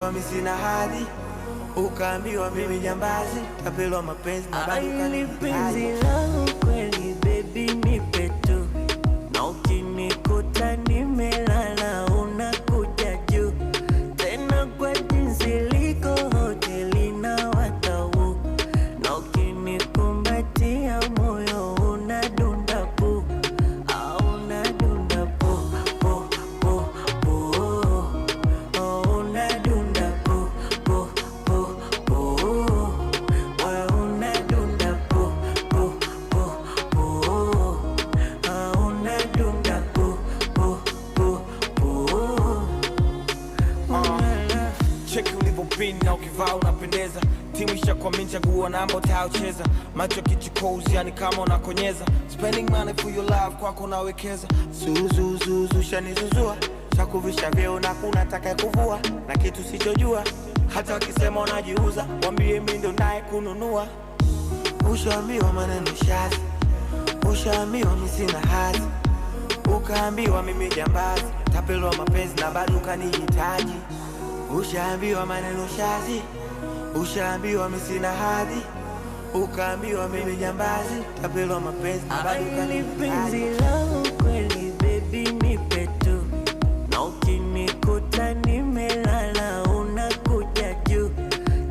Mimi sina hadhi, ukaambiwa mimi jambazi, tapelwa mapenzi na bado penzi langu kweli baby nipe tu, na ukinikuta nimelala unakuja juu, tena kwa jinsi liko hoteli na watau, na ukinikumbatia moyo unadunda pu, unadunda pu pu pu pu, unadunda pu pu pu pu, unadunda pu pu pu pu, unadunda pu pu pu pu. cheki ulivyopini na ukivaa unapendeza, timu ishakuamini chaguo namba utayocheza, macho kichukozi yani kama unakonyeza, spending money for your love kwako nawekeza, zuzuzuzu shanizuzua, chakuvisha vyeo na kuna taka kuvua, na kitu sichojua, hata wakisema unajiuza, wambie mimi ndo naye kununua. Ushaambiwa maneno shazi, ushaambiwa mimi sina hadhi, ukaambiwa mimi jambazi, tapelwa mapenzi na bado kanihitaji. Ushaambiwa maneno shazi, ushaambiwa mimi sina hadhi, ukaambiwa mimi jambazi, tapelwa mapenzi na bado kanihitaji. Penzi langu kweli baby nipe tu, na ukinikuta nimelala unakuja juu,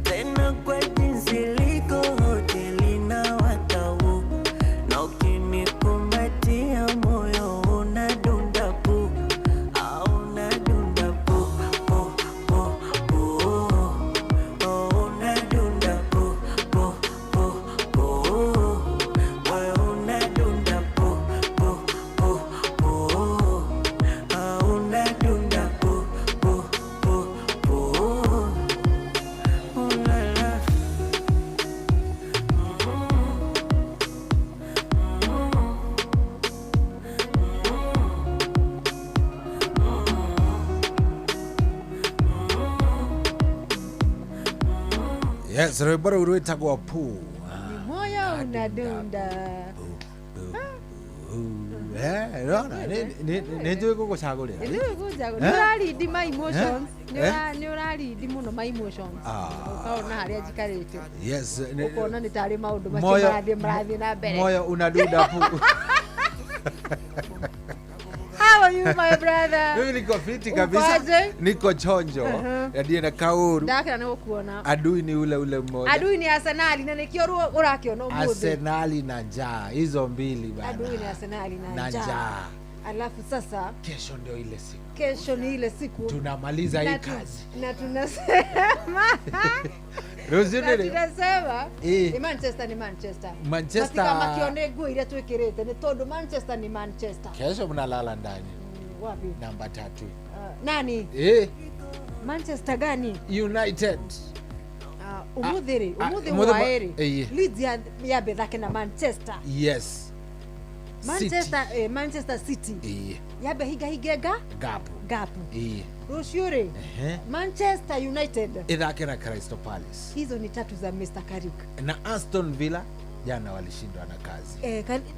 tena kwa jinsi liko hoteli na watau, na ukinikumbatia moyo unadunda pu, unadunda pu pu pu pu, unadunda pu pu pu pu, unadunda pu pu pu pu, unadunda pu pu pu pu. Yes, rwimbo rũu rwĩtagwo pu. Moyo unadunda. Nĩ njũĩ gũgũcagũrĩra. Nĩũrarindi my emotions. Nĩũrarindi mũno my emotions. Ũkaona harĩa njikarĩte. Yes. Ũkona nĩ tarĩ maũndũ macio marathiĩ na mbere. Moyo unadunda pu. How are you my brother? Mimi niko fiti kabisa. Niko chonjo. Ndiye na kauru. Ndakira nĩ gũkuona. Adui ni ule mmoja. Adui ni Arsenal na nĩkĩo ũrakĩona ũmũthĩ. Arsenal na njaa. Hizo mbili bana. Adui ni Arsenal na njaa. Alafu sasa kesho ndio ile siku. Kesho ni ile siku. Tunamaliza hii kazi. Na tunasema tunasema Manchester ni Manchester. Manchester. Kama kione nguo ile twikirite ni tondu Manchester ni Manchester. Kesho mnalala ndani. Wapi? Namba 3. Nani? Manchester gani? United. Umuthiri waeri. Leeds ya bethake na Manchester. Yes. Manchester City. Yabe higega gapu. Rushuri. Manchester United. Ithakira Crystal Palace. Hizo ni tatu za Mr. Carrick. Na Aston Villa jana walishindwa na kazi.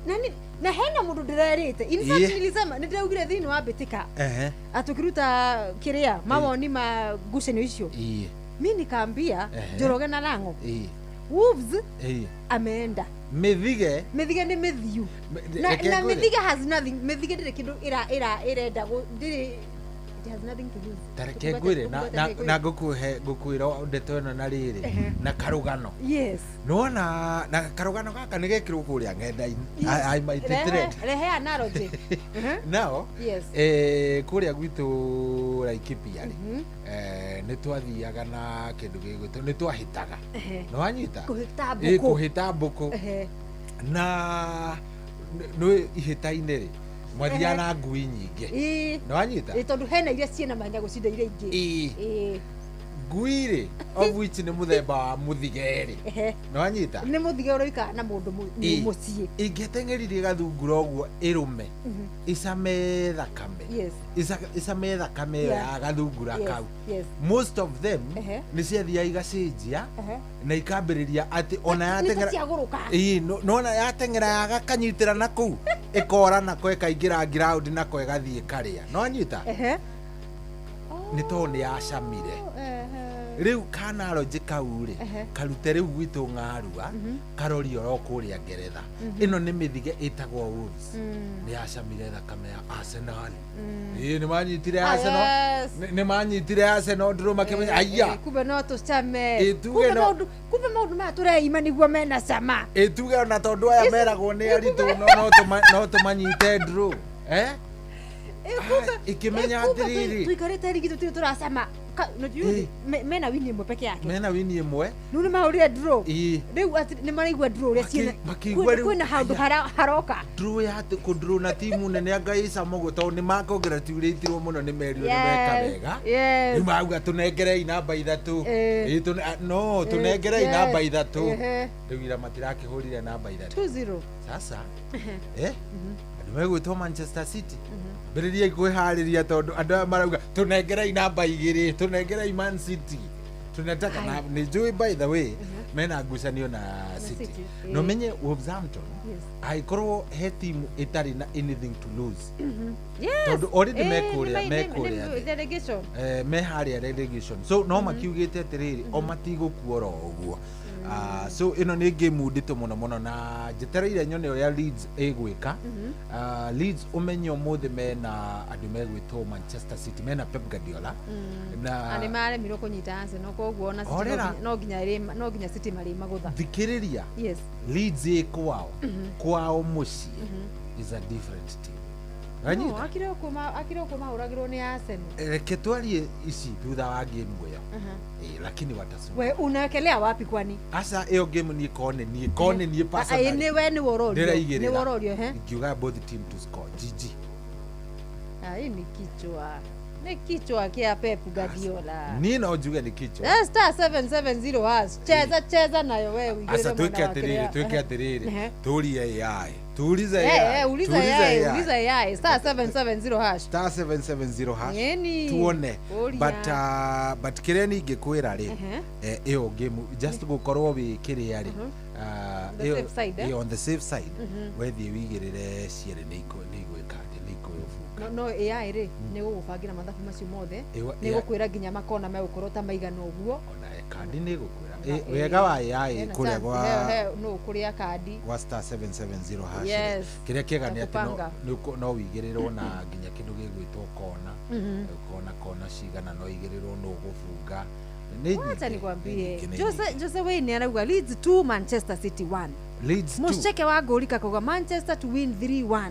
Nani na hena mundu ndirarite. In fact nilisema nitaugire thini wa betika. Atukiruta kiria mawoni magucenio icio. Mimi nikaambia Njoroge na Lango. Wolves ameenda. Methige ni Matthew. Na Methige has nothing. Methige ndire kindu irenda ndire. It has nothing to do. Tareke ngwire na ngukwira ndeto ino na riri na karugano. Yes. Nona na karugano gaka nigekirwo kuria ngenda-ini. I might trade. Rehe analogy. Now, yes. Kuria gwitu Laikipia ri. Nĩ twathiaga na kindu gĩgwĩtwo nĩ twahĩtaga. Nĩ wanyita? Kũhĩta mbũkũ. Na nĩ ihĩta-inĩ rĩ mwathia na ngui nyingĩ. Nĩ wanyita? Tondũ hena iria ciĩna manya gũcinda iria ingĩ. Ngui rĩ of which nĩ mũthemba wa mũthige rĩ. Nĩ wanyita? Nĩ mũthige ũroika na mũndũ mũciĩ. Ingĩteng'eririe gathungura ũguo ĩrũme icame thakame. Yes. Icame thakame ĩyo ya gathungura kau. Yes. Most of them nĩ ciathiaga igacenjia na ikambĩrĩria atĩ ona yateng'era. Nona yateng'era yagakanyitĩra na kũu ĩkora nako ĩkaingĩra ground nako ĩgathiĩ karĩa. Nĩ wanyita? Nĩ tondũ nĩ yacamire. riu kana logica uri karute riu gwitu ngarua karori oro kuria Ngeretha ino ni mithige itagwo Wolves ni acamire thakame ya Arsenal ni manyitire Arsenal ni manyitire Arsenal nduru makimenya aya kumbe no tucame kumbe maundu ma tureima niguo mena cama tuge na tondu aya meragwo ni aritu no tumanyite nduru ikimenya atiriri tuikarite rigi tutiri turacama mena wini imwe peke yake mena wini imwe nu ni maurire draw riu ni maraigua draw ria ciana kwina handu haroka draw ya ku draw na timu nene angaisa mogo to ni makongratulatirwo muno ni merio ni meka wega ni mauga tunengere namba 3 no tunengere namba 3 riu ira matirakihurire namba 3 2-0 sasa megwitwo Manchester City biriria kwihariria tondu andu marauga tunengerei namba 2 tunengerei Man City tunataka na ni joy by the way mena ngucanio na City no menye Wolverhampton aikorwo he team itari na anything to lose tondu already mekuria relegation me haria relegation so no makiugite atiriri o matigukua uguo so ino ni game ndito muno na jetereire nyone ya Leeds egwika Leeds umenyo mothe mena andu megwitwo Manchester City mena Pep Guardiola na ani mare miro kunyita Arsenal koguo na no ginya City mari magutha thikiriria Leeds kwao muci is a different team no akire kuma uragirwo ni Arsenal ketwarie ici thutha wa game yo lakini watasu we unawekelea wapi kwani asa hiyo game ni kone ni pasa ni we ni wororio ngiuga both team to score GG hii ni kichwa kia Pep Guardiola ni no juga ni kichwa star 770 has cheza nayo wewe uigire asa tweke atiriri tulie AI tuuliza AI star 770 hash star 770 hash tuone but kireni ingikwira ri iyo game just gukorwo wi kiria ri on the safe side wethi wigirire ciere ni igwika no AI ri ni gugubangira mathabu macio mothe ni gukwira ginya makona megukorwo ta maigana uguo ona kandi ni gukwira wega wa AI kuria gwa no kuria kandi wa star 770 hash kiria kiega ni ati no wigirirwo na ginya kindu gigwitwo kona cigana no igirirwo no gufunga acha nikwambie Jose Wayne arauga Leeds 2 Manchester City 1 Leeds 2 muceke wa ngurika kuga Manchester to win 3-1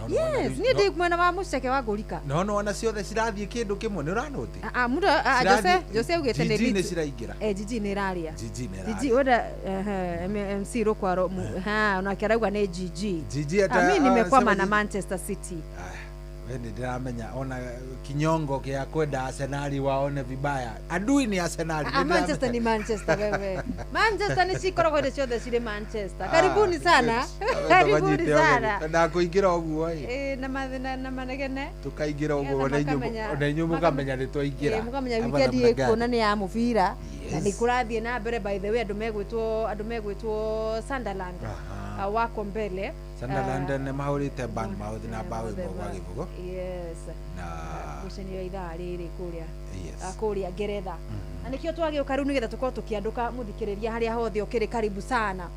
yes ni ndi kumena wa muceke wa ngurika no ona ciothe cirathie kindu kimwe ni uranoti mundo Jose ugete ni Leeds ciraingira Gigi ni raria Gigi oda MC rokwaro ona kirauga ni Gigi mimi nimekwama na Manchester City wewe ndiramenya ona kinyongo kia kwenda Arsenal waone vibaya adui ni Arsenal Manchester ni Manchester wewe Manchester ni sikoro kwa ciothe cire Manchester karibuni sana na kuingira uguo na manegene tukaingira uguo na nyumu kamenya ni twaingira mukamenya weekend ikona ni ya muvira na nikurathie na mbere by the way andu megwitwo Sunderland wako mbele Sunderland ne mahurite Bournemouth na bawe kwa givugo na gucenio ithaa riri kuria Ngeretha na nikio twagiuka riu nigetha tukorwo tukianduka muthikiriria haria hothe ukiri karibu sana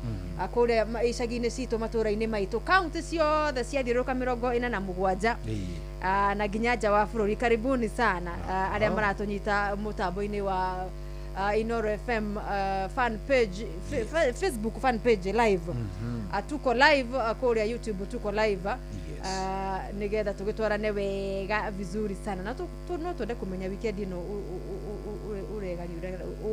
kuria icagi-ini citu matura-ini maitu county ciothe ciathiuruka 47 na ginya nja wa bururi karibuni sana aria maratunyita mutambo-ini wa Inoro FM fan page Facebook fan page live tuko live kuria YouTube tuko live nigetha tugitwarane wega vizuri sana na no twende kumenya weekend ino uregari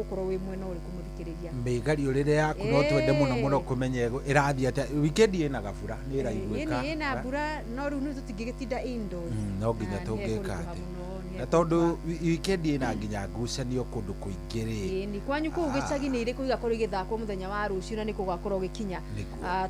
ukorwo wi mwena uri kumuthikiriria mbigari urire yaku no twende muno kumenya irathia ata weekend ina gabura ni iraigwika ina mbura no riu ni tutingigitinda indoors no nginya tungika na tondu weekend ina nginya ngucanio kundu kuingiri ni kwanyu ku gicagi-ini iri kuiga kuri githako muthenya wa rucio na niko gakorwo gikinya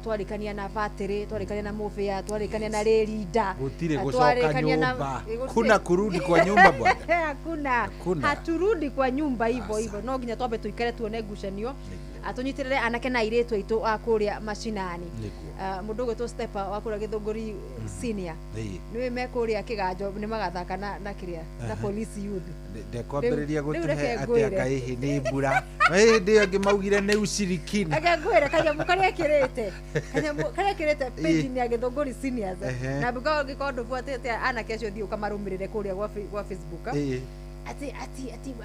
twarikania na battery twarikania na mobile twarikania na relinda gutire gucoka nyumba kuna kurudi kwa nyumba bwana hakuna haturudi kwa nyumba hivyo no nginya twambe tuikare tuone ngucanio atunyitirire anake na iretu aitu akuria macinani mundu gwetwo Stepa wakuria Githunguri senior niwe mekuria kiganjo ni magathaka na kiria na police youth ndekwambiriria gutuhe ati akaihi ni mbura ndio ngimaugire ni ushirikina agagwira kanyamu karia kirite page ni ya Githunguri seniors na biko gikondo fuatete anake acio thio kamarumirire kuria gwa Facebook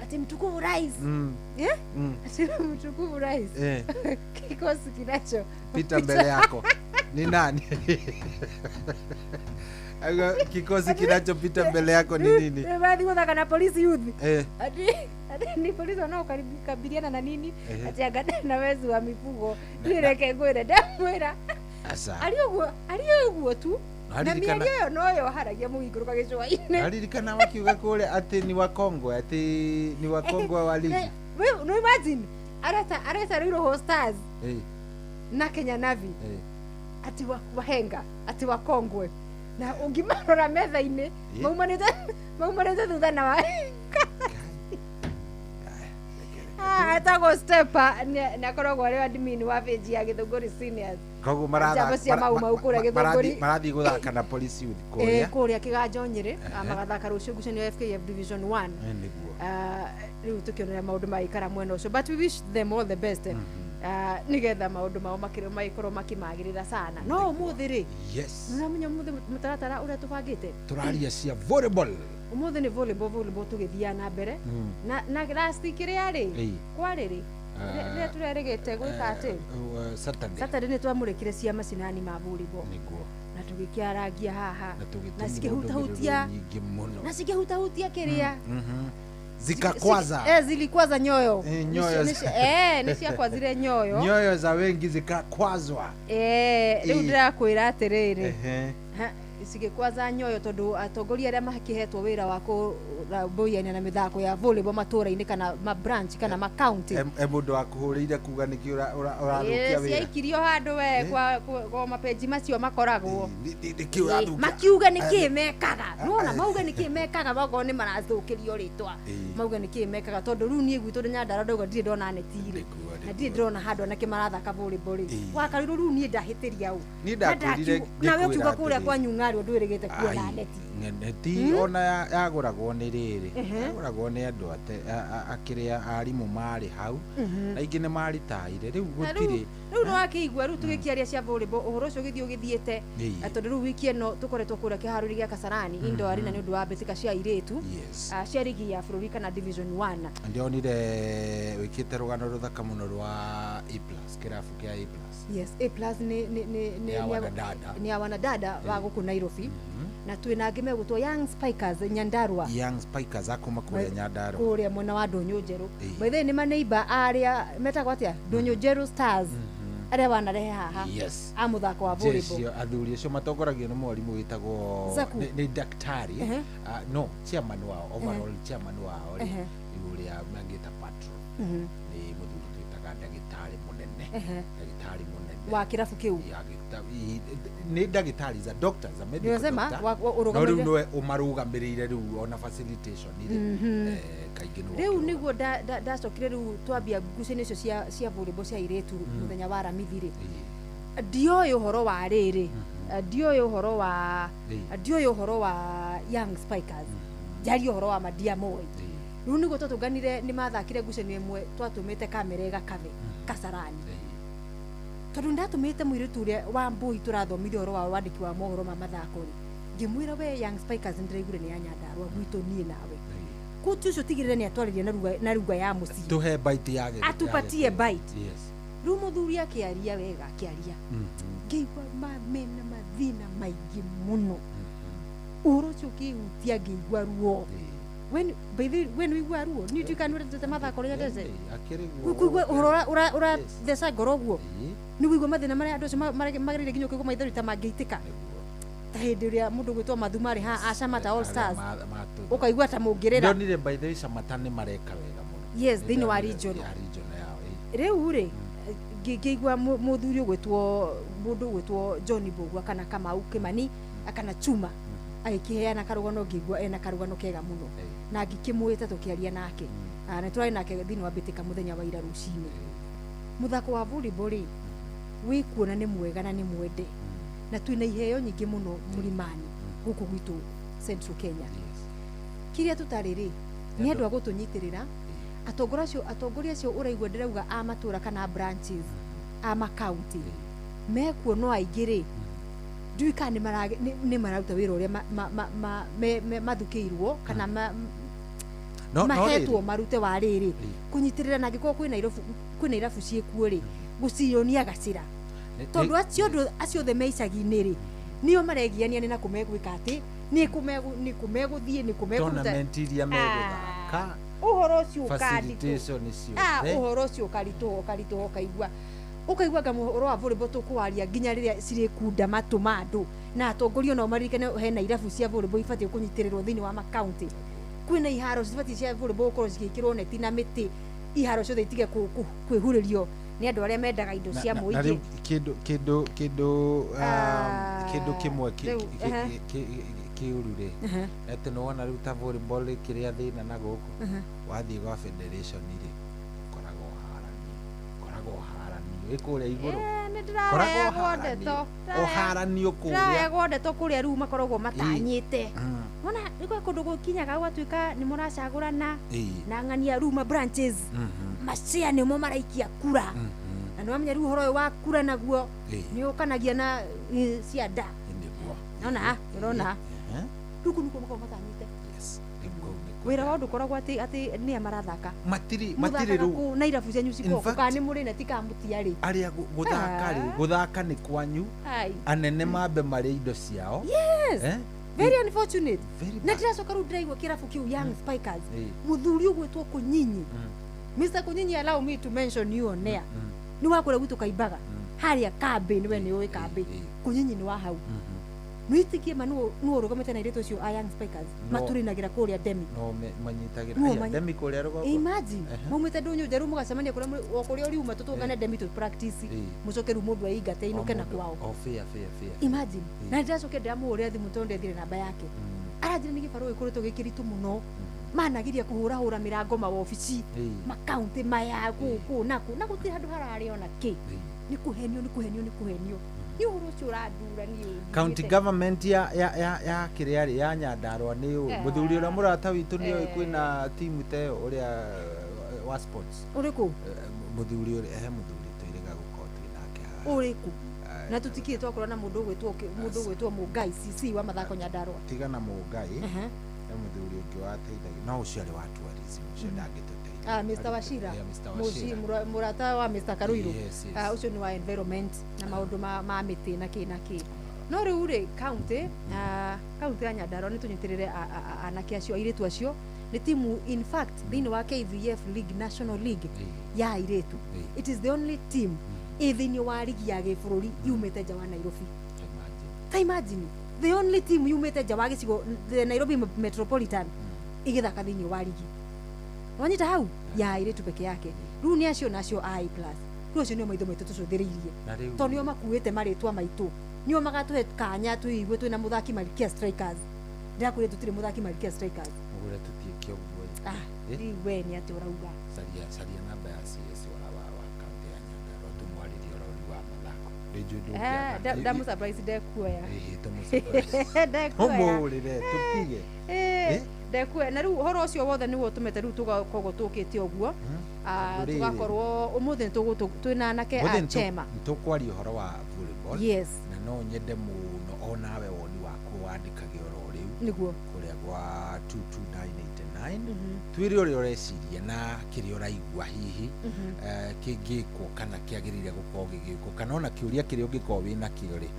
ati mtukufu rais ati mtukufu rais kikosi kinacho pita mbele yako ni nani? Kikosi kinachopita mbele yako ni nini? Baadhi kuthaka na police youth ati ni polisi wanaokabiliana na nini ati agada na wezi wa mifugo nireke ngwire ndamwira asa aliyoguo tu na miario noyo haragia mugikuruka gicwa-ini aririkana wakiuga kule ati ni wakongwe wa ligi. Wewe no imagine areta riro hosters na Kenya Navy ati wahenga ati wakongwe na ungimarora metha-ini maumanite thutha na wa atago Stepa nakoragwo ari admin wa page ya Githunguri seniors koguo marathi guthaka na police youth kuria kiganjo Nyeri magathaka rucio ngucanio FKF division 1 riu tukionera maundu maikara mwena ucio but we wish them all the best nigetha maundu mao makorwo makimagirira sana no umuthi ri nuramunya umuthi mutaratara uria tubangite turaria cia volleyball umuthi ni volleyball tugithia na mbere na last kiria ri kwari ri ria tureregete gwika ati Saturday ni twamurikire cia macinani ma volleyball na tugikiaragia haha na sikihutahutia kiria zikakwaza zilikwaza nyoyo niciakwazire nyoyo za wengi zikakwazwa riu ndirakwira atiriri cigikwaza nyoyo tondu atongoria aria makihetwo wira wa kurambuiania na mithako ya volleyball matura-ini kana ma branch kana ma county mundu wakuhuriire kuga niki urarukia wira ciaikirio handu we kwa mapeji macio makoragwo makiuga niki mekaga nona mauga niki mekaga bago ni marathukirio ritwa mauga niki mekaga tondu riu nie gwitu Nyandara ndogo ndire ndona netire na ndire ndona handu anake marathaka volleyball wakariru riu nie ndahitiria u nawe ukiuga kuria kwa Nyung'ari ndwirigite kuona neti ona yaguragwo ni riri yaguragwo ni andu akiria arimu mari hau na ingi ni maritaire riu gutiri riu no akigwa riu tugikiaria cia volleyball uhoro ucio githio githiete tondu riu wiki eno tukoretwo kuria kiharuri gia Kasarani Indo Arena ni undu wa mbitika cia iretu cia ligi ya bururi kana division 1 ndionire wikite rugano ruthaka muno rwa A+ kirafu kia A+. Yes, A+ ni ya wanadada wa guku Nairobi na twina ngime gutwo Young Spikers Nyandarua akuma kuria Nyandarua kuria mwena wa Ndonyo Njeru by the ni maneighbor aria metagwo atia Ndonyo Njeru Stars aria wanarehe haha amuthako wa volleyball athuri acio matongoragio ni mwarimu witagwo ni daktari no chairman wao overall chairman wao uria mangita patron ni muthuri witaga daktari munene wa kirafu kiu ni dagitari za doctors za medical doctor riu no umarugamirire riu ona facilitation kaingi no riu niguo ndacokire riu twambia ngucanio icio cia volleyball cia iretu muthenya wa ramithiri ndioyo uhoro wa riri ndioyo uhoro wa Young Spikers jari uhoro wa Madiamoi riu niguo twatunganire ni mathakire ngucanio imwe twatumite kamera igakave Kasarani tondu ndatumite muiritu uria wa Mbui turathomithia uhoro wa wandiki wa mohoro ma mathako ngimwira we Young Spikers ndiraigure ni ya Nyandarua gwitu nie nawe kutu ucio tigirire ni atwaririe na ruga ya muci tuhe bite yake atupatie bite riu muthuri akiaria wega akiaria ngeigua mamena mathina maingi muno uhoro ucio kihutia ngeigua ruo when we ruo ni tukanure tete mathako ria tete kuigua ura thesa ngoroguo ni kuigua mathina maria andu acio magirire nginya kuigua maithori ta mangeitika ta hindi ria mundu gwitwa Mathumari ha Acamata All Stars ukaigua ta mungirira ndonire by the way Acamata ni mareka wega muno yes thini wa region yao riu ri ngeigua muthuri gwitwo mundu gwitwo John Bogwa kana Kamau Kimani akana Chuma aikiheana karugano ngigua ena karugano kega muno na ngikimwita tukiaria nake na twari nake thini wa mbitika muthenya wa ira rucini muthako wa volleyball wi kuona ni mwega na ni mwende na twina iheo nyingi muno mulimani guku gwitu Central Kenya kiria tutariri ni andu agutunyitirira atongoria cio uraigua ndirauga a matura kana branches a county mekuo no aingiri nduika ni mararuta wira uria mathukiirwo kana mahetwo marute wa riri kunyitirira na giko kwina irabu ciekuo ri gucionia gacira tondu acio the meicagi-inĩ rĩ nio maregiania nĩ na kũmegwĩka atĩ nĩ kũmegũthiĩ nĩ tournament iria megũthaka ũhoro ũcio facilitation icio ũhoro ũcio ũkaritũha ũkaigua nga mũhoro wa volleyball tũkwaria nginya rĩrĩa cirĩkunda matũ ma andũ na atongoria nao maririkane hena irabu cia volleyball ibatiĩ kũnyitĩrĩrwo thĩinĩ wa makaunti kwĩna iharo cibatiĩ cia volleyball gũkorwo cigĩkĩrwo neti na mĩtĩ iharo ciothe itige kwĩhurĩrio ni andu aria mendaga indo cia muingi kindu kimwe kiurure ete no wana ruta volleyball kiria thina na guku wathie gwa federation ri korago harani ikuria iguru oharanio kuria ndeto kuria riu makoragwo matanyite wona niko kundu gukinyaga gwatuika ni muracagurana na ng'ania riu ma branches macia nimo maraikia kura na no amenya riu horo wa kura naguo ni ukanagia na cianda nona ruku nuko matanyite wira wa ndu koragwo ati ni amarathaka matiri ru na irabu cia nyuci ko kana muri neti ka mutiari aria guthaka ni kwanyu anene mambe mari indo ciao very unfortunate na ndiracoka ru ndiraigua kirabu kiu Young Spikers muthuri ugwetwo Kunyinyi Mr. Kunyinyi, allow me to mention you on there ni wakore gwitu Kaimbaga haria kambe ni we ni oi kambe Kunyinyi ni wa hau mwitikie manu no rugomete na ireto cio Young Spikers maturinagira kuria demi no manyitagira demi kuria rugo imagine mumete ndunyu njeru mugacemania kuria okuria uri uma tutungane demi to practice mucokeru mundu aingate inuke na kwao fair imagine na ndacoke ndamuuria thimu tonde thire namba yake aranjira ni gibaru ikuritwo gikiritu muno managiria kuhura mirango ma ofisi makaunti maya ku na guti handu harari ona ki ni kuhenio ni uhuru cio radura ni county government ya kiriari ya Nyandarua ni muthuri ura murata witu ni kwina timu te uria wa sports uriku muthuri uri muthuri twiriga gukotu nake uriku na tutikie twakora na mundu gwetwo Mugai CC wa mathako Nyandarua tigana Mugai muthuri ungi wateithagia no ucio ari wa tourism ucio ndangituteithia Mr. Washira murata wa Mr. Karuiru ucio ni wa environment na maundu ma miti na ki no riu ri county ya Nyandarua ni tunyitirire anake acio airetu acio ni timu in fact thiini wa KVF League National League ya airetu it is the only team thiini wa ligi ya gibũrũri yumite nja wa Nairobi imagine the only team yumite nja wa gicigo the Nairobi Metropolitan igithaka thiini wa ligi wanyita hau ya airetu peke yake riu ni acio nacio I+ riu acio nio maitho maitu tucuthiriirie tondu nio makuite maritwa maitu nio magatuhe kanya tuigwe twina muthaki Malkia Strikers ndakure tutire muthaki Malkia Strikers ugure tutikie uguo we ni ati urauga saria namba ya CS wa kaunti ya Nyandarua tumwaririe urori wa mathako ndamu surprise ndekuoya umurire tupige ndekuoya na riu horo ucio wothe niwo tumete riu tugakorwo tukite uguo tugakorwo umuthi twina anake a chema tukwaria horo wa volleyball yes na no nyende muno onawe woni waku wandikage oro riu niguo kuria gwa 22989 twiri uri ureciria na kiri uraigua hihi kingikwo kana kiagirire gukorwo gigikwo kana ona kiuria kiri ungikorwo wina kio ri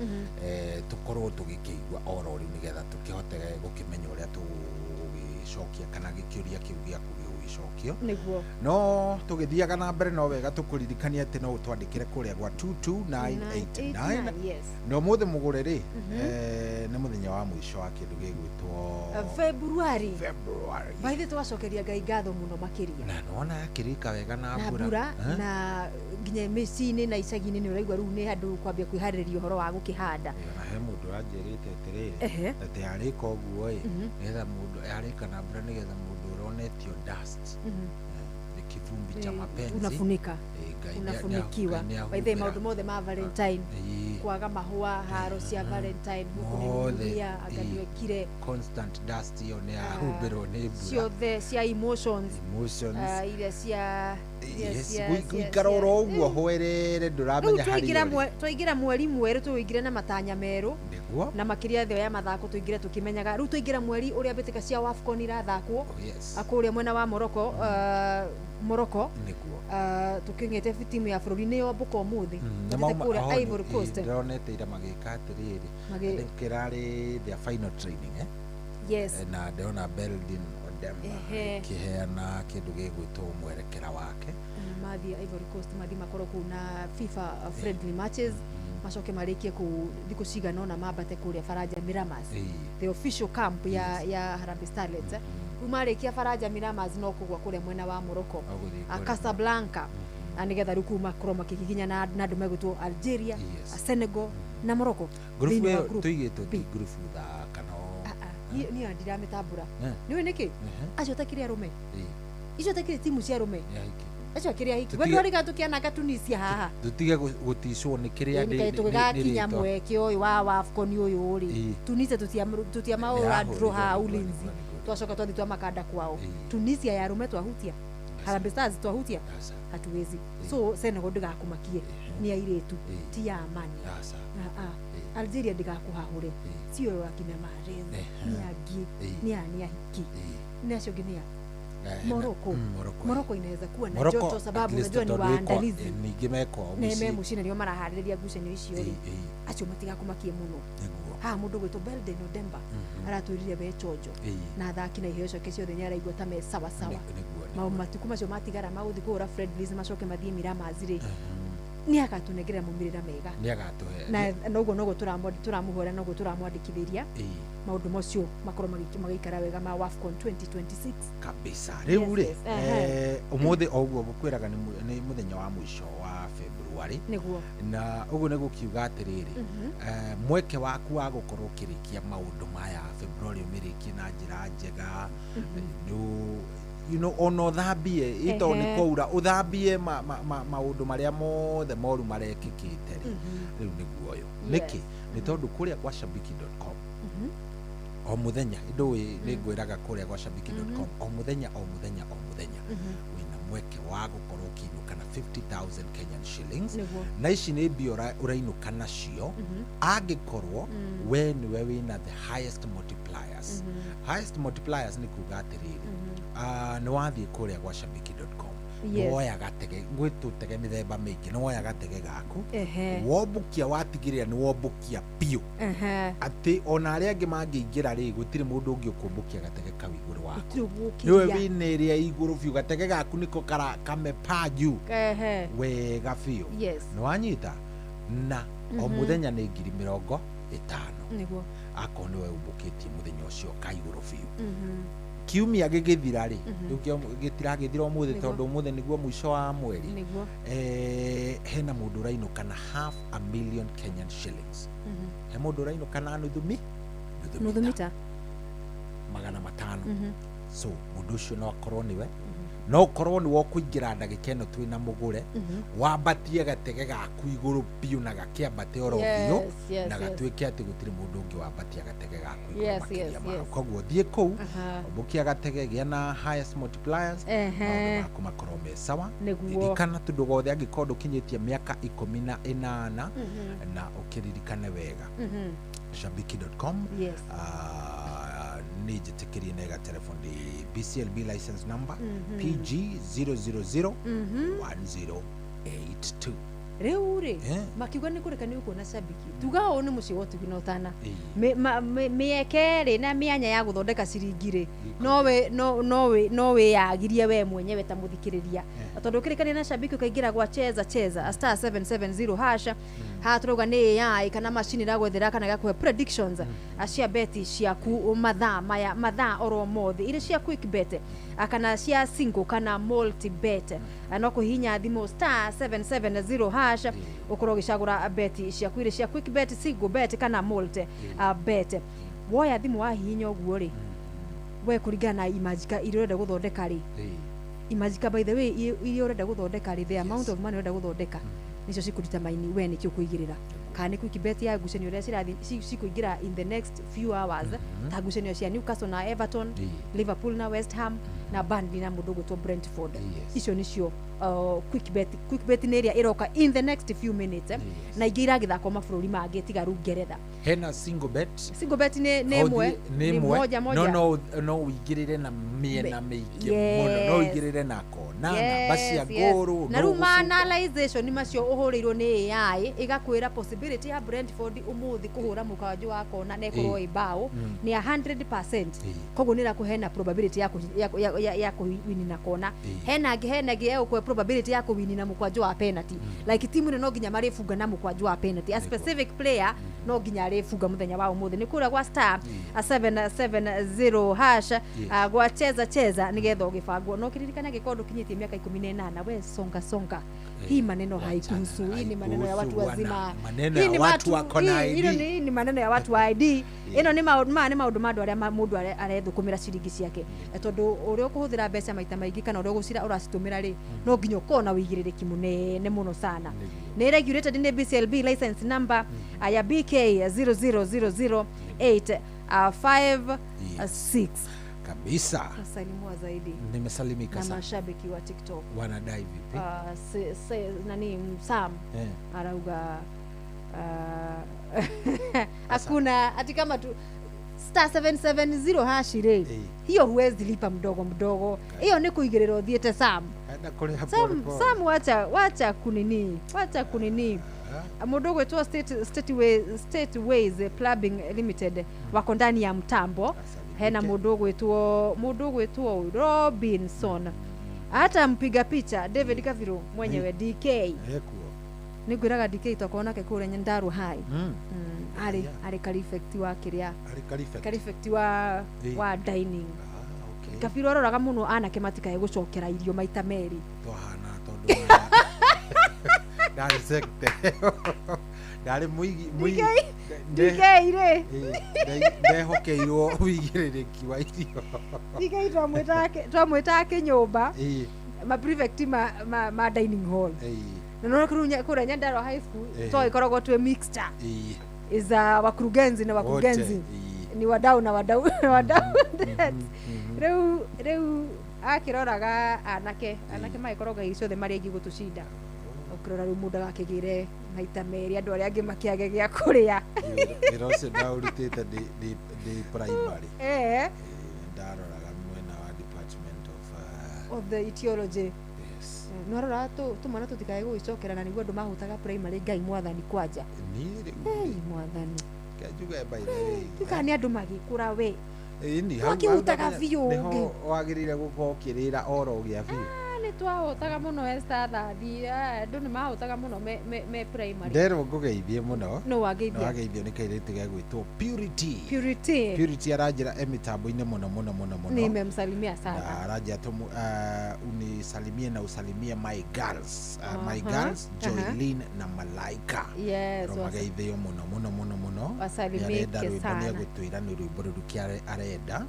tukorwo tugikigua oro riu nigetha tukihote gukimenya uria tugicokia kana gikiuria kiu giaku gicokio niguo no tugithiaga na mbere no wega tukuririkania ati no utwandikire kuria gwa 22989 no muthe mugure ri ni muthenya wa mwisho wa kindu gigwitwo February baithe twacokeria Ngai ngatho muno makiria na nona kirika wega na mbura na nginya micini na icagi-ini ni uraigua riu ni handu kwambia kwihariria uhoro wa gukihanda na he mundu anjirite atiriri ati arika uguo nigetha mundu arika na mbura nigetha mundu uronetio dust kivumbi cha mapenzi unafunika unafunikiwa by the maundu mothe ma Valentine kwaga mahua haro cia Valentine huku ni mulia agaliwekire constant dust yo ne ahubero ne bura ciothe cia emotions ile cia guikaroro uguo hoerere nduramenya hari twaingira mweri mweru tuingire na matanya meru na makiria thio ya mathako tuingire tukimenyaga riu tuingira mweri uria mbitika cia WAFCON irathakwo akuria mwena wa Morocco tukingete timu ya bururi niyo mbuka umuthi kuria Ivory Coast ndonete ira magika atiriri kirari their final training yes na ndona Beldin Odemba kiheana kindu gigwitwo mwerekera wake mathi Ivory Coast mathi makoro kuna FIFA friendly matches macoke marikie ku thiku cigana na mabate kuria Faraja Miramas the official camp ya Harambee Starlets kumarikia Faraja Miramas no kugwa kuria mwena wa Morocco Casablanca anigetha ruku makoro makikinya na andu megutwo Algeria Senegal na Morocco group tuigitwo group tha kana ni andira metambura niwe niki acio takiri arume icio takiri timu cia arume acio kiria hiki wewe uri gatukiana ka Tunisia haha tutige guticwo ni kiria ndi tugakinya mweke uyu wa WAFCON uyu uri Tunisia tutia maura draw ha Ulinzi twacoka twathi twa makanda kwao Tunisia ya arume twahutia Harambee Stars twahutia hatuwezi so Senegal ndigakumakie ni airetu ti ya amani Algeria ndigakuhahure sio akina Mahrez ni agi ni ahiki ni acio ginia Morocco inaweza kuwa na joto sababu unajua ni waandalizi ningi meko neme mushina ndio marahariria gucenio icio ri acio matigakumakie muno mundu gwitwo Beldin Odemba aratwirire be chojo na thaki na iheo coke ciothe nyaraigua ta me sawa mau matuku macio matigara mauthi kura friendlies macoke mathie Miramas ri ni agatunegera mumirira mega ni agatuhe na noguo turamuhora noguo turamwandikithiria maundu macio makoro magikara wega ma WAFCON 2026 kabisa riu ri umuthi oguo gukwiraga ni muthenya wa mwisho wa February niguo na uguo nigukiuga atiriri mweke waku wa gukorwo kirikia maundu maya February umirikie na njira njega you know ono thambie ito ni koura uthambie maundu maria mothe moru marekikite riu niguo yo niki ni tondu kuria kwa shabiki.com o muthenya ndui ni ngwiraga kuria kwa shabiki.com o muthenya wina mweke wa gukorwo kinuka na 50,000 Kenyan shillings na ici ni mbia urainuka nacio angikorwo we niwe wina the highest multipliers ni kuga atiriri ni wathie kuria kwa shabiki.com woya gatege gwitutege mithemba mingi no woya gatege gaku wombukia watigirira ni wombukia piu ati ona aria angi mangiingira ri gutire mundu ungi ukumbukia gatege kau iguru waku niwe winiria iguru biu gatege gaku niko kame paju wega biu ni wanyita na o muthenya ni 50,000 niguo akoni we umbukitie muthenya ucio ka iguru biu kiumia gigithira ri gitiragithira umuthi tondu umuthi niguo mwisho wa mweri hena mundu rainuka na 500,000 Kenyan shillings he mundu rainuka na nuthu mita 500 so mundu ucio no akorwo niwe no korwo ni wo kuingira ndagika ino twina mugure wambatie gatege gaku iguru piu na gakiambate oro biu na gatwike ati gutiri mundu ungi wambatie gatege gaku iguru makiria ma koguo thie kou bukia gatege gia na highest multipliers maku makorome sawa ikana tundu gothe angikondo kinyitie miaka 18 na ukiririkane wega shabiki.com nijitikirie nega telefone BCLB license number PG 0001082 riu ri makiuga ni kureka ni ukuona Shabiki tuga o ni muci wotu ginotana mieke ri na mianya ya guthondeka ciringi ri no we yagirie we mwenyewe ta muthikiriria tondu kirikania na Shabiki ukaingira gwa cheza star 770 hasha ha turuga ni ya kana machine ra gwethera kana gakuhe predictions acia beti ciaku mathaa oro mothi ire cia quick bet akana cia single kana multi bet no kuhinya thimo star 770 hasha ukorwo gicagura beti ciaku ire cia quick bet single bet kana multi bet woya thimo wa hinya oguo ri we kuringana imagika irenda guthondeka ri imagine by the way ile urenda guthondeka ri the amount of money urenda guthondeka nicio cikudetermine we nikio kuigirira kana Quickbet ya ngucanio ria cirathi cikuingira in the next few hours ta ngucanio cia Newcastle na Everton, Liverpool na West Ham na Burnley na mundu gutwo Brentford. Icio nicio Quickbet ni ria iroka in the next few minutes na ingi iragithako mabũrũri mangĩ tigaru Ngeretha. Hena single bet ni moja no uigirire na miena mingi muno no uigirire na kona basi agoro na ruma analyzation ni macio uhurirwo ni AI igakwira possibility ya Brentford umuthi kuhura mukaju wa kona na ikorwo ibao ni 100%. Koguo nira kuhena probability ya kuwini na kona. Hena ukwe probability ya kuwini na mukaju wa penalty. Like timu no nginya marifunga na mukaju wa penalty. A specific player no nginya arifunga muthenya wa umuthi. Ni kura kwa star 770 hash gwa cheza nigetha ugibangwo no kiririkana gikondo kinyitie miaka 18 we songa hii maneno haikuhusu. Hii ni maneno ya watu wazima. Hii ni watu wa kona ID. Hii ni maneno ya watu wa ID. Ino ni maundu madu aria mundu arethukumira ciringi ciake tondu uria ukuhuthira mbeca maita maingi kana uria gucira uracitumira ri no nginya ukona wigiririkimu munene muno sana. Ni regulated in BCLB license number ya BK 0000856 kabisa. Salimua zaidi. Nimesalimika sana. Na mashabiki wa TikTok wanadai vipi? Nani Sam arauga hakuna ati kama tu star 770 hashi re hiyo huwezi lipa mdogo hiyo ni kuigirira thiete Sam wacha kunini mundu gwetwa State Ways Plumbing Limited wako ndani ya mtambo. Hena mundu gwetwa Robinson hata mpiga picha David Kaviru mwenyewe DK nigwiraga DK tokona ke kure Nyandaru hai ari kalifekti wa kiria kalifekti wa dining Kaviru aroraga muno anake matika egucokera irio maita meri tohana tondu dari sekte dari muigi DK re ndehokeirwo wigiriki wa irio DK twamwitake nyumba ma prefect ma dining hall no kura Nyandarua High School to ikoragwo twe mixture is wakurugenzi na wakurugenzi ni wadau reu akiroraga anake maikoroga icio the mari ingi gutucinda ukirora reu mundu gakigire maita meri andu aria angi makiage gia kuria irose daurutite di primary ndaroraga mwena wa department of the etiology. Norora tumana tutikae guicokera na niguo andu mahutaga primary ngai mwathani kwanja ni mwathani kajuga by the way tukani andu magikura we ni hutaga vio niho wagirire gukokirira oro gia vio ni twahutaga muno Esther Thadi andu ni mahutaga muno me primary ndero ngugeithie muno no wageithio ni kairitu ga gwitwo Purity aranjira emitambo-ini muno nimemsalimia sana aranja unisalimie na usalimie my girls Joylin na Malaika romageithio muno wasalimike sana gutwira ni rwimbo ruki arenda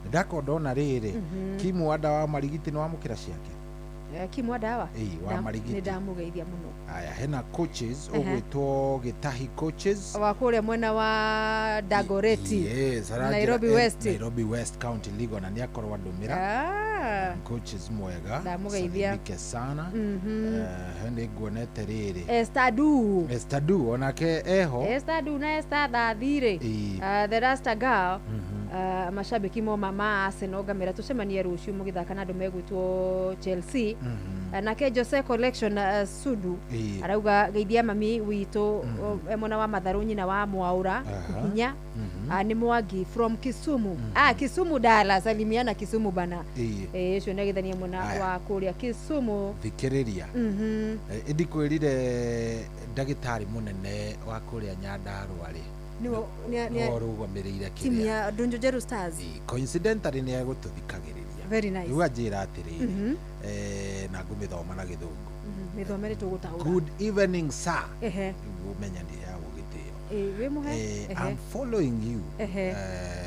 ndakondona riri Kimwanda wa marigiti ni wamukira ciake Kimwanda wa marigiti ni ndamugeithia muno. Aya hena coaches ogwitwo Gitahi coaches wa kule mwena wa Dagoreti Nairobi West County League na niakorwa ndumira coaches mwega ndamugeithia sana hende guonete riri Estadu onake eho Estadu na Esther Thadire the Rasta girl mashabiki mo mama Arsenal gamera tucemanie ruciu mugithaka na andu megwitwo Chelsea nake Jose Collection Sudu arauga geithia mami witu mwana wa Matharu nyina wa Mwaura kuhinya ni Mwangi from Kisumu Kisumu dala salimiana Kisumu bana cio negithania mwana wa kuria Kisumu thikiriria ndikwirire ndagitari munene wa kuria Nyandarua ri ni orugamirire timu ya Donjojeru Stars coincidentally ni agututhikagiriria very nice riu ajira atiriri na ngumithoma na Githungu mithomere tugutaura good evening sir umenya ndi ya gugitio we muhe I'm following you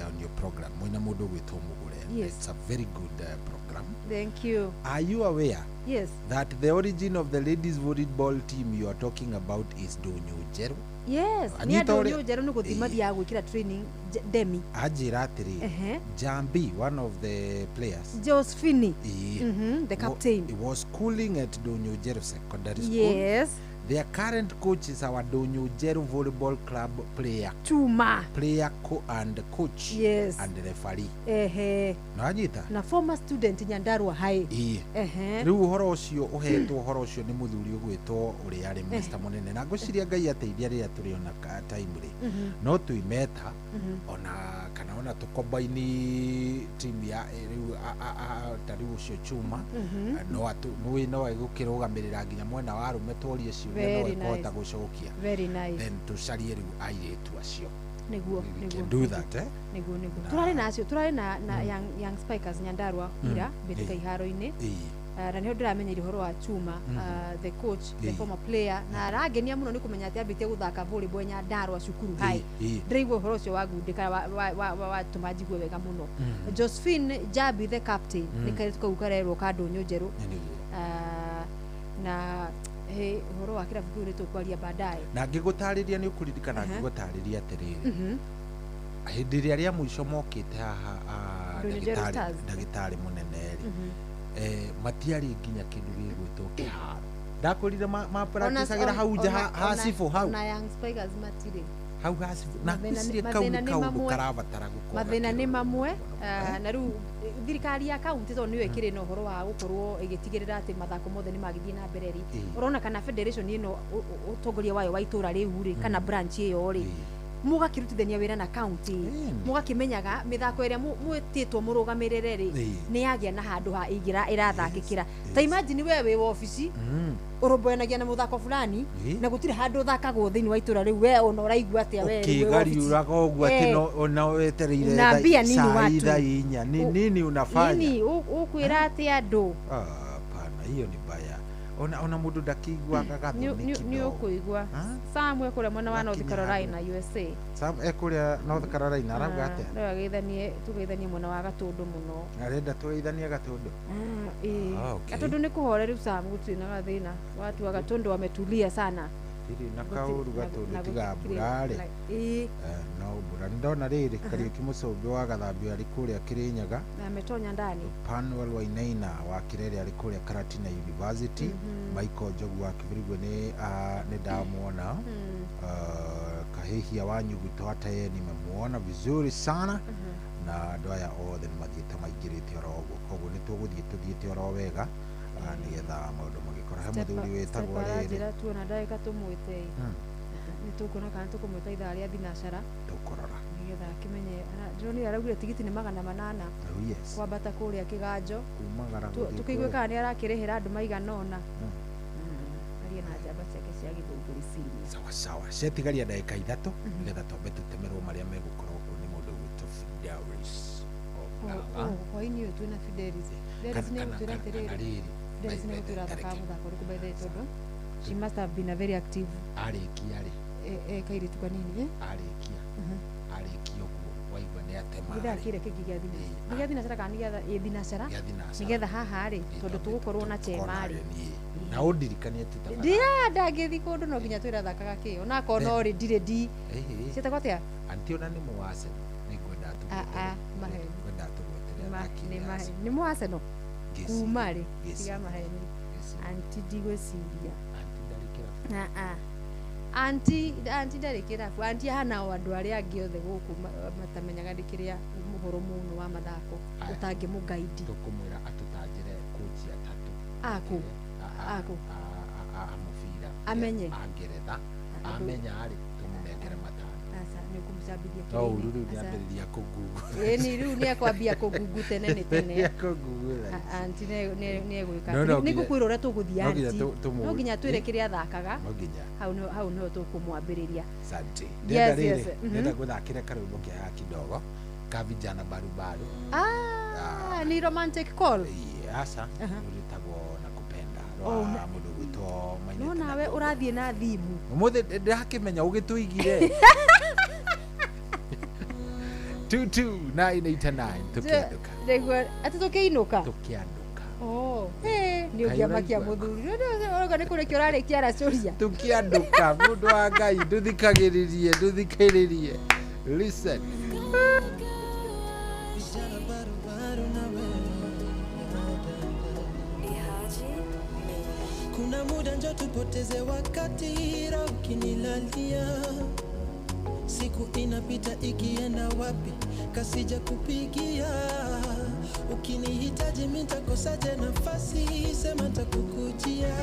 on your program mwina mundu gwitwo Mugure Yes. It's a very good program. Thank you. Are you aware Yes. that the origin of the ladies volleyball team you are talking about is Donyojeru? Yes. Ni Anyita andå ũrĩa- nyå njerå nä gå thima thiaga gwä kä ra training demi Ajira atĩrĩrĩ, Jambi, one of the players, Josephine. he The captain. was schooling at Donyojeru Secondary School. Yes. Their current coach is our Donyojeru Volleyball Club player and coach Yes. and referee. Ehe. Nanyita? Na former student Nyandarua High. Ehe. Riu uhoro ucio uhetwo uhoro ucio ni muthuri ugwitwo uri ari Mr Munene na ngociria Ngai ateithia riria turi ona time ri no tuimeta ona kana ona tukombaini team ya riu tariu ucio Chuma no atu no gukirugamirira nginya mwena wa rume tworie ciuria no ikota gucokia. Very nice. Then tucarie riu airetu acio Niguo. we can do that Niguo. Turari nacio turari na young spikers Nyandarua ira betika iharo-ini. Na nä ho ndä ramenyeire horo wa Chuma, the coach, the former player, na arangenia muno nä kå menya atä ambä gå thaka volleyball Nyandarua cukuru hai ndäraigua å horo å cio wagundä kana watå ma njigue wega må no. Josephine Jambi the captain nä kairä kau karerwo ka Ndånyũ Njerũ na he horo wa kä rabu kä u nä tå kwaria baadaye na ngä gå tarä ria nä å kå ririkana ngä gå tarä ria atä rä rä hä ndä ä rä a rä a må ico mokä te haha ndagä tarä må nene rä matiarä nginya kä ndå gä gwä two kä haro ndakå rire mapracagä ra hau nja ha cibå hau hau ha cibå na ngwicirie kau nä kaå ndå karabatara gå mathä na nä mamwe na rä u thirikari ya kaunti tondå nä yo ä kä rä na å horo wa gå korwo ä gä tigä rä ra atä mathako mothe nä magä thiä na mbere rä å kana federation ä no å tongoria wayo wa itå ra rä u rä kana branch ä yo rä må gakä rutithania wä ra na kaunti må gakä menyaga mä thako ä rä a mwä two må rå gamä rä re rä nä yagä na handå ha ä rathakä kä ra ta imagine we wä wabici å rå mboyanagia na må thako fulani na gå tirä handå thakagwo thä inä wa itå ra rä u we ona å raigua atä a kä gariuraga å guo atä ona wetereire na mbia nini watu inya nini unafanya å kwä ra atä andå pana hiyo ni baya ona mundu ndakiguaga gatho ni ukuigua Samuel kuria mwena wa North Carolina USA Sam ekuria North Carolina arauga ate no ageithanie tugeithanie mwena wa Gatundu muno arenda tugeithanie Gatundu Gatundu ni kuhore riu Sam gutiri na gathina watu wa Gatundu wametulia sana tiri na kauru Gatundu tiga burare no bura ndona riri Kariuki Mucumbi wa Gathambio ari kuria Kirinyaga na ametonya ndani Panuel Wainaina wa Kirere ari kuria Karatina University Michael Njogu wa Kibirigwe ni ndamuona Kahihia wa Nyuguto hata yeye nimemuona vizuri sana na andu aya othe nĩ mathiĩte maingĩrĩte oro ũguo koguo nĩ tũthiĩte oro wega nĩgetha maũndũ magĩkora he mũthuri wĩtagwo rĩrĩ tuona ndagĩka tũmwĩte nĩ tũkuona kana tũkũmwĩta ithaa rĩa thinacara tũkũrora nĩgetha akĩmenye ndĩronire araugire tigiti nĩ 800 kwambata kũrĩa Kĩganjo tũkĩigua kana nĩ arakĩrĩhĩra andũ maigana ũna arie na njamba ciake cia Gĩthũngũri Senior sawa sawa cetigaria ndagĩka ithatũ nĩgetha twambe tũtemerwo marĩa megũkorwo kuo nĩ mũndũ gwĩtwo Fidelis hwainĩ ũyũ twĩna Fidelis nĩ gũtwĩra atĩrĩrĩ Fidelis nĩ gũtwĩra thaka mũthako ũrĩkũ by the way tondũ she must have been a very active arĩkia rĩ kairĩtu kanini arĩkia ũguo waigua nĩ atema gĩthakire kĩngĩ gĩa thinacara nĩ gĩa thinacara kana nĩ thinacara nĩgetha haha rĩ tondũ tũgũkorwo na chema rĩ na ũndirikanie tũtaka ndirenda ngĩthi kũndũ no nginya twĩra thakaga kĩo na akorwo no rĩ ndirĩ ndi ciĩtagwo atĩa anti ona nĩ mũwase nĩngwenda nĩ mũwase no kuma rĩ tiga maheni anti ndigwĩciria anti ndarĩ kĩrabu anti hana o andũ arĩa angĩ othe gũkũ matamenyaga nĩ kĩrĩa mũhoro mũno wa mathako ũtangĩmũgaidi tũkũmwĩra atũtanjĩre kochi atatũ mũbira amenye Ngeretha amenya arĩ tũmũnengere matano nĩ ũkũmũcambithia no rĩu nĩambĩrĩria kũngugu ĩni rĩu nĩ akwambia kũngugu tene nĩ tene anti nĩ egwĩka nĩ ngũkwĩra ũrĩa tũgũthiĩ anti no nginya twĩre kĩrĩa athakaga hau nĩho tũkũmwambĩrĩria nenda gũthakĩra karwĩmbo kĩa kidogo ka vijana barubaru ni romantic call asa ũrĩtagwo na kupenda mũndũ gwĩtwo no nawe ũrathiĩ na thimu ũmũthĩ ndĩrakĩmenya ũgĩtũigire 22989 tukianduka Ndegwa ati tukiinuka. tukianduka Oh, ni ugiamakia muthuri. Oga ni kurekio rarekia aracuria. tukianduka mundu wa Ngai nduthikiririe listen kuna muda njo tupoteze wakati ila ukinilalia siku inapita ikienda wapi kasija kupigia ukinihitaji mimi nitakosaje nafasi sema nitakukujia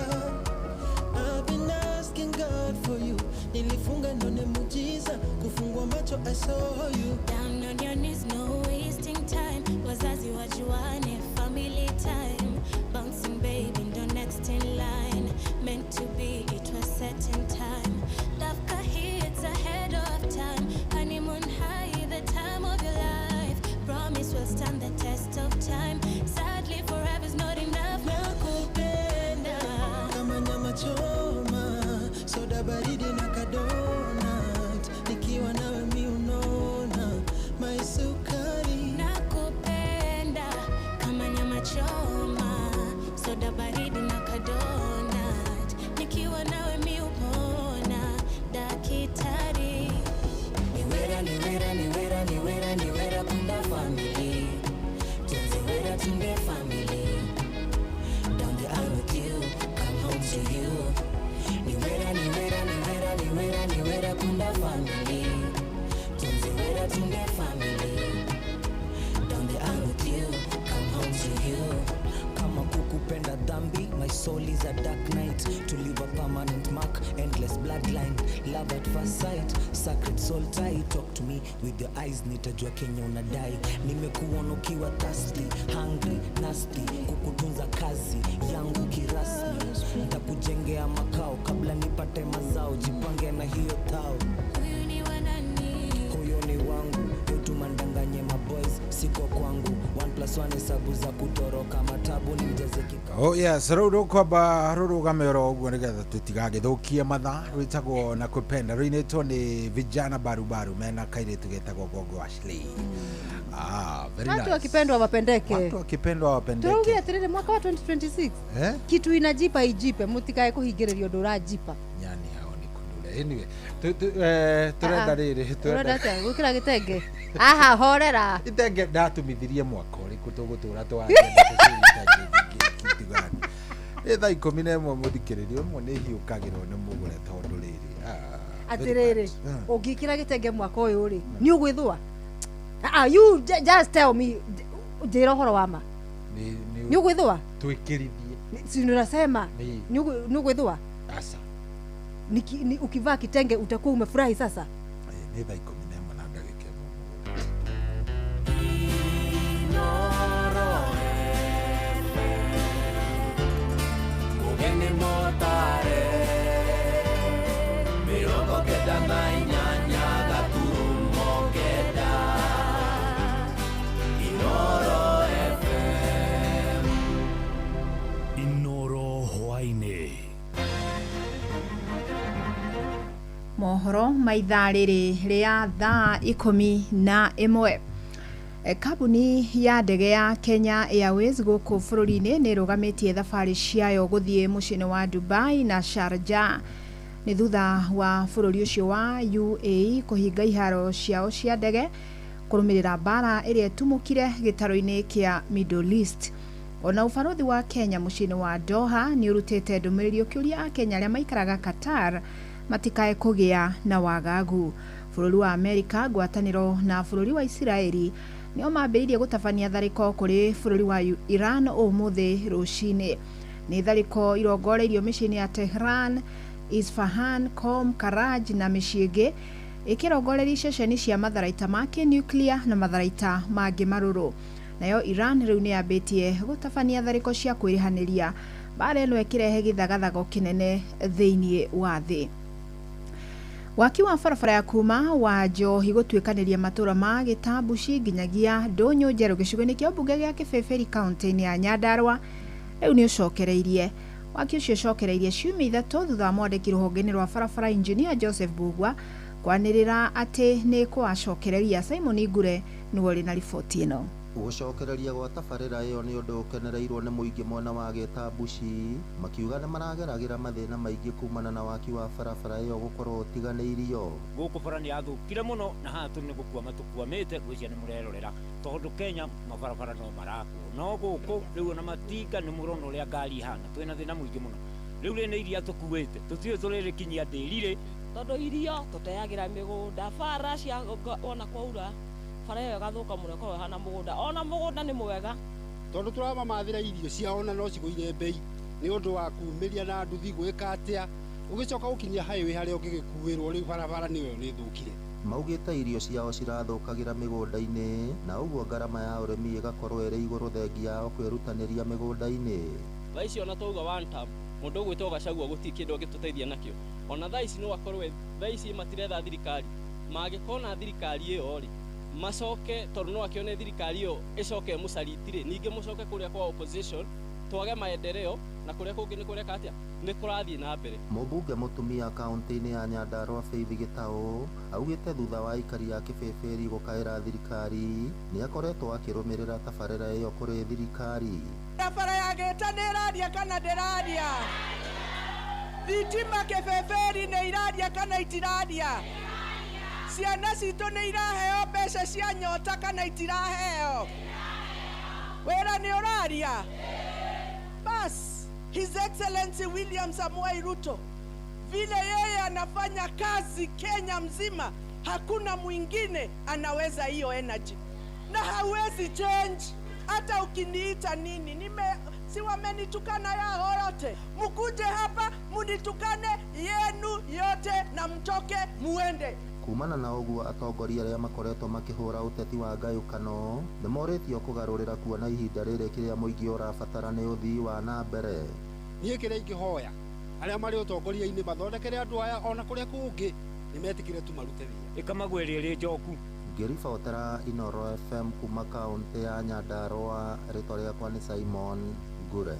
I've been asking God for you nilifunga ndo muujiza kufungua macho I saw you down on your knees no wasting time wazazi wajuane family time bouncing baby ndo next in line meant to be it was set in time love hits ahead of time honeymoon high the time of your life promise will stand the test of time sadly forever's not enough nakupenda kama nyama choma soda baridi na kadonat nikiwa nawe mi unaona maisukari nakupenda kama nyama choma soda baridi na kadonat nikiwa nawe mi upona dakitari niwera kunda family tunziwera tunde family down the aisle with you come home to you niwera kunda family tunziwera tunde family down the aisle with you come home to you kama kukupenda dhambi my soul is a dark night to leave a permanent mark endless bloodline love at first sight sacred soul tie talk to me with your eyes nitajua Kenya unadai nimekuona ukiwa thirsty hungry nasty kukutunza kazi yangu kirasmi nitakujengea makao kabla nipate mazao jipange na hiyo thao huyu ni wanani huyo ni wangu yotu mandanganye maboys siko kwangu 1+1 hesabu za kutoroka matabu ni mjaze kika oh yes ruru kwamba ruru gamero uguo nigetha tutigagithukia mathaa rwitagwo na kupenda rwinitwo ni vijana barubaru mena kairitu getagwo Gogo Ashley very nice Watu wakipendwa wapendeke. watu wakipendwa wapendeke Turugia tirire mwaka wa 2026. Kitu inajipa ijipe mutikae kuhingiririo ndurajipa. nyani hao ni kundule anyway turenda riri Turenda tia gukira gitenge. Aha horera. itenge ndatumithirie mwaka uriku tugutura twa etha 11 muthikiririo umwe ni hiukagirwo ni mugure tondu riri Atiriri ungikira gitenge mwaka uyu ri ni ugwithwa you just tell me njira horo wama ni ugwithwa twikirithie si unasema ni ugwithwa asa ukivaa kitenge utakuwa umefurahi sasa ni thaa 11 na ndagika mohoro maithaa rĩrĩ rĩa thaa 11 kambuni ya ndege ya Kenya Airways gũkũ bũrũri-inĩ nĩ ĩrũgamĩtie thabarĩ ciayo gũthiĩ mũciĩ-inĩ wa Dubai na Sharjah nĩ thutha wa bũrũri ũcio wa UAE kũhinga iharo ciao cia ndege kũrũmĩrĩra mbara ĩrĩa ĩtumũkire gĩtaro-inĩ kĩa Middle East. Ona ũbarũthi wa Kenya mũciĩ-inĩ wa Doha nĩ ũrutĩte ndũmĩrĩri ũkĩũria Akenya arĩa maikaraga Qatar matikae kũgĩa na wagagu. Bũrũri wa Amerika, ngwatanĩro na bũrũri wa Isiraeli nĩo mambĩrĩirie gũtabania tharĩko kũrĩ bũrũri wa Iran ũmũthĩ rũcinĩ. Nĩ tharĩko irongoreirio mĩciĩ-inĩ ya Tehran, Isfahan, Qom, Karaj na mĩciĩ ĩngĩ ĩkĩrongoreria ceceni cia matharaita ma kĩnuclear na matharaita mangĩ marũrũ. Nayo Iran rĩu nĩ yambĩtie gũtabania tharĩko cia kwĩrĩhanĩria mbara ĩno ĩkĩrehe gĩthagathago kĩnene thĩinĩ wa thĩ. Waki wa barabara ya kuma wa Njohi gũtuĩkanĩria matũra ma Gĩtambuci nginyagia Ndũnyũ Njerũ gĩcigo-inĩ kĩa mbunge gĩa Kĩbĩbĩri kaunti-inĩ ya Nyandarua rĩu nĩ ũcokereirie. Waki ũcio ũcokereirie ciumia ithatũ thutha wa mwandĩki rũhonge-inĩ rwa barabara engineer Joseph Bugwa kwanirira ati ni kwacokereria. Simon Ngure niwe ri na riboti ino. Gucokereria gwa tabarĩra ĩyo nĩ ũndũ ũkenereirwo nĩ mũingĩ mwena wa Gĩtambuci, makiuga nĩ marageragĩra mathĩna maingĩ kumana na waki wa barabara ĩyo gũkorwo ũtiganĩirio. Gũkũ bara nĩ yathũkire mũno na haha tũrĩ nĩ gũkua matũkuamĩte gwĩcia nĩ mũrerorera tondũ Kenya mabarabara no marakwo no gũkũ rĩu ona matinga nĩ mũrona ũrĩa ngari ihana twĩna thĩna mũingĩ mũno rĩu rĩ nĩ iria tũkuĩte tũtiũĩ tũrĩrĩkinyia ndĩrire tondũ irio tũteagĩra mĩgũnda bara cia ona kwaura bara ĩyo ĩgathũka mũno korwo hana mũgũnda ona mũgũnda nĩ mwega tondũ tũramamathĩra irio ciao na no cigũire mbei nĩ ũndũ wa kumĩria na nduthi gwĩka atĩa ũgĩcoka gũkinyia highway harĩa ũngĩgĩkuĩrwo rĩu barabara nĩyo nĩ thũkire. Maugĩte irio ciao cirathũkagĩra mĩgũnda-inĩ na ũguo ngarama ya ũrĩmi ĩgakorwo ĩrĩ igũrũ thengia yao kwĩrutanĩria mĩgũnda-inĩ. Thaa ici ona twauga one term mũndũ ũgwĩtwo Gachagua gũtirĩ kĩndũ angĩtũteithia nakĩo ona thaa ici no akorwo thaa ici matiretha thirikari mangĩkona thirikari ĩyo rĩ macoke tondũ no akĩone thirikari ĩyo ĩcoke mũcaritire ningĩ mũcoke kũrĩa kwa opposition twage maendeleo na kũrĩa kũngĩ nĩ kũreka atĩa nĩ kũrathiĩ na mbere. Mũmbunge mũtumia kaunti-inĩ ya Nyandarua Faith Gĩtaũ augĩte thutha wa aikari a Kĩbĩbĩri gũkaĩra thirikari nĩ akoretwo akĩrũmĩrĩra tabarĩra ĩyo kũrĩ thirikari. Barabara ya Gĩta nĩ ĩraria kana ndĩraria? Thitima Kĩbĩbĩri nĩ iraria kana itiraria? Ciana citũ nĩ iraheo mbeca cia nyota kana itiraheo? Wĩra nĩ ũraria? Bas, His Excellency William Samoei Ruto, vile yeye anafanya kazi Kenya mzima, hakuna mwingine anaweza hiyo energy. Na hawezi change, hata ukiniita nini, si wamenitukana yao yote. Mkuje hapa, munitukane yenu yote na mtoke muende. Kumana na ũguo atongoria arĩa makoretwo makĩhũra ũteti wa ngayũkano nĩ morĩtio kũgarũrĩra kuona ihinda rĩrĩ kĩrĩa mũingĩ ũrabatara nĩ ũthii wa na mbere. Niĩ kĩrĩa ingĩhoya arĩa marĩ ũtongoria-inĩ mathondekere andũ aya ona kũrĩa kũngĩ nĩ metikĩre tu marute wĩra. ĩkamagweria ĩrĩ njoku. Ngĩribotera Inooro FM kuma kaunti ya Nyandarua, rĩtwa rĩakwa nĩ Simon Ngure.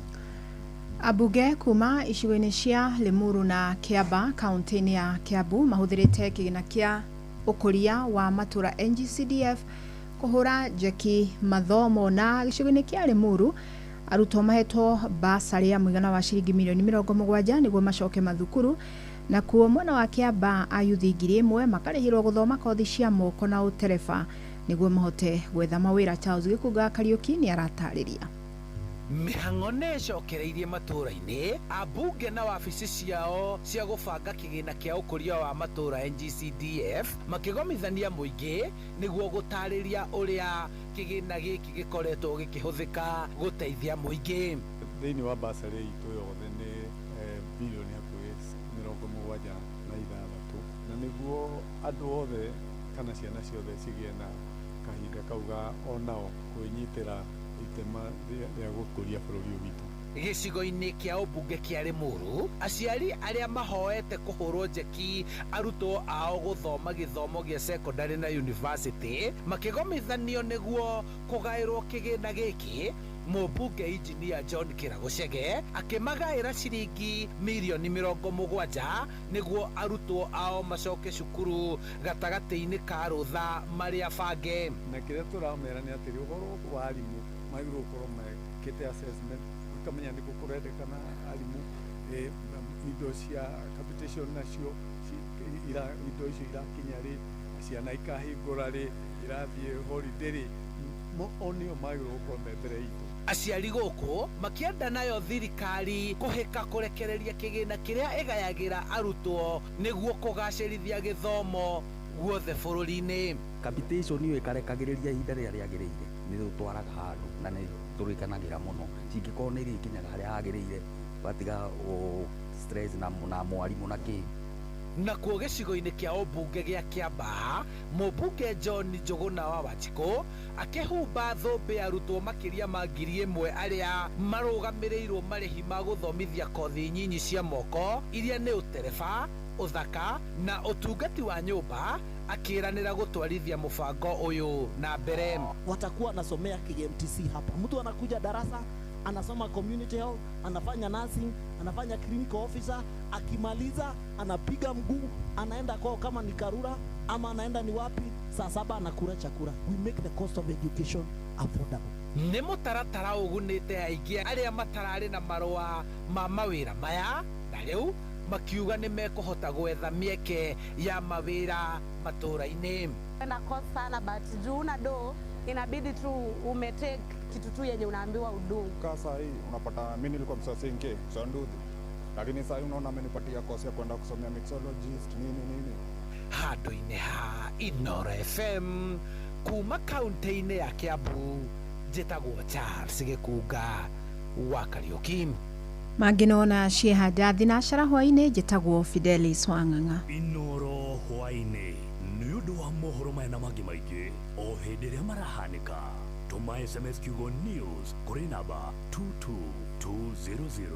Abunge kuma icigo-inĩ cia Limuru na Kiamba kaunti-inĩ ya Kiambu mahũthĩrĩte kĩgĩna kĩa ũkũria wa matũra NGCDF kũhũra njeki mathomo na gĩcigo-inĩ kĩa Limuru arutwo mahetwo basarĩ ya mũigana wa ciringi mirioni 70 nĩguo macoke mathukuru na kuo mwena wa Kiamba ayuthi 1000 makarĩhĩrwo gũthoma kothi cia moko na ũtereba nĩguo mahote gwetha mawĩra. Charles Gĩkunga Kariuki nĩ aratarĩria. Mĩhang'o nĩ cokereirie matũra-inĩ abunge na wabici ciao cia gũbanga kĩgĩna kĩa ũkũria wa matũra NGCDF makĩgomithania mũingĩ nĩguo gũtarĩria ũrĩa kĩgĩna gĩkĩ gĩkoretwo gĩkĩhũthĩka gũteithia mũingĩ. Thĩinĩ wa basarĩ itũ yothe nĩ bilioni hakuhĩ 76 na nĩguo andũ othe kana ciana ciothe cigĩe na kahinda kauga onao kwĩnyitĩra itema rĩa gũkũria bũrũri witũ. Gĩcigo-inĩ kĩa ũmbunge kĩa Limuru aciari arĩa mahoete kũhũrwo njeki arutwo ao gũthoma gĩthomo gĩa secondary na university makĩgomithanio nĩguo kũgaĩrwo kĩgĩna gĩkĩ. Mũmbunge Engineer John Kĩragũcege akĩmagaĩra ciringi mirioni 70 nĩguo arutwo ao macoke cukuru gatagatĩ-inĩ ka rũtha marĩa bange. Na kĩrĩa tũramera nĩ atĩ ũhoro wa arimũ magĩrĩirwo gũkorwo mekĩte assessment makamenya nĩ kũrendekana arimũ indo cia capitation nacio indo icio irakinya rĩ ciana ikahingũra rĩ irathiĩ holiday rĩ onio magĩrĩirwo gũkorwo mbere itũ. Aciari gũkũ makĩenda nayo thirikari kũhĩka kũrekereria kĩgĩna kĩrĩa ĩgayagĩra arutwo nĩguo kũgacĩrithia gĩthomo guothe bũrũri-inĩ. Capitation ĩyo ĩkarekagĩrĩria ihinda rĩrĩa rĩagĩrĩire nĩ tũtwaraga handũ na nĩ tũrĩkanagĩra mũno cingĩkorwo nĩ irĩkinyaga harĩa hagĩrĩire batiga stress na mwarimũ na kĩ. Nakuo gĩcigo-inĩ kĩa ũmbunge gĩa Kiamba mũmbunge John Njũgũna wa Wanjikũ akĩhumba thũmbĩ arutwo makĩria ma 1000 arĩa marũgamĩrĩirwo marĩhi ma gũthomithia kothi nyinyi cia moko iria nĩ ũtereba, ũthaka na ũtungati wa nyũmba, akĩranĩra gũtwarithia mũbango ũyũ na mbere. Watakuwa nasomea KMTC hapa, mtu anakuja darasa anasoma community health, anafanya nursing, anafanya clinical officer, akimaliza anapiga mguu anaenda kwao kama ni Karura ama anaenda ni wapi, saa 7 anakula chakula. We make the cost of education affordable. Nĩ mũtaratara ũgunĩte aingĩ arĩa matararĩ na marũa ma mawĩra maya, na rĩu makiuga nĩ mekũhota gwetha mĩeke ya mawĩra matũũra-inĩ. Na cost sana but juu una do inabidi tu umetake kitu tu yenye unaambiwa udu. Kasa hii unapata mimi nilikuwa msasenke Sanduthi, lakini sasa unaona amenipatia kosi ya kwenda kusomea mixologist nini. Handũ-inĩ ha Inooro FM kuma kaunti-inĩ ya Kiambu, njĩtagwo Charles Gĩkunga wa Kariũki. Mangĩnona ciĩhanda thinacara hwainĩ, njĩtagwo Fidelis Wang'ang'a. Inooro hwainĩ nĩ ũndũ wa mohoro maya na mangĩ maingĩ o hĩndĩ ĩrĩa marahanĩka. Tũma SMS kiugo news kũrĩ namba 22200.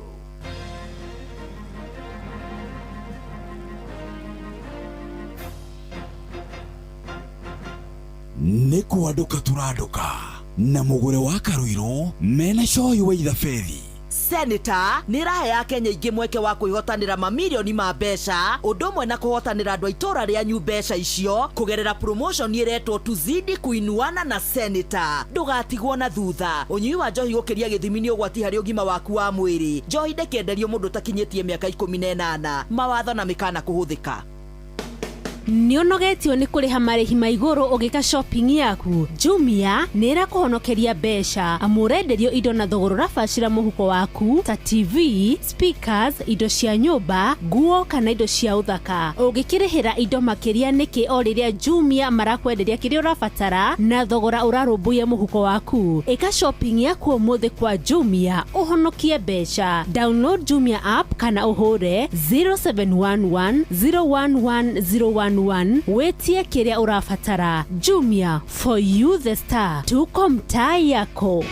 Nĩ kũandũka tũrandũka na mũgũre wa Karũirũ mena coyi wa ithabedi. Senator nĩrahe ya Kenya ingĩ mweke wa kwĩhotanĩra mamirioni ma mbeca, ũndũ ũmwe na kũhotanĩra andũ a itũra rĩanyu mbeca icio kũgerera promotion ĩretwo tuzidi kuinuana na Senator. Ndũgatigwo na thutha. Ũnyui wa njohi gũkĩria gĩthimi nĩ ũgwati harĩ ũgima waku wa mwĩrĩ. Njohi ndĩkenderio mũndũ ũtakinyĩtie mĩaka 18. Mawatho na mĩkana kũhũthĩka. Nĩũnogetio nĩ kũrĩha marĩhi ma igũrũ ũgĩka shopping yaku. Jumia nĩĩrakũhonokeria mbeca amu ũrenderio indo na thogora ũrabacĩra mũhuko waku ta TV, speakers, indo cia nyũmba, nguo kana indo cia ũthaka. Ũngĩkĩrĩhĩra indo makĩria nĩkĩ o rĩrĩa Jumia marakwenderia kĩrĩa ũrabatara na thogora ũrarũmbũiya mũhuko waku. Ĩka shopping yaku ũmũthĩ kwa Jumia ũhonokie mbeca. Download Jumia app kana ũhũre 0711 011 wetie kĩrĩa ũrabatara. Jumia, for you the star. Tuko mtaa yako.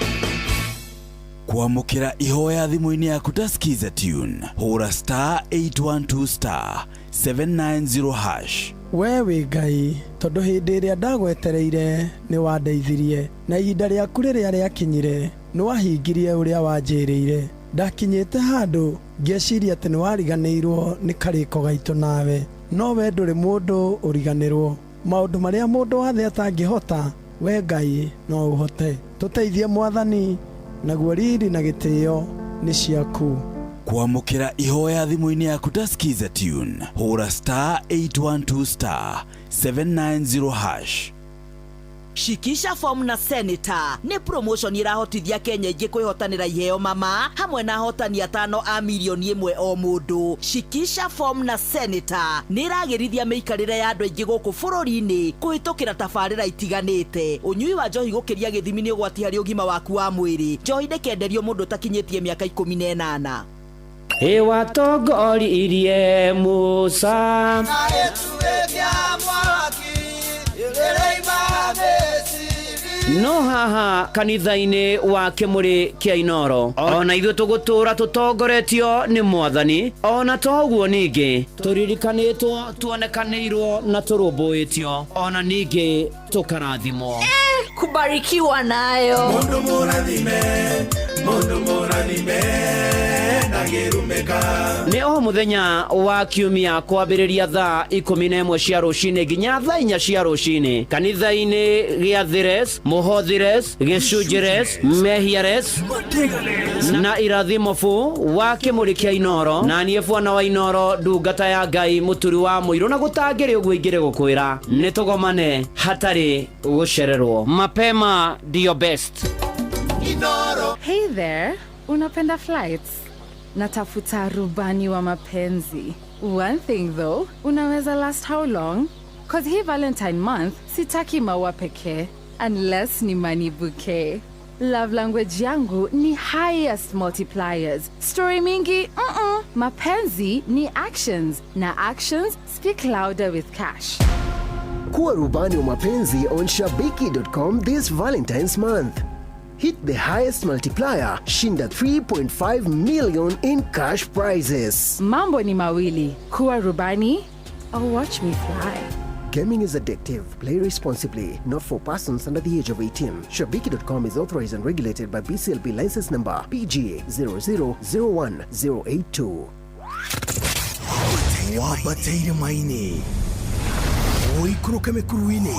Kwamũkĩra ihoya thimũ-inĩ yaku ta skiza tune, hũra *812*790#. We wĩ Ngai, tondũ hĩndĩ ĩrĩa ndagwetereire nĩ wandeithirie, na ihinda rĩaku rĩrĩa rĩakinyire nĩ wahingirie ũrĩa wanjĩrĩire. Ndakinyĩte handũ ngĩeciria atĩ nĩ wariganĩirwo nĩ karĩko gaitũ nawe, no we ndũrĩ mũndũ ũriganĩrwo. Maũndũ marĩa mũndũ wothe atangĩhota, we Ngai no ũhote. Tũteithie Mwathani, naguo riri na gĩtĩo nĩ ciaku. Kwamũkĩra ihoya thimũ-inĩ yaku ta skiza tune, hũra *812*790#. Shikisha form na Senator nĩ promotion irahotithia Kenya ingĩ kwĩhotanĩra iheo mama hamwe na ahotani 5 a milioni 1 o mũndũ. Shikisha form na Senator nĩ iragĩrithia mĩikarĩre ya andũ aingĩ gũkũ bũrũri-inĩ kũhĩtũkĩra tabarĩra itiganĩte. Ũnyui wa njohi gũkĩria gĩthimi nĩ ũgwati harĩ ũgima waku wa mwĩrĩ. Njohi ndĩkenderio mũndũ ũtakinyĩtie mĩaka 18. Watongoririe Musa no haha kanitha-inĩ wa Kĩmũrĩ kĩa Inooro, ona ithuĩ tũgũtũra tũtongoretio nĩ Mwathani, ona to ũguo ningĩ tũririkanĩtwo, tuonekanĩirwo na tũrũmbũĩtio, ona ningĩ tũkarathimwo. Kubarikiwa nayo. Mundu mũrathime na gĩrumĩka. Nĩ o mũthenya wa kiumia kwambĩrĩria thaa 11 cia rũcinĩ nginya thaa 4 cia rũcinĩ kanitha-inĩ gĩa Thires, Mũhothires, Gĩcunjĩres, Mehiares na Irathimofu wa Kĩmũrĩ kĩa Inooro, na niĩ Bwana wa Inooro, ndungata ya Ngai mũturi wa mũirũ, na gũtangĩrĩ ũguo ingĩrĩ gũkwĩra nĩ tũgomane hatarĩ gũcererwo. Mapema ndio best. Inooro. Hey there, unapenda flights? Natafuta rubani wa mapenzi. One thing though, unaweza last how long? Cause hii Valentine month, sitaki maua pekee, unless ni money bouquet. Love language yangu ni highest multipliers. Story mingi, mapenzi ni actions, na actions speak louder with cash. Kuwa rubani wa mapenzi on shabiki.com this Valentine's month. Hit the highest multiplier, shinda 3.5 million in cash prizes. Mambo ni mawili, kuwa rubani or watch me fly. Gaming is addictive. Play responsibly. Not for persons under the age of 18. Shabiki.com is authorized and regulated by BCLB license number PGA 0001082. Wabateire maini oikuruke mekuruini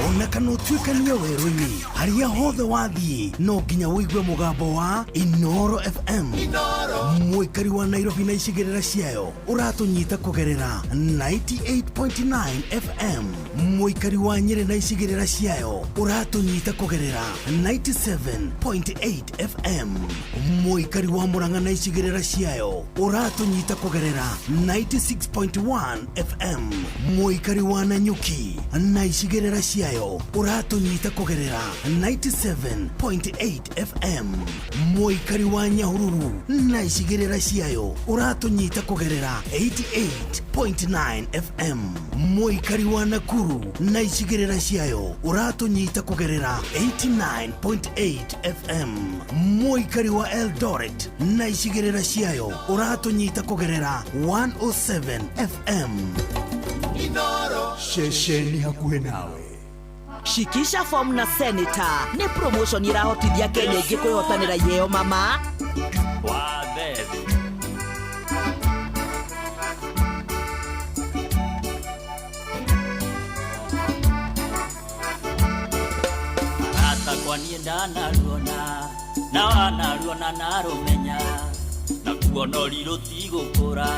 ona kana utuikania werũ-inĩ harĩa hothe wathiĩ no nginya wĩigue mũgambo wa Inoro FM. Mũikari wa Nairobi na icigĩrĩra ciayo ũratũnyita kũgerera 98.9 FM. Mũikari wa Nyĩrĩ na icigĩrĩra ciayo ũratũnyita kũgerera 97.8 FM. Mũikari wa Murang'a na icigĩrĩra ciayo ũratũnyita kũgerera 96.1 FM. Mũikari wa Nanyuki na icigĩrĩra ciayo ũratũnyita kũgerera 97.8 FM. Mũikari wa Nyahururu na icigĩrĩra ciayo ũratũnyita kũgerera 88.9 FM. Mũikari wa Nakuru na icigĩrĩra ciayo ũratũnyita kũgerera 89.8 FM. Mũikari wa Eldoret na icigĩrĩra ciayo ũratũnyita kũgerera 107 FM. Inoro shesheni hakuhe nawe. Shikisha form na Senator ni promotion irahotithia Kenya ingĩ kwĩhotanĩra iheo mama. Hata kwa nienda naruona na wanaruona narumenya na kuona ũrirũ ti gũkũra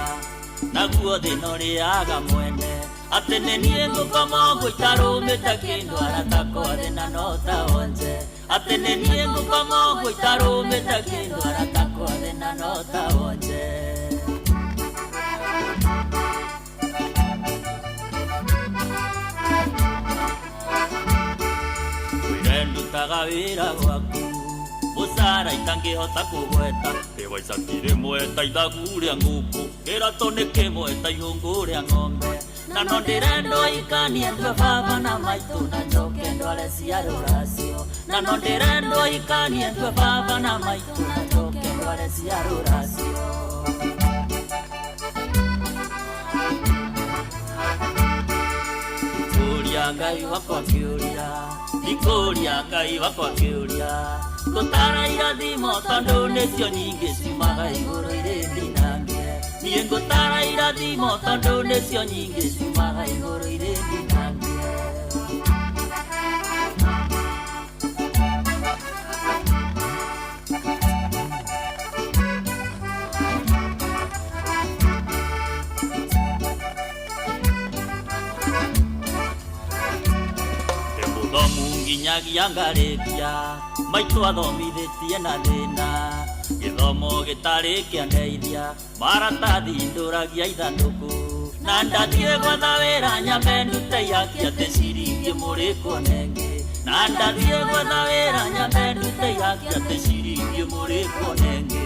na guothe no rĩaga mwene atene niĩ ngũkoma ũguo itarũmĩte kĩndũ aratakwa thĩ na no ta onje atene niĩ ngũkoma ũguo itarũmĩte kĩndũ aratakwa thĩ na no ta onje wĩre ndutaga wĩra gwaku mũcara itangĩhota kũgweta waica tirĩmwe ta ithagu rĩa ngũkũ kĩratũ nĩ kĩmwe ta ihũngũ rĩa ng'ombe na no ndĩrendwo ikanie ndue baba na maitũ na njoke ndware cia rũracio na no ndĩrendwo ikanie ndue baba na maitũ na njoke ndware cia rũracio kũria Ngai wakwa kĩũria ikũria Ngai wakwa kĩũria ngũtara irathimo tondũ nĩcio nyingĩ ciumaga igũrũ irĩ ndinangie niĩ ngũtara irathimo tondũ nĩcio nyingĩ ciumaga igũrũ irĩ ndinangie nginyagia ngarĩkia maitũ athomithĩtie na thĩna gĩthomo gĩtarĩ kĩandeithia maratathi ndũragia ithandũkũ na ndathiĩ gwetha wĩra nyambe ndute yaki atĩ ciringi mũrĩkwo nengĩ na ndathiĩ gwetha wĩra nyambe ndute yaki atĩ ciringi mũrĩkwo nengĩ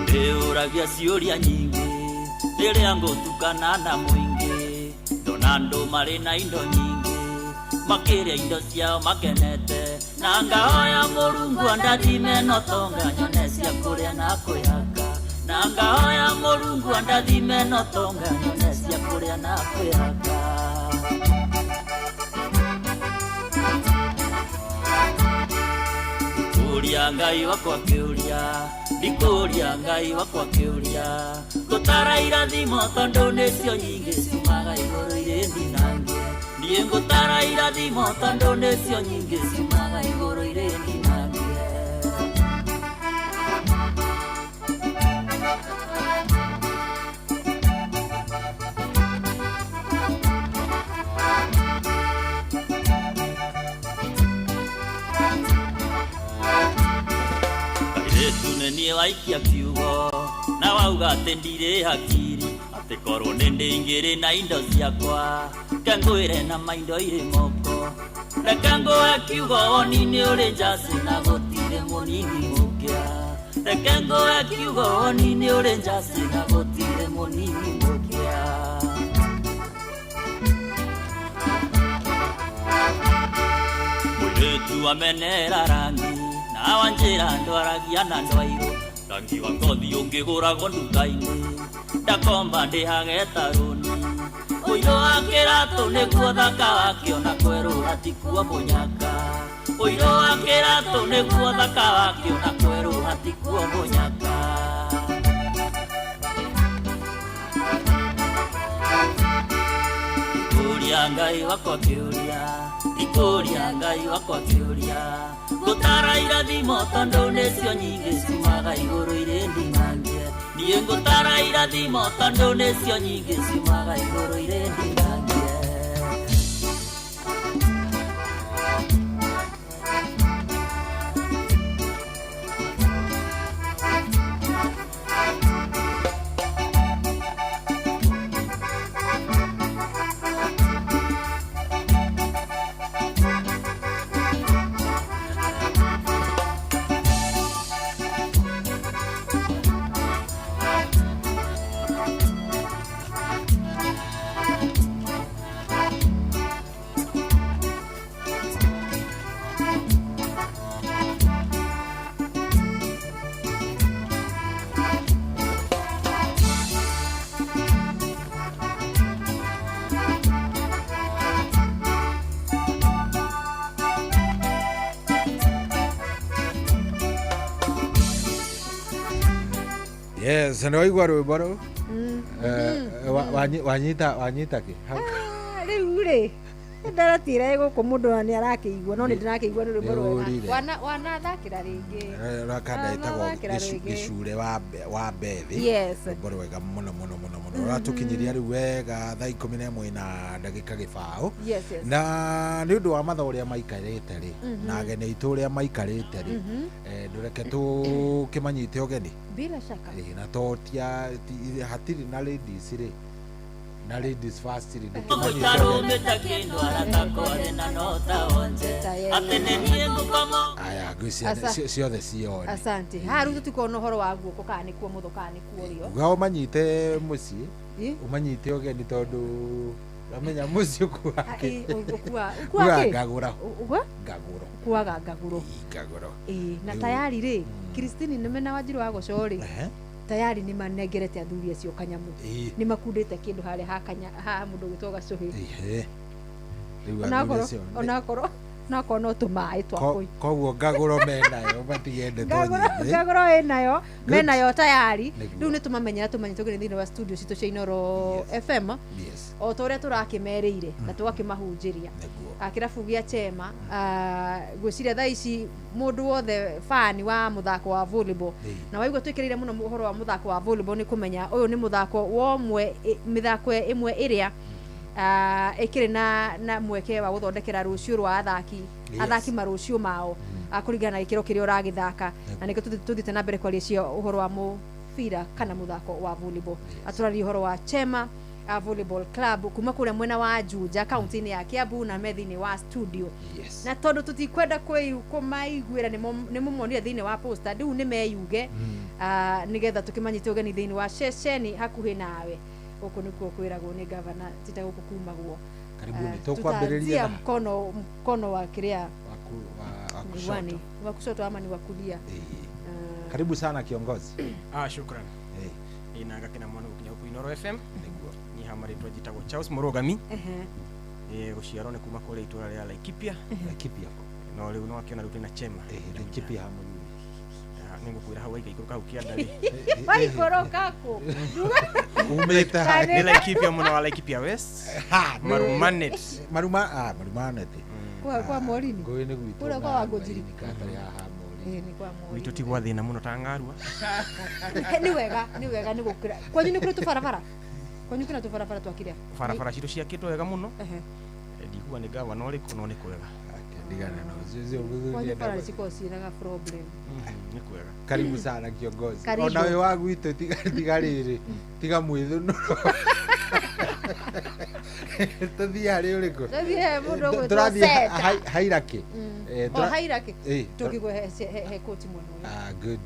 ndĩũragia ciũria nyingĩ rĩrĩa ngũtukana na mũingĩ ndona andũ marĩ na indo nyingĩ makĩrĩa indo ciao makenete na ngahoya Mũrungu andathime no tonga nyone cia kũrĩa na kwĩhaka na ngahoya Mũrungu andathime no tonga nyone cia kũrĩa na kwĩhaka kũria Ngai wakwa kĩũria ndikũria Ngai wakwa kĩũria ngũtara irathimo tondũ nĩcio nyingĩ ciumaga igũrũ irĩ ndinangie niĩ ngũtara irathimo tondũ nĩcio nyingĩ ciumaga igũrũ irĩ ndinangie niĩ waikia kiugo na wauga atĩ ndirĩ hakiri atĩ korwo nĩ ndĩingĩrĩ na indo ciakwa kangwĩre na maindo irĩ moko reka ngũhe kiugo woni-inĩ ũrĩ njacĩ na gũtirĩ mũnini mũkĩa reka ngũhe kiugo woni-inĩ ũrĩ njacĩ na gũtirĩ mũnini mũkĩa mũirĩtu amenera rangi nawa njĩra ndwaragia na ndwairũ rangi wa ngothi ũngĩgũragwo nduka-inĩ ndakomba ndĩhage tarũni ũirũ wa kĩratũ nĩguo thaka wakĩo na kwerũha tikuo mũnyaka ũirũ wa kĩratũ nĩguo thaka wakĩo na kwerũha tikuo mũnyaka ikũria ngai wakwa kĩũria ikũria ngai wakwa kĩũria ngũtara irathimo tondũ nĩcio nyingĩ ciumaga igũrũ irĩ ndinangie niĩ ngũtara irathimo tondũ nĩcio nyingĩ ciumaga igũrũ irĩ ndinangie Yes, no igwa rwimbo ru wanyita ki riu ri ndaratira guku mundu ni arakĩigua no ni ndirakĩigua ni rwimbo rwega wanathakĩra rĩngĩ rakanda itagwo gĩcure wa mbethi rwimbo rwega mũno mũno mũno mũno ratukinyiria riu wega thaa 11 na ndagĩka gĩbaũ na nĩ ũndũ wa mathaa ũrĩa maikarĩte rĩ na ageni aitũ ũrĩa maikarĩte rĩ ndũreke tũkĩmanyite ũgeni bila shaka na totia hatiri na ladies rĩ na ladies first rĩ aya ngwĩcia ciothe cione asante haru tutikona ũhoro wa guoko kana nĩ kuo mũtho kana nĩ kuo rio uga ũmanyite mũciĩ ũmanyite ũgeni tondũ amenya mũciĩ kuake ngagũra ngagũro na tayari rĩ Kristini nĩmena Wanjiru wa Gũcori tayari nĩ manengerete athuri acio kanyamu nĩ makundĩte kĩndũ harĩa ha mũndũ gwĩtwo Gacuhi onakorwo no tũmaĩ twakũi koguo ngagũro menayo matigende ngagũro ĩnayo menayo tayari rĩu nĩ tũmamenyera tũmanyitũgĩre thĩinĩ wa studio citũ cia Inooro FM o ta ũrĩa tũrakĩmerĩire na tũgakĩmahunjĩria kĩrabu gĩa Chema gwĩciria thaa ici mũndũ wothe fan wa mũthako wa volleyball na waigua twĩkĩrĩire mũno ũhoro wa mũthako wa volleyball nĩ kũmenya ũyũ nĩ mũthako wa mĩthako ĩmwe ĩrĩa ĩkĩrĩ na mweke wa gũthondekera rũciũ rwa athaki marũciũ mao kũringana na gĩkĩro kĩrĩa ũragĩthaka na nĩkĩo tũthiĩte na mbere kwaria cia ũhoro wa mũbira kana mũthako wa volleyball atũraria ũhoro wa Chema Volleyball Club kuma kũrĩa mwena wa Juja kaunti-inĩ ya Kiambu na methini wa studio na tondũ tutikwenda kũmaiguĩra nĩ mũmonire thĩinĩ wa poster rĩu nĩ meyuge nĩgetha tũkĩmanyite ũgeni thĩinĩ wa ceceni hakuhĩ nawe gũkũ nĩkuo kwĩragwo nĩ gavana tita gũkũ kumagwo karibuni tũkwambĩrĩria mkono wa kĩrĩa wa kushoto ama ni wa kulia karibu sana kiongozi shukran ina gakena mwana gukinya ku Inooro FM niguo ni hamaritwa jitagwo Charles Murugami guciarwo nĩ kuma kũrĩa itũra rĩa Laikipia no rĩu no akiona rĩu na Chema Laikipia hamwe nĩngũkwĩra hau aikũrũka hau kĩanda waikũrũka kũ umĩte nĩ Laikipia mũno wa Laikipia West Marumanet kwa Morini ngũĩ nĩ gwitũ kũrĩa kwa Wangũnjiri katari haha ni kwa Morini witũ tigwa thĩna mũno ta Ng'arua ni wega nĩ gũkĩra kwanyu nĩ kũrĩ tũbarabara kwanyu kĩna tũbarabara twakĩrĩa barabara citũ ciakĩtwo wega mũno ndikuga nĩ gavana ũrĩkũ no nĩ kwega ndigana no kwanyu barabara ciko ciĩnaga problem nĩ kwega karibu sana kiongozi ona wewe wa gwitũ tiga rĩrĩ tiga mwĩthũnũro tũthiĩ harĩ ũrĩkũ tũrathiĩ hairaki hairaki tũkĩgwe he koti mwena good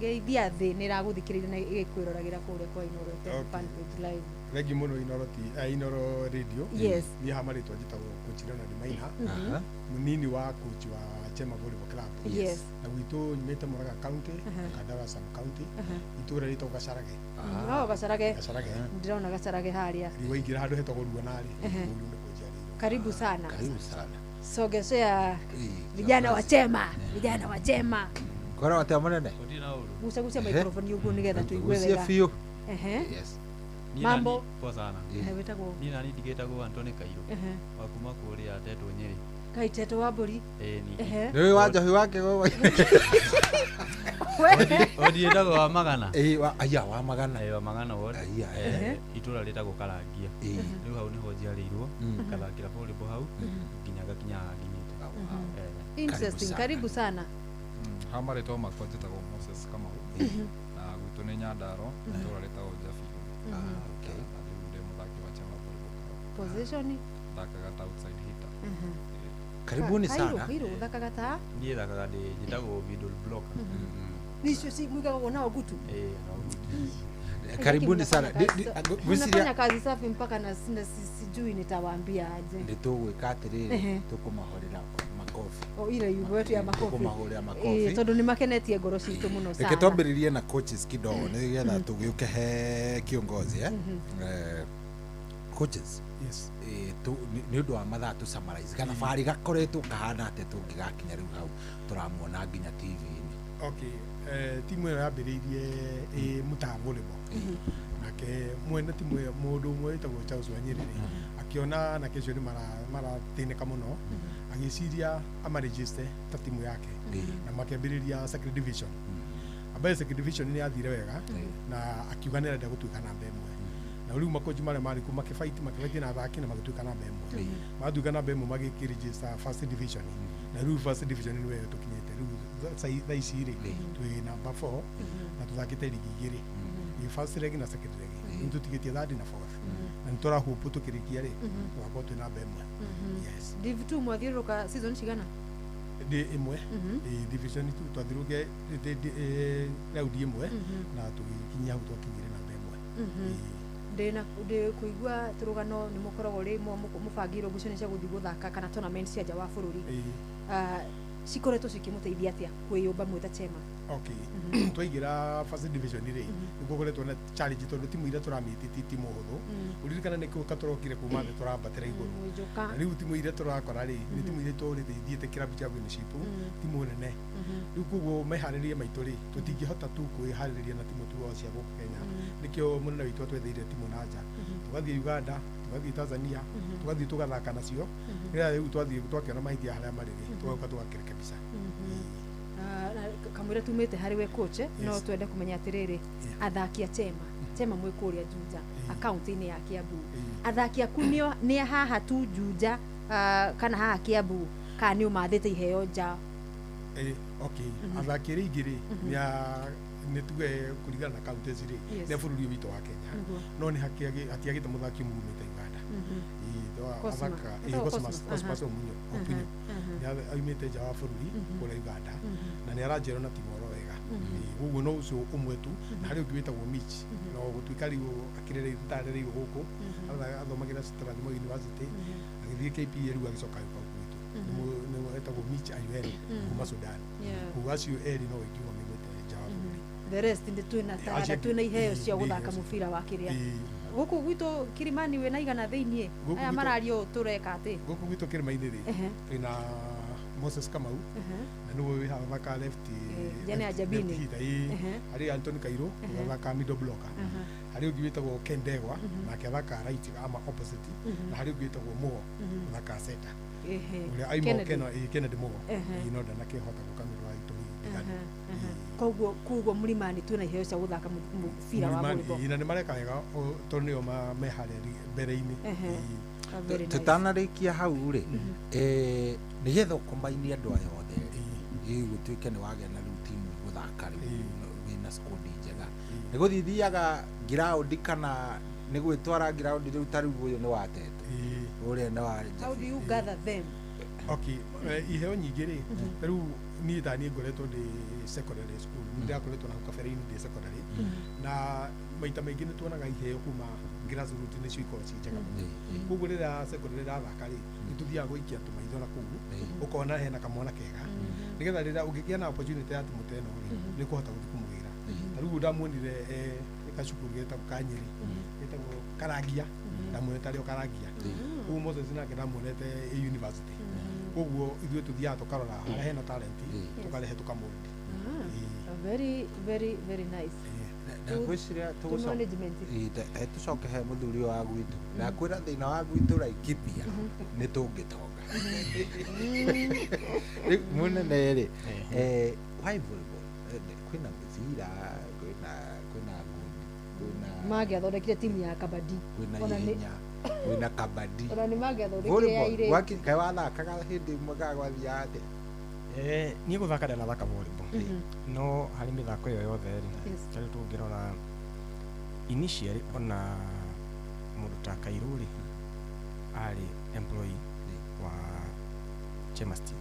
geithia thĩ nĩ ragũthikĩrĩria na ĩkwĩroragĩra kũrĩa kwa Inooro fan page live Regi muno Inoro radio. Yes. Ni hamari twajitagwo coach Leonard Maina. Munini wa coach wa Chema Volleyball Club. Yes. Na gwitũ nyumĩte Murang'a County, Kandara Sub County. Itũra ritagwo Gacarage. No Gacarage. Gacarage. Ndĩrona Gacarage harĩa. Waingĩra handũ hetagwo Ruonarĩ. Karibu sana. Karibu sana. Sogeshea vijana wa Chema, vijana wa Chema. Kora wate munene. Gusa microphone uguo nigetha tuigue wega. Yes. Mambo poa sana. Wetagwo. Ni nani ndigitagwo Antoni Kairo. Wa kuma kuria Teto Nyeri. Kaiteto wa Mburi. Ni. Ni wanja hu wake go. Odi etago wa Magana. Aya wa Magana. Wa Magana ward. Itura letagwo Karangia. Riu hau niho njiarĩirwo. Kathakĩra volleyball hau. Kinyaga ginyite. Interesting. Karibu sana. Hamarĩtwo makwa njĩtagwo Moses Kamau. Na gwitũ nĩ Nyandaro, itura letagwo Jafi. Okay. Ndi mũthaki wa Chema Volleyball Club. Position? Thakaga ta outside hitter. Karibuni sana. Kairo thakaga ta? Niĩ thakaga ndĩ njĩtagwo middle blocker. Nicio si mwigaga nao gutu. Karibuni sana. Nafanya kazi safi mpaka na sijui nitawaambia aje. Nditugwika atiriri tukumahorera makofi. Ile yugo yetu ya makofi. Tukumahorera makofi. Tondu ni makenetie ngoro citu muno sana. Ikitwambiririe na coaches kidogo nigetha tugiuke he kiongozi coaches. Yes. Ni undu wa mathaa tu summarize kana bari gakoretwo kahana ate tungigakinya riu hau turamuona nginya TV-ini. Okay. Timu ĩyo yambĩrĩirie Mutaha Volleyball. Nake mwene timu ĩyo mũndũ ũmwe wĩtagwo Charles Wanyĩrĩ akiona na kesho ni maratĩnĩka mũno agĩciria amaregister ta timu yake na makĩambĩrĩria second division. Ambaye second division nĩ yathire wega na akiuga nĩ arenda gũtuĩka namba ĩmwe. Na rĩu makoji marĩa marĩ ku makĩfight na athaki na magĩtuĩka namba ĩmwe. Matuĩka namba ĩmwe magĩkĩregister first division. Na rĩu first division nĩ wega tũkinyĩte rĩu thaa ici rĩ twĩ namba 4 na tũthakĩte ligi igĩrĩ. First leg na second leg. Nĩ tũtigĩtie third na fourth. Na nĩ tũrahope tũkĩrĩkia rĩ tũgakorwo twĩ namba ĩmwe. Yes. Div 2 mwathiũrũrũka season cigana? Ĩmwe. Division 2 twathiũrũrũke round ĩmwe na tũgĩkinya hau twakinyire namba ĩmwe. Ndina kuigua turugano ni mukoragwo ri mubangirwo ngucanio cia guthii guthaka kana tournament cia nja wa bururi cikoretwo cikimuteithia atia kwiyumba mwita Chema. Okay. Twaigira first division ri niguo goretwo na challenge tondu timu ira turamititi timu huthu uririkana ni kuka turokire kuma thĩ tũrambatĩra igũrũ na rĩu timu ira turakora ri ni timu ira tũrĩthiĩte kĩrabu championship timu nene rĩu koguo meharĩrie maitũ ri tũtingĩhota tu kwĩharĩria na timu tu cia gũkũ Kenya nikio mũnene witũ twetheire timu na nja tugathiĩ Uganda tugathiĩ Tanzania tugathiĩ tugathaka nacio rĩu twathiĩ twakĩona mahĩtia harĩa marĩ tugoka tugakĩrekebisha. Kamwira tumite hari we coach no twende kumenya atiriri athaki a Chema mwe kuria Juja account-ini ya Kiambu athaki aku ni haha tu Juja kana haha Kiambu kana ni umathite iheo nja. Okay. Athaki ringiri ni tuge kurigana na county zire ne bururi witũ wa Kenya no ni hatiagite muthaki mumite Uganda Cosmas Omunyo ya aimite nja wa bururi kũrĩa Uganda na ni aranjĩra na timu oro wega ũguo no ũcio ũmwe tu na harĩ ũngĩ wĩtagwo Mitch no gũtuĩka rĩu akĩrĩrĩirwo gũkũ athomagĩra Strathmore University agĩthiĩ KPA rĩu agĩcoka gũkũ gwitũ nĩ wĩtagwo Mitch Ayuel kuma Sudan ũguo acio erĩ no ingiuga mĩgwĩte nja wa bururi. The rest ndi twina iheo cia guthaka mubira wa kiria guku gwitu Kilimani we na igana thiini aya marario tureka ati guku gwitu Kilimani ri twina Moses Kamau na niwe wi haha thaka left jana ajabini ari Anthony Kairo thaka middle blocker hari ungi witagwo Kendegwa na athaka right ama opposite na hari ungi witagwo Mugo thaka center ule aimo Kennedy Mugo inoda na kihota gukanirwa itumi koguo Mlimani twina iheo cia guthaka mubira wa volleyball ina ni mareka wega tondu nio mehareri mbere-ini tutanarikia hau ri nigetha ukombaini andu aya othe gũtuĩke nĩ wagĩa na rĩu timu gũthaka rĩu wĩna squad njega nĩ gũthithiaga ground kana nĩ gwĩtwara ground rĩu ta rĩu ũyũ nĩ watete ũrĩa nĩ wa how do you gather them? Okay, iheo nyingĩ rĩ rĩu ni tani ngoretwo ndi secondary school ndakoretwo na kabere-inĩ ndi secondary na maita maingĩ nĩ tuonaga iheo kuma grassroots nĩ cio ikorwo ci njega mũno koguo rĩrĩa secondary ĩrathaka rĩ nĩ tuthiaga gũikia tũmaitho na kũu ũkona hena kamwana kega nĩgetha rĩrĩa ũngĩgĩa na opportunity ya timu teno rĩ nĩ kũhota gũthiĩ kũmũgĩra ta rĩu ndamuonire gacukuru getagwo Kanyeri getagwo Karangia ndamuonete arĩ o Karangia koguo Moses nake ndamuonete university koguo ithuĩ tuthiaga tũkarora harĩa hena talent tũkarehe tũkamũndi very very very nice ngwĩciria tũcoke he mũthuri wa gwitũ na kwĩra thĩna wa gwitũ Laikipia nĩ tũngĩtonga mũnene rĩ why volleyball kwĩna mũbira kwĩna ngundi mangĩathondekire timu ya kabadi kwĩna ihenya kwĩna kabadi ona nĩ mangĩathondekire ya irĩ kaĩ wathakaga hĩndĩ ĩmwe gagwathiaga atĩa niĩ gũthaka ndanathaka volleyball no harĩ mĩthako ĩyo yothe rĩ tarĩ tũngĩrora initially ona mũndũ ta Kairũ rĩ arĩ employee wa Chemist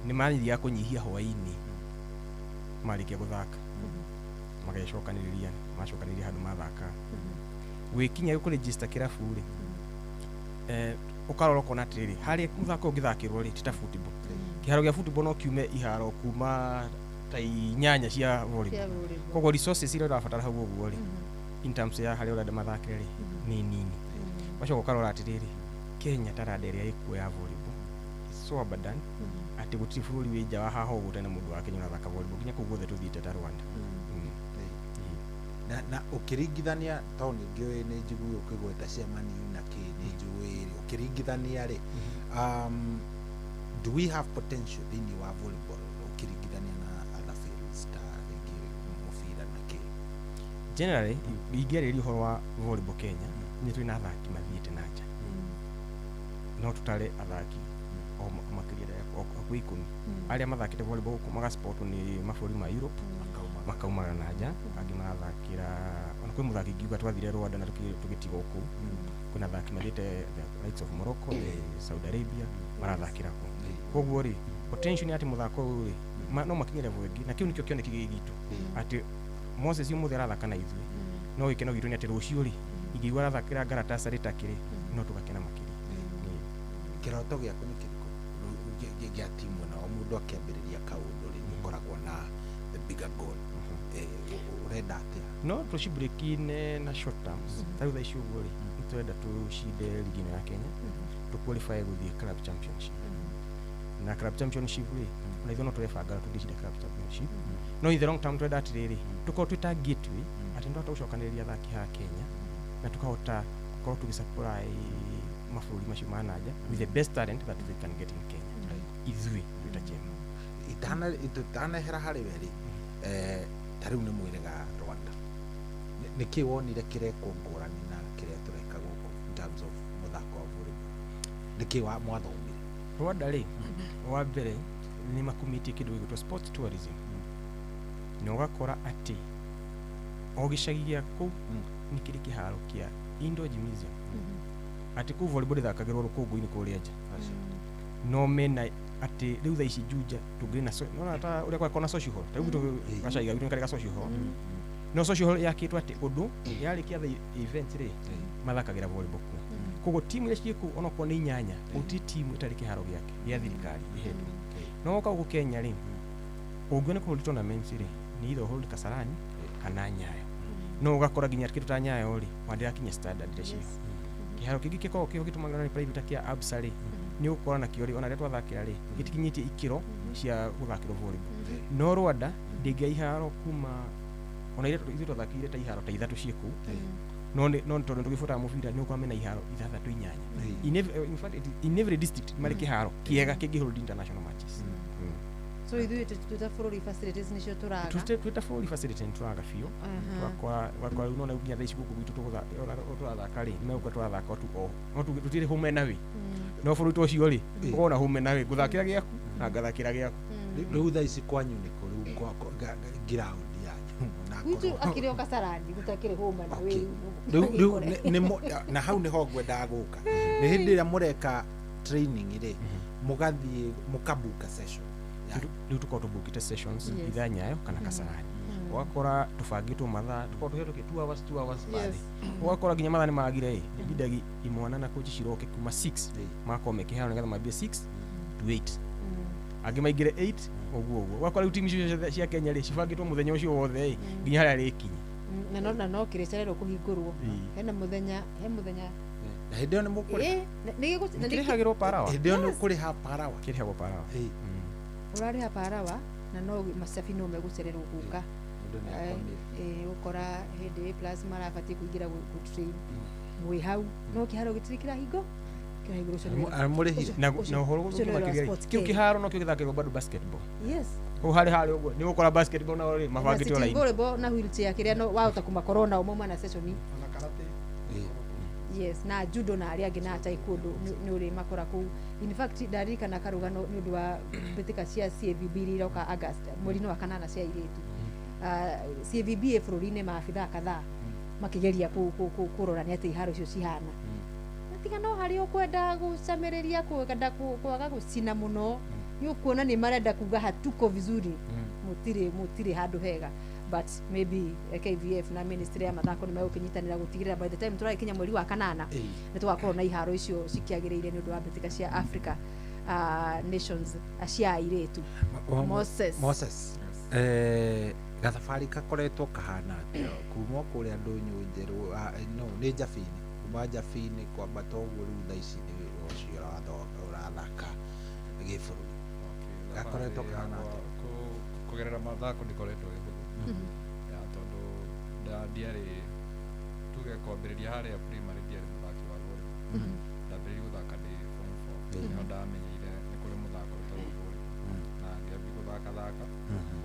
nĩ marithiaga kũnyihia hwaĩ-inĩ marĩkia gũthaka macokanĩrĩria handũ mathaka gwĩkinya kũregister kĩrabu rĩ ukarora kona atĩrĩrĩ harĩ mũthako ũngĩthakĩrwo rĩ ti ta football kĩharo gĩa football no kiume iharo kuma ta inyanya cia volleyball koguo resources iria ũrabatara hau ũguo rĩ in terms ya harĩa ũrenda mathakĩre rĩ nĩ nini wacoka ukarora atĩrĩrĩ Kenya taranda ĩrĩa ĩkuo ya volleyball so abadan atĩ gũtirĩ bũrũri wĩ nja wa haha ũguo tena mũndũ wa Kenya ũrathaka volleyball nginya kũu guothe tũthiĩte ta Rwanda na ũkĩringithania to ningĩ nĩ njiguĩ ũkĩgweta cia Man U na kĩ nĩ njũĩ ũkĩringithania rĩ do we have potential thĩinĩ wa volleyball ũkĩringithania na other fields ta rĩngĩ mũbira na kĩ generally ingĩarĩria ũhoro wa volleyball Kenya nĩ twĩna athaki mathiĩte na nja no tũtarĩ athaki makĩria ya kwa ikũmi arĩa mathakĩte volleyball kumaga sport nĩ mabũrũri ma Europe makaumaga na nja angĩ marathakĩra ona kwĩ mũthaki ngiuga twathire Rwanda na tũgĩtiga kũu kwĩna athaki mathiĩte the likes of Morocco Saudi Arabia marathakĩra kũu koguo rĩ potential nĩ atĩ mũthako ũyũ rĩ no makinyĩre level ĩngĩ na kĩu nĩkĩo kĩoneki gĩgitũ atĩ Moses ũmũthĩ arathaka na ithuĩ no gĩkeno gitũ nĩ atĩ rũciũ rĩ ingĩigua arathakĩra Galatasaray rĩtakĩrĩ no tũgakena makĩria kĩroto gĩaku nĩ kĩrĩkũ gĩa timu na o mũndũ akĩambĩrĩria kaũndũ rĩ nĩkoragwo na the bigger goal urenda atĩa no tũcibreak-ine na short terms tarĩu thaa ici ũguo rĩ nĩtũrenda tũcinde ligi ya Kenya tũqualify gũthiĩ club championship na club championship rĩ ona ithuĩ no tũrebanga tũngĩcinda club championship no in the long term twenda atĩrĩrĩ tũkorwo twĩta gateway atĩ nĩtũhota gũcokanĩrĩria athaki ha Kenya na tũkahota gũkorwo tũgĩsupply mabũrũri macio ma nanja with the best talent that we can get in Kenya ithuĩ twĩta Chema itanehera harĩ we rĩ tarĩu nĩ mwĩrĩga Rwanda nĩkĩ wonire kĩrekwo ngũrani na kĩrĩa tũreka gũkũ in terms of mũthako wa volleyball nĩkĩ mwathomire Rwanda rĩ wa mbere nĩ makumĩtie kĩndũ gĩgwĩtwo sports tourism na ũgakora atĩ o gĩcagi gĩa kũu nĩ kĩrĩ kĩharo kĩa indoor gymnasium atĩ kũu volleyball ĩthakagĩrwo rũkũngũ-inĩ kũrĩa nja no mena atĩ rĩu thaa ici Juja tũngĩ na no ta ũrĩa kwa social hall tarĩu gwitũ gacagi gitũ nĩ karĩ social hall no social hall yakĩtwo atĩ ũndũ yarĩkia the event rĩ mathakagĩra volleyball kuo koguo timu iria ciĩ kũu onokorwo nĩ inyanya gũtirĩ timu ĩtarĩ kĩharo gĩake gĩa thirikari ihetwo no woka gũkũ Kenya rĩ ũngĩona kũhũri tournaments rĩ nĩ either hold Kasarani kana Nyayo no ũgakora nginya kĩndũ ta Nyayo rĩ wandĩrakinya standard iria ciĩ kĩharo kĩngĩ gĩkoragwo kĩho gĩtũmagĩrwo nĩ private kĩa Absa rĩ nĩ ũgũkora nakĩo rĩ ona rĩrĩa twathakĩra rĩ gĩtikinyĩtie ikĩro cia gũthakĩrwo volleyball no Rwanda ndĩngĩa iharo kuma ona ithuĩ twathakĩire ta iharo ta ithatũ ciĩ kũu no tondũ tũgĩbuataga mũbira nĩ ũkora mena iharo ithathatũ inyanya in fact in every district marĩ kĩharo kĩega kĩngĩhold international matches so ithuĩ twĩta bũrũri facilities nĩcio tũraga twĩta bũrũri facility nĩ tũraga biũ wakwa rĩu nona nginya thaa ici gũkũ gwitũ tũrathaka rĩ megũka tũrathaka tu o no tũtirĩ home na wĩ no bũrũri tũcio rĩ ũkorwo na home na wĩ gũthakĩra gĩaku na ngathakĩra gĩaku rĩu thaa ici kwanyu nĩ kũ ground yanyu gwitũ akĩrĩ o Kasarani gũtakĩrĩ home na wĩ rĩu na hau nĩho ngwendaga gũka nĩ hĩndĩ ĩrĩa mũreka training ri mugathie mukabuka session riu tukorwo tubukite sessions ithaa nyayo kana kasarani wakora tubangitwo mathaa tukorwo tuhetwo 2 hours bali wakora nginya mathaa ni magire ibidagi imwana na coach ciroke kuma 6 makorwo mekihano nigetha mambie 6 to 8 angi maigire 8 oguo wakora riu timu cia Kenya ri cibangitwo muthenya ucio wothe nginya haria rikinyi no kirecererwo kuhingurwo hena muthenya na hĩndĩ ĩyo nĩ mũkũrĩha nĩkĩrĩhagĩrwo parawa hĩndĩ ĩyo nĩ ũkũrĩha parawa kĩrĩhagwo parawa ũrarĩha parawa na no macabi no megũcererwo gũka ũkora hĩndĩ plus marabatiĩ kũingĩra gũtrain mwĩ hau no kĩharo gĩtirĩ kĩrahingo na ũhoro kĩu kĩharo no kĩo gĩthakĩrwo bado basketball harĩ ũguo nĩ gũkora basketball na rĩ mabangĩtwo line volleyball na wheelchair kĩrĩa no wahota kũmakorwo nao mauma na session yes na judo na arĩa angĩ na taekwondo nĩ ũrĩ makora kũu in fact ndarikana karũgano nĩ ũndũ wa mbĩtĩka cia CVB iroka August mweri-inĩ wa kanana cia airĩtu CVB bũrũri-inĩ maabithaa kadhaa makĩgeria kũrora nĩ atĩ iharo icio cihana tiga no harĩ ũkwenda gũcamĩrĩria kwenda kwaga gũcina mũno nĩ ũkuona nĩ marenda kuga hatuko vizuri mũtirĩ handũ hega but maybe KVF na ministry ya mathako nĩ megũkĩnyitanĩra gũtigĩrĩra by the time tũrakinya mweri wa kanana nĩ tũgakorwo na iharo icio cikiagĩrĩire nĩ ũndũ wa mbĩtĩka cia Africa nations cia airĩtu Moses gathabarĩ kakoretwo kahana atĩa kuma kũrĩa ndũnyũ njerũ no nĩ Njabini kuma Njabini kwambata ũguo rĩu thaa ici nĩ ũcio ũrathaka gĩbũrũri gakoretwo kahana atĩa kũgerera mathako ndikoretwo ya tondũ ndiarĩ tuge kwambĩrĩria harĩa primary ndiarĩ mũthaki wa volleyball ndambĩrĩirie gũthaka ndĩ form 4 nĩho ndamenyeire nĩ kũrĩ mũthako wĩtagwo volleyball na ngĩambia gũthaka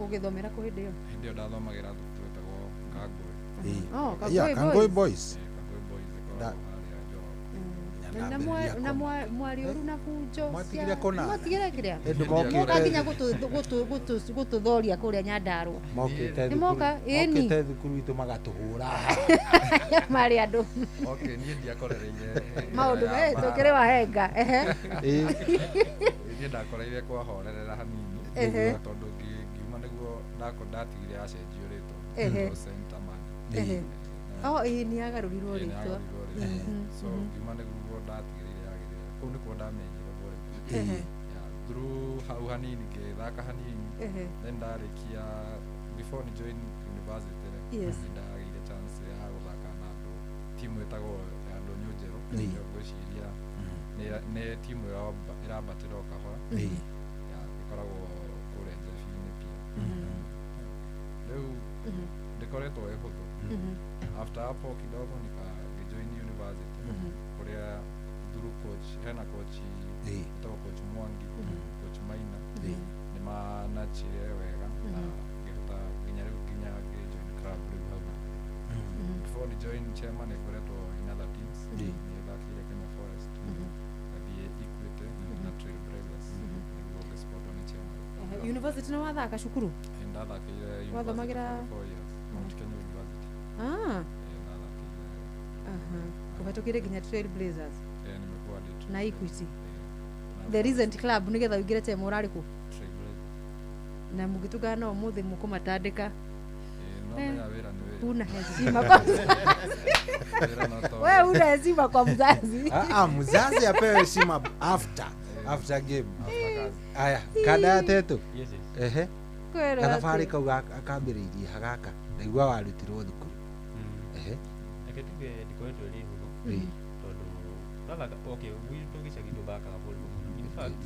ũgĩthomera kũ hĩndĩ ĩyo ndathomagĩra thukuru wĩtagwo Kangũi Boys na mwariũru na bunjo mwatigire kona mwatigire kĩrĩa moka nginya gũtũthoria kũrĩa Nyandarua moka ĩni thukuru itũ magatũhũra marĩ andũ niĩ ndiakorereire maũndũ tũkĩrĩ wahenga niĩ ndakoreire kwahorerera hanini tondũ ngiuma nĩguo ndatigire acenjio rĩtwa center man nĩ agarũrirwo rĩtwa so ngiuma nĩguo ndatigĩrĩire yagĩrĩra kũu nĩkuo ndamenyire volleyball through hau hanini ngĩthaka hanini then ndarĩkia before ni join university ndagĩire chance ya gũthaka na andũ timu ĩtagwo ya ndũnyũ njerũ nĩyo ngwĩciria nĩ timu ĩrambatĩra o kahora ĩkoragwo kũrĩa Njabini pia rĩu ndĩkoretwo ĩ hũthũ after hapo kidogo nikajoin university kũrĩa through coach hena coach ĩtagwo coach Mwangi coach Maina nĩ manachire wega na ngĩhota nginya rĩu ngĩjoin club rĩu hau before ni join chairman nĩkoretwo in other teams nĩthakĩire Kenya Forest ngathiĩ Equity na Trailblazers nĩguo ngĩspotwo nĩ chairman university nĩ wathaka cukuru ndathakĩire wathomagĩra Mount Kenya University ũhetũkĩire nginya Trailblazers nimekuwa na Equity the recent club nĩgetha ũingĩre temo ũrarĩ kũ na mũgĩtugana na ũmũthĩ mũkũmatandĩka una heshima wewe una heshima kwa mzazi mzazi apewe heshima after game aya kada ya tetu gathabarĩ kau akambĩrĩirie hagaka naigua warutirwo thukuru tuge ndikoretwo rĩ hũthũ tondũ twathaka gwitũ gĩcagi tũthakaga volleyball mũno in fact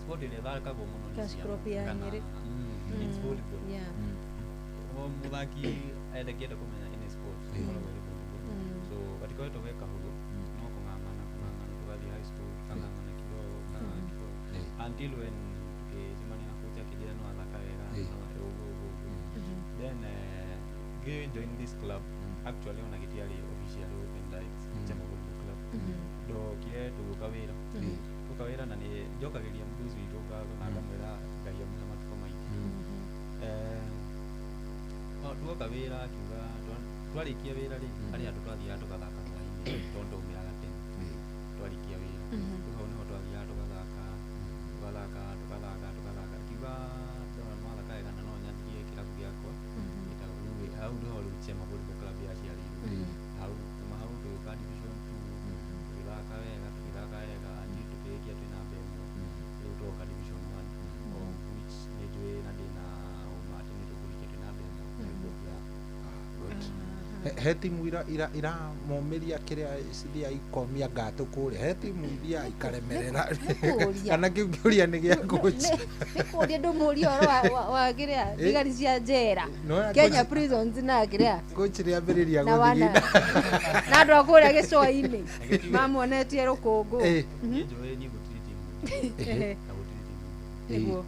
sport ĩrĩa ĩthakagwo mũno mũthaki endekĩenda kũmenya any sport ĩkoragwo ĩrĩ volleyball so gatikoretwo ge kahũthũ no kũng'ang'ana tũgathiĩ high school kang'ang'ana kidogo until when tukĩcemania na coach akĩnjĩra no athaka wega then join this club actually ona gĩtiarĩ officially open rights Chama Volleyball Club ndokire tũgĩũka wĩra na nĩ njokagĩria mbuzi witũ ngatho na ngamwĩra Ngai amũhe matukũ maingĩ tuoka wĩra akiuga twarĩkia wĩra rĩ harĩ andũ twathiaga tũgathaka hwainĩ tondũ ndaumĩraga tene twarĩkia wĩra rĩu hau nĩho he timu ira momeria kiria cithia ikomia ngatu kuria he timu iria ikaremerera kana kiuria ni gia coach ni kuria ndumuria wa kiria thigari cia njera Kenya Prisons na kiria coach ria mbiriria guthigina na andu akuria gicoi-ini mamuonetie rukungu njoi ni gutiri timu na gutiri timu niguo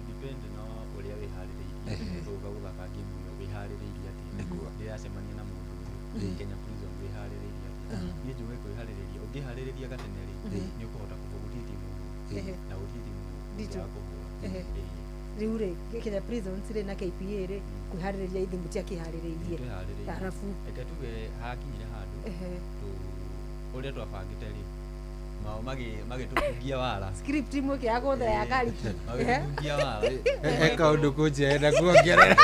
depend no uria wihaririirie uga guthaka game iyo wihaririirie ati niguo ndirasemania na mundu Kenya Prison wihaririirie ati ni njoi kwihaririiria ungihaririiria gateneri ni ukuhota kuvugutia timu na uthii timu ya kuhura riu ri Kenya Prisons ri na KPA ri kwihaririiria ithimu tia kihaririirie arafu eka tuge hakinyire handu uria twabangite ri mao magitukungia wara script imwe kia gothe ya kari magitukungia wara eka undu kujenda kuongerera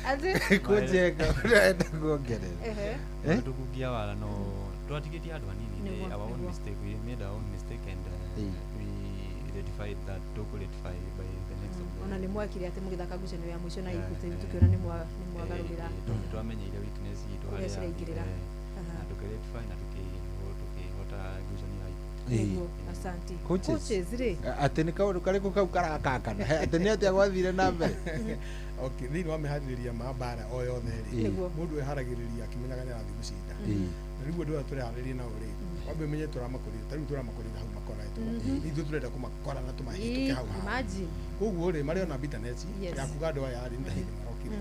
ati kujeka enda kuongerera magitukungia wara no twatigitie andu anini our own mistake, we made our own mistake and we rectified that to rectify by the next of ona ni mwakire ati mugithaka ngucanio ya mwisho na ikuti tukiona ni mwagarurira twamenyeire weakness yitu haria na tukirectify na tukihota ngucanio ya niguo asanti coaches ri ati ni kaundu kariku kau karakakana ati ni atia gwathire na mbere okay thini wa mihaririria ma bara o yothe ri mundu eharagiriria akimenyaga ni arathi gucinda na riu ndu turehariria na uri wambe menye turamakorira tariu turamakorira hau makoretwo ithu turenda kumakora na tumahituke hau imagine koguo ri mari ona bitterness ya kuga andu aya ari ndahi marokire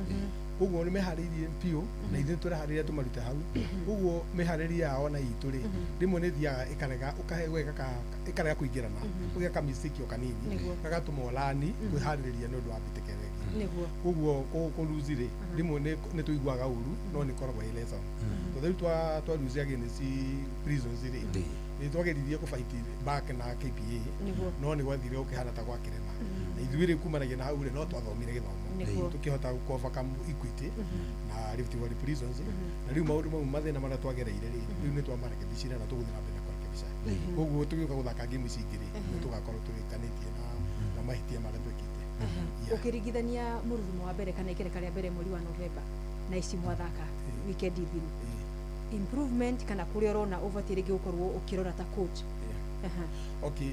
koguo ni meharirie piu na ithu turehariria tumarute hau koguo mehariria yao na itu ri rimwe ni thiaga ikarega ukahegweka ikarega kuingirana ugeka mistake kanini gagatuma olani kwihariria ni undu wa bitekere koguo kuluzi ri rimwe ni tuiguaga uru no ni koragwo i lesson thutha twa lose against Prisons ri ni twageririe ku fight back na KPA no ni gwathire ukihana ta gwa kirema na ithuire kumanagia na hau ri no twathomire githomo tukihota ku overcome Equity na Rift Valley Prisons na riu maundu mau mathina maria twagereire ri riu ni twamarekebicira na tuguthira mbere kurekebisha koguo tugiuka guthaka game cingiri tugakorwo turikanitie na mahitia maria twekite ukiringithania mururumo wa mbere kana ikereka ria mbere mweri wa November na ici mwathaka weekend thiru improvement kana kuria urona overtake ringi ukorwo ukirora ta coach okay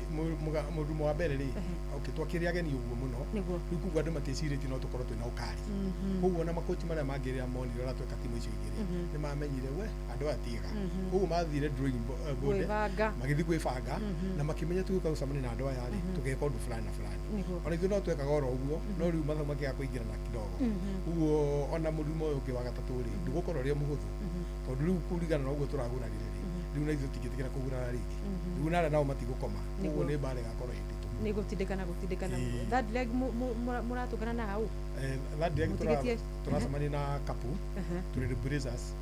mururumo wa mbere ri okay twakiria ageni uguo muno riu kuga andu matecirite no tukorwo twina ukari koguo na makochi maria mangirira monire ora tweka timu icio igiri ni mamenyire we andu atiga koguo mathire drawing board magithi gwibanga na makimenya tuguka gucamania na andu aya ri tugeka undu fulani na fulani ona ithu no twekaga oro uguo no riu mathauma kia kuingira na kidogo uguo ona mururumo uyu ungi wa gatatu ri ndugukorwo ria muhuthu tondu riu kurigana na uguo turagurarire riu na ithu tigitikira kugurana ringi riu nara nao matigukoma uguo ni mbare gakorwo hinditu ni gutindikana that leg muratugana na hau that leg turacemania na kapu turi Blazers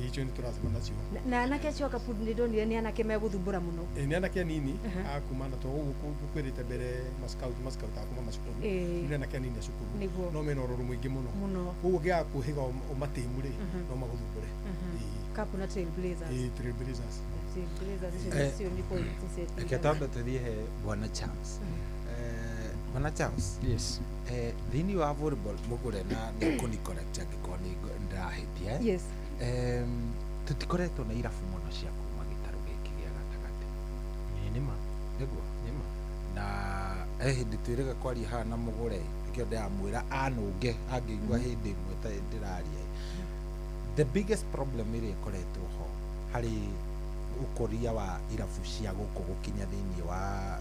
icio ni turacemania nacio na anake acio kapu ni ndonire ni anake meguthumbura muno ni anake nini akumana to gukwirite mbere mascout akuma macukuru ni anake nini acukuru no mena uroru mwingi muno uguo gia kuhiga umatimu ri no maguthumbure kapu na Trailblazers Trailblazers Ketamba tuthie he Bwana Charles Bwana Charles yes thini wa volleyball mugure na ni kuni correct angikoni ndahitia yes tutikoretwo na irabu muno cia kuma gitaru giki gia gatagati nima niguo na hindi twirega kwaria haha na mugure ikio ndamwira anunge angĩigua hindi imwe ta ndiraria the biggest problem iri ikoretwo ho hari ukoria wa irabu cia guku gukinya thiini wa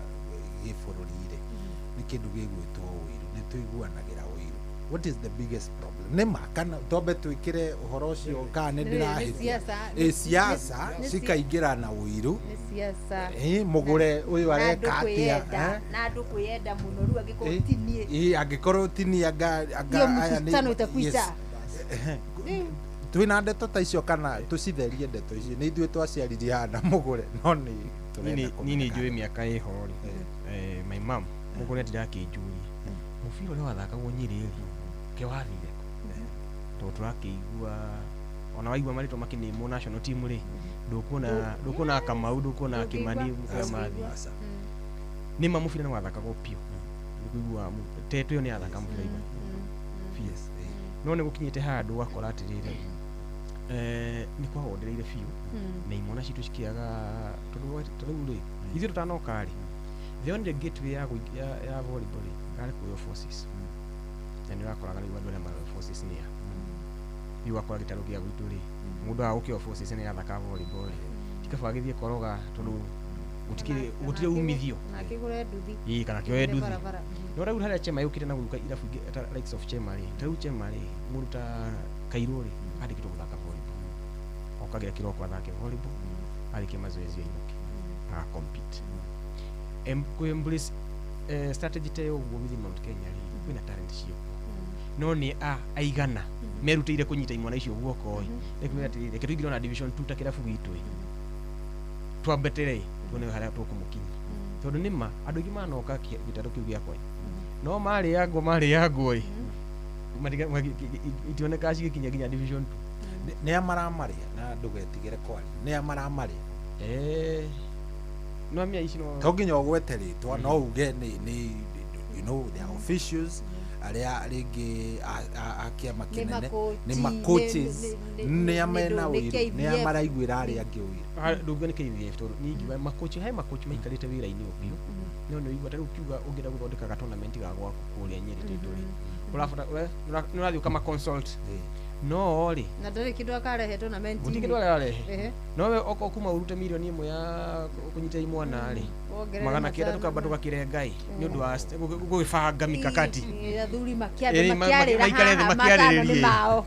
gibururi-ri ni kindu gigwitwo wiru ni tuiguanagira wiru what is the biggest problem nima kana tombe twikire uhoro ucio kana ni ndirahitia siasa cikaingira na wiru ni siasa mugure uyu areka atia na andu kwiyenda muno riu angikutinie angikorwo tinia aya ni tano itakuita twina ndeto ta icio kana tucitherie ndeto icio ni ithuĩ twaciaririe hana mugure no nini njui miaka iho ri my mom mugure ndirakinjuria mubira uria wathakagwo Nyeri ri ke wathire to turakiigua ona waigua maritwa makinimwo national team ri ndukuona Kamau ndukuona Kimani kwa mathi nima mubira ni wathakagwo pio nikuigua teto yo ni athaka mubira yes no nä gå kinyä te handå wakora atä rä rä nä kwahondereire biå na imwana citå cikäaga tondå rä u rä ithuä tå tanoka rä the only gateway ya volleyball arä kuoyo forces na nä rakoraga rä u andå arä a marä forces nä a rä u wakora gä tarå gä a gwitå rä må ndå agå kä o forces nä athaka volleyball tikaba gä thiä koroga tondå gå tirä umithio kana kä oe nduthi no rä u harä a chema yå kä te na gå ruka irabu likes of chema rä ta rä u chema rä må ndå ta kairå rä andä kä two gå thaka volleyball okagä ra kä roko athake volleyball arä kie mazoezi ainå aga compete kwä embrace strategy ta yo guo within Mount Kenya rĩ kwĩna talent cio no nĩ aigana merutĩire kũnyita imwana icio guoko rĩkĩmenya atĩrĩrĩ reke tũingĩre na division 2 ta kĩrabu gitũ twambetere tuone harĩa tũkũmũkinya tondũ nĩma andũ aingĩ manoka gĩtarũ kĩu gĩakwa no marĩagwo itioneka cigĩkinya nginya division 2 nĩ amaramarĩa na ndũgetigĩre kwaria nĩ amaramarĩa no mia ici no to nginya ũgwete rĩtwa no uge nĩ you know the officials aria ringi akiama kinene ni macoaches ni amena wĩra ni amaraiguĩra aria angĩ wĩra ndũngĩ nĩ KVF tondũ ningi macoach hai macoach maikarĩte wĩra-inĩ ũngĩ no nĩ igua tarĩu kiuga ũngĩenda gũthondeka tournament ga gwaku kũrĩa Nyeri territory ũrabatara nĩ ũrathiĩ ũkama consult no rĩ na ndarĩ kĩndũ akarehe tournament mũti kĩndũ ararehe no we okuma ũrute mirioni 1 ya kũnyita imwana rĩ magana kĩenda tũkamba tũgakĩrenga nĩ ũndũ wa gũgĩbanga mikakati athuri makĩarĩra haha matano nĩ mao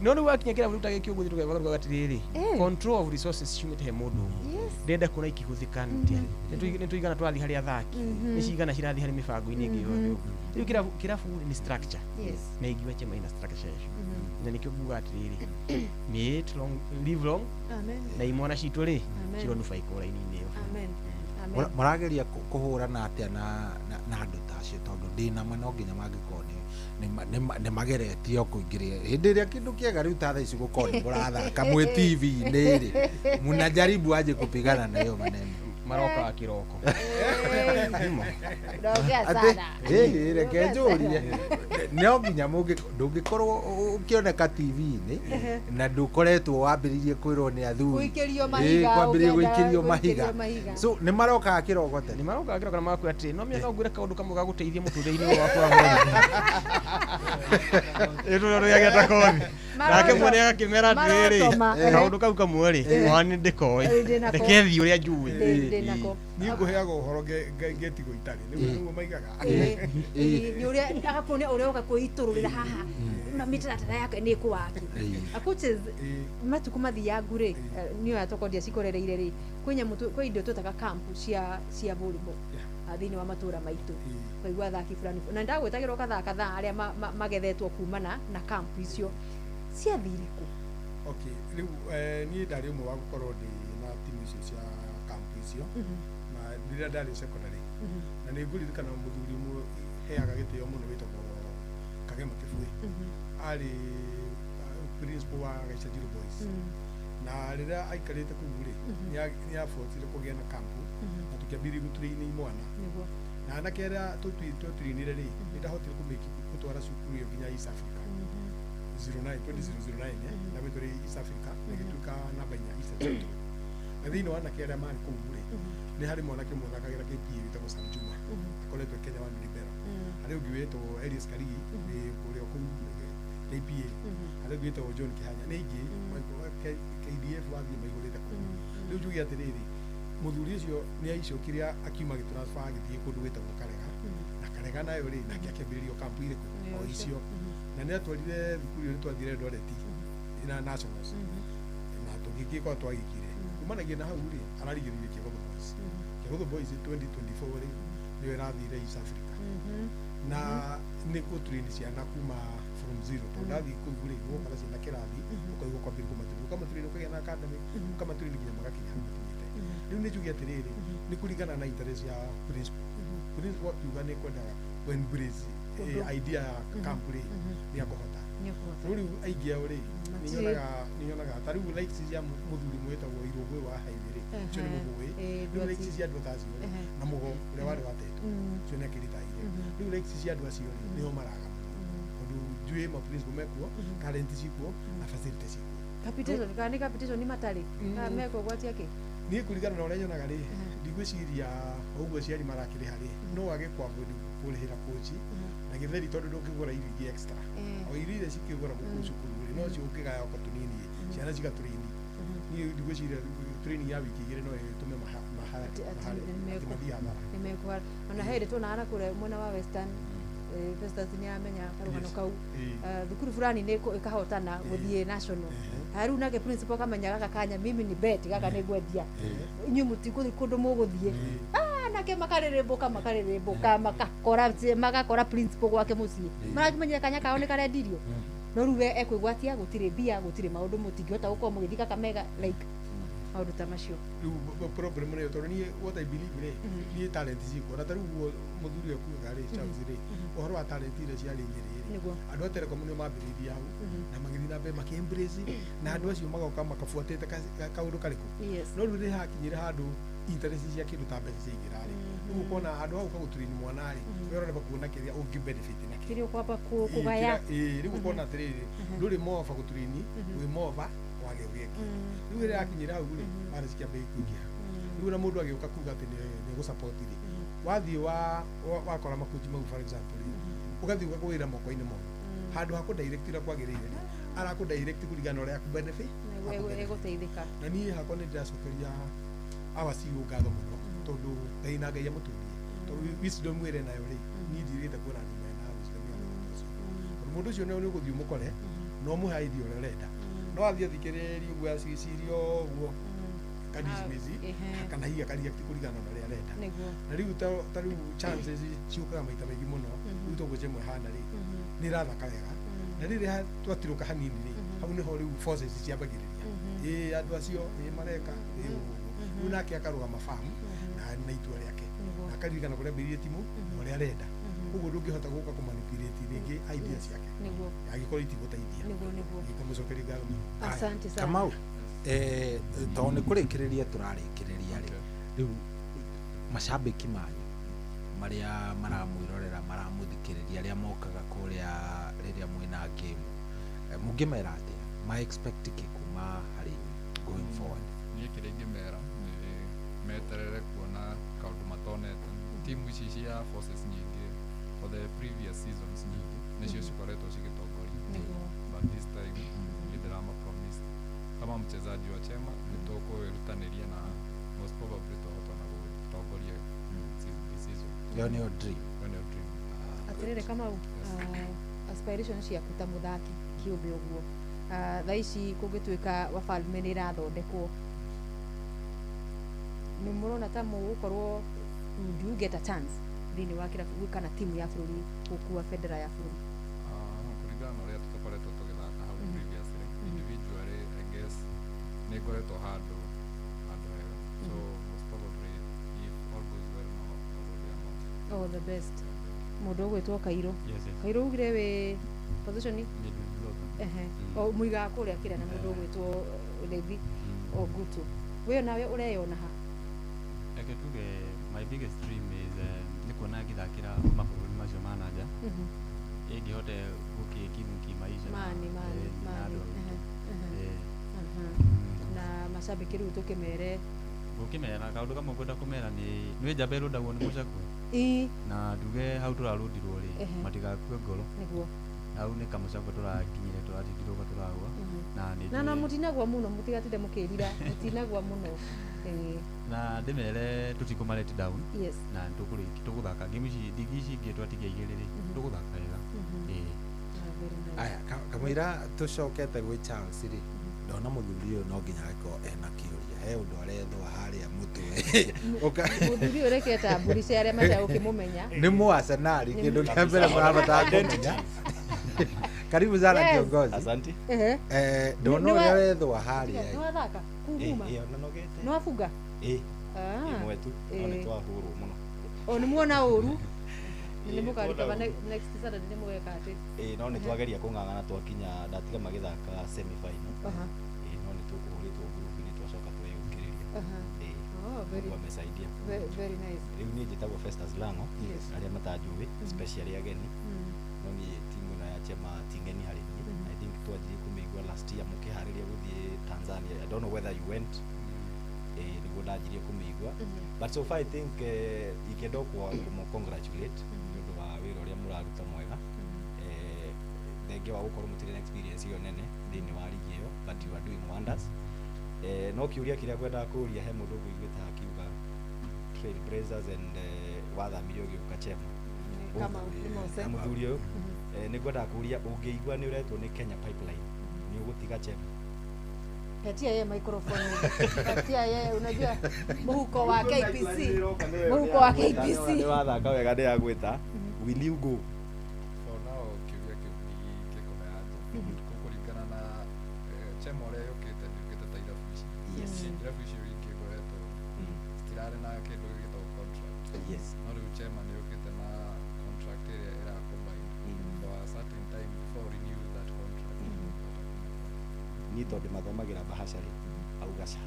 no rĩu wakinya kĩrabu ta gĩkĩ ũgũthiĩ tũgĩbanga atĩrĩrĩ control of resources ciumĩte he mũndũ ndenda kuona ikĩhũthĩka nĩ tũigana tũrathiĩ harĩ athaki nĩ cigana cirathiĩ harĩ mĩbango-inĩ ĩngĩ yothe rĩu kĩrabu nĩ structure na ingiuga chema ina structure na nĩkĩo nguga atĩrĩrĩ live long na imwana citũ rĩ cironubaika ũraini-inĩ ĩyo marageria kũhũrana atĩa na andũ ta acio tondũ ndĩna ma no nginya mangĩkorwo nĩ mageretio kũingĩria hĩndĩ ĩrĩa kĩndũ kĩega rĩu ta thaa ici gũkorwo nĩ mũrathaka mwĩ TV-inĩ rĩ mnajaribu aje kupigana na hiyo maneno maroka kiroko reke njũrie no nginya ndũngĩkorwo ũkĩoneka TV-inĩ na ndũkoretwo wambĩrĩirie kwĩrwo nĩ athuri kwambĩrĩria gũikĩrio mahiga so nĩ marokaga kĩroko tene nĩ marokaga kĩroko na magakwĩra atĩrĩ no mĩaka ngwĩre kaũndũ kamwe ga gũteithia mũtũrĩre-inĩ waku wa mweri ĩtũro rĩagĩata kothi nake mwene agakĩmera atĩrĩrĩ kaũndũ kau kamwe rĩ wani ndĩkoĩ reke thiĩ ũrĩa njũĩ ni ngũheaga ũhoro ngetigo itarĩ nĩguo maigaga nĩ ũrĩa agakorwo ũrĩa ũka kwĩitũrũrĩra haha na mĩtaratara yake nĩ ĩkũwaki coaches matukũ mathiangu rĩ nĩyo yatokondia cikorereire rĩ kwĩ indo twĩtaga camp cia volleyball thĩinĩ wa matũũra maitũ kaigua athaki fulani na ndagwĩtagĩrwo kathaa arĩa magethetwo kumana na camp icio ciathire kũ rĩu niĩ ndarĩ ũmwe wa gũkorwo ndĩ na timu icio cia camp icio na rĩrĩa ndarĩ secondary na nĩ ngũririkana mũthuri ũmwe heaga gĩtĩo mũno wĩtagwo Kagema Kĩbũĩ arĩ principal wa Gaichajiro Boys na rĩrĩa aikarĩte kũu rĩ nĩ abotire kũgĩa na camp na tũkĩambĩrĩria gũtũrĩinĩ imwana na anake arĩa twatũrinire rĩ nĩ ndahotire gũtwara cukuru ĩyo nginya East Africa 2009 na gwĩtũrĩ East Africa na gĩtuĩka namba 4 East Africa na thĩinĩ wa anake arĩa marĩ kũu rĩ nĩ harĩ mwanake mũthakagĩra KPA wĩtagwo Sam Juma akoretwo Kenya wa Libera harĩ ũngĩ wĩtwo Elias Karigi ũrĩa kũu KPA harĩ ũngĩ wĩtagwo John Kĩhanya nĩ aingĩ KDF wathiĩ maihũrĩte kũu rĩu njuge atĩrĩrĩ mũthuri ũcio nĩ aicokire akiuma gĩtransfer agĩthiĩ kũndũ gwĩtagwo Karega na Karega nayo rĩ nake akĩambĩrĩrio kampu irĩkũ o icio na nĩ atwarire thukuru ĩyo twathire Eldoret na Nationals na tũgĩgĩkorwo twagĩkire kumanagia na hau rĩ ararigĩrĩirie Kĩgũthũ Boys 2024 rĩ nĩyo ĩrathire East Africa na nĩ gũtrain ciana kuma from zero tondũ ndathiĩ kũu rĩ gũkora ciana kĩrathi ũkaigua kwambĩrĩria kũmatrain ũkamatrain ũkagĩa na academy ũkamatrain nginya magakinya hau makinyĩte rĩu nĩ njuge atĩrĩrĩ nĩ kũringana na interest ya principal akiuga nĩ kwendaga embrace idea ya camp rĩ nĩ akũhota rĩu aingĩ ao rĩ nĩnyonaga ta rĩu likes cia mũthuri mwĩtagwo Irũngũ wa Highway rĩ ũcio nĩ mũgũĩ rĩu likes cia andũ tacio rĩ na mũgo ũrĩa warĩ watetwo ũcio nĩ akĩritaire rĩu likes cia andũ acio rĩ nĩo maraga tondũ tondu njui ma principal mekuo current cikuo na facility cikuo capitation kana capitation ni matari meko gwati yake ni kuringana na uria nyonaga ri ndigwiciria uguo ciari marakiri hari no wage kwambudu kurihira coach na githeri tondu ndungigura irio extra o irio iria cikigura guku cukuru no cio ukigaya oko tunini ciana cigaturini ni ndigwiciria training ya wiki igiri no itume nimekuwa ona heri tunaana kule mwana wa Western Festus ni amenya karugano kau thukuru fulani ni ikahotana guthie national haru nake principal kamenya gaka kanya mimi ni bet gaka ni gwedia inyu mutikuthi kundu muguthie nake makareremboka magakora principal gwake mucii marakimenya kanya kao ni karendirio no ruwe ekwigwatia gutire bia gutire maundu mutingihota gukorwo mugithi Kakamega like maundu ta macio problem ni tondu ni what I believe ni talent ciko na taru muthuri okuga ri chance ri uhoro wa talent ire ciari nyiri andu atere komunio mambiriria hau na magithi na be makembrace na andu acio magoka makafuatite kaundu kariku no ruri hakinyira handu interest cia kindu ta mbeca ciaingira ri riu ukona andu hau kaguturini mwana ri wero neba kuona kiria ungi benefit na kirio kwamba kugaya riu ukona atiriri nduri mofa guturini wi mofa wage wiki riu ira akinyira hau ri bara cikia bei kuingia riu na mundu agiuka kuga ati ni gusupport ri wathi wa kora makuji mau for example ugathi ugakwira moko-ini mo handu haku direct ira kwagirire araku direct kurigana uria ku benefit wewe guteithika na ni hako ni ndacokeria awasi ugatho muno tondu ngai na ngai amuturie tondu wisdom wire nayo ri ni ndirite kuona andu mena wisdom ya mundu ucio ni uguthi umukore no muhaithie uria urenda no athie thikiriri uguo acicirio uguo kadismizi kana hiya kari akti kurigana na uria arenda na riu ta riu chances ciukaga maita maingi muno riu tuguje mwe hana ri ni rathaka wega na riri twatiruka hanini ri hau niho riu forces ciambagiriria andu acio mareka riu nake akarugama famu na itua riake na akaririkana kuria mbiririe timu na uria arenda uguo ndungihota guka kumanipulate ringi idea ciake agikorwo itigutaithia ikamucokeria ngatho asante sana Kamau to ni kurikiriria turarikiriria riu mashabiki manyu maria maramwirorera maramuthikiriria aria mokaga kuria riria mwina game mungimera atia ma expect kuma hari going forward ni kiringi mera meterere kuona kaundu matonete timu ici cia forces nyingi for the previous seasons nyingi nicio cikoretwo cigitongoria but this time ndirama promise kama mchezaji wa Chema nitukwirutaniria na most probably tuhotana gutongoria season yo ni dream atirire kama aspiration ciaku ta muthaki kiumbe uguo thaa ici kungituika wafalme ni irathondekwo ni murona ta mugukorwo do you get a chance thini wa kira kana timu ya bururi gukua federa ya bururi kuringana na uria tutakoretwo tugithaka hau previously individually I guess ni ngoretwo handu hega so most probably if all goes well no all the best mundu gwitwo Kairo Kairo ugire we position o muiga kuria kira na mundu gwitwo Levi o Gutu we nawe ureyona ha tuge my biggest dream is nikuona ngithakira mabũrũri macio ma nanja ingĩhote gũkĩkimu kimaisha mani na mashabiki rĩu tũkĩmere gũkĩmera kaũndũ kamwe ngwenda kũmera nĩ njamba ĩrũndagwo nĩ mũcakwe na nduge hau tũrarũndirwo rĩ matigakue ngoro hau nĩ kamũcakwe tũrakinyire tũratindirũka tũragwa na mũtinagwa mũno mũtigatinde mũkĩrira mũtinagwa mũno na ndimere tutikuma let down na tuguthaka game ici ndigi ici ingĩ twatigia igĩrĩ rĩ tuguthaka wega aya kamwira tucokete gwi Charles ri ndona muthuri uyu no nginya giko ena kiuria he undu arethwa haria mutwe muthuri uyu reketa mburi cia aria macha ukimumenya ni mu Arsenal kindu kia mbere murabata kumenya karibu sana kiongozi asante ndona uria arethwa haria no athaka kunguma nanogete no afuga mwetu one twahuru muno o ni muona uru ni mukaruta next Saturday ni mugeka ati no ni twageria kung'ang'ana twakinya ndatiga magithaka semi final no ni tukuhuritwo group ni twacoka tweyukiriria very wamesaidia very nice riu ni njitagwo Festus Lango aria matanjuwi especially ageni no ni timu na ya chema tingeni harĩrie. I think twanjirie kũmĩigua last year mũkĩharĩria gũthiĩ Tanzania. I don't know whether you went. Nĩguo ndanjirie kũmĩigua. But so far I think ingĩenda kũmũ-congratulate nĩ ũndũ wa wĩra ũrĩa mũraruta mwega. Thengia wa gũkorwo mũtirĩ na experience ĩyo nene thĩinĩ wa ligi ĩyo, but you are doing wonders. No kĩũria kĩrĩa ngwendaga kũũria he mũndũ ũngĩiguĩte akiuga Trailblazers and wathamirio gĩũka chema. Mũthuri ũyũ nĩ ngwendaga kũũria ũngĩigua nĩ ũretwo nĩ Kenya Pipeline nĩ ũgũtiga chema? Patia yeye microphone. Patia yeye, unajua mhuko wa KPC. Mhuko wa KPC. Nĩ wathaka wega ndĩ agwĩta. Will you go? For now kĩũria kĩu gĩkũheana. Kũringana na chema ũrĩa yũkĩte ta irabu ici. Yes. Irabu ici ingĩgoretwo citirarĩ na kĩndũ gĩtagwo contract. Yes. No rĩu chema nĩ yũkĩte na contract ĩrĩa ĩracombine for a certain time before renew that contract. Ni tondũ mathomagĩra bahasha rĩ augaca.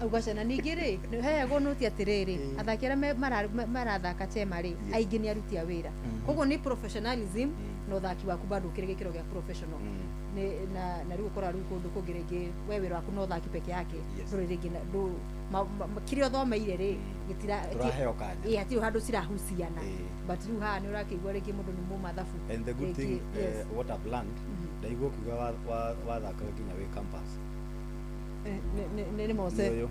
Augaca na ningĩ rĩ hegwo nũti atĩrĩrĩ athaki arĩa marathaka chema rĩ aingĩ nĩ aruti a wĩra. Koguo nĩ professionalism na ũthaki waku bado ũkĩrĩ gĩkĩro gĩa professional. Na rĩu ũkora rĩu kũndũ kũngĩ rĩngĩ we wĩra waku no ũthaki peke yake ndũrĩ rĩngĩ kĩrĩa ũthomeire rĩ tũraheo kanya. Hatirĩ handũ cirahuciana. But rĩu haha nĩ ũrakĩigua rĩngĩ mũndũ nĩ mũmathabu. And the good thing what I've learned ndaigua kiuga wathakaga nginya wĩ campus. Nĩ mose.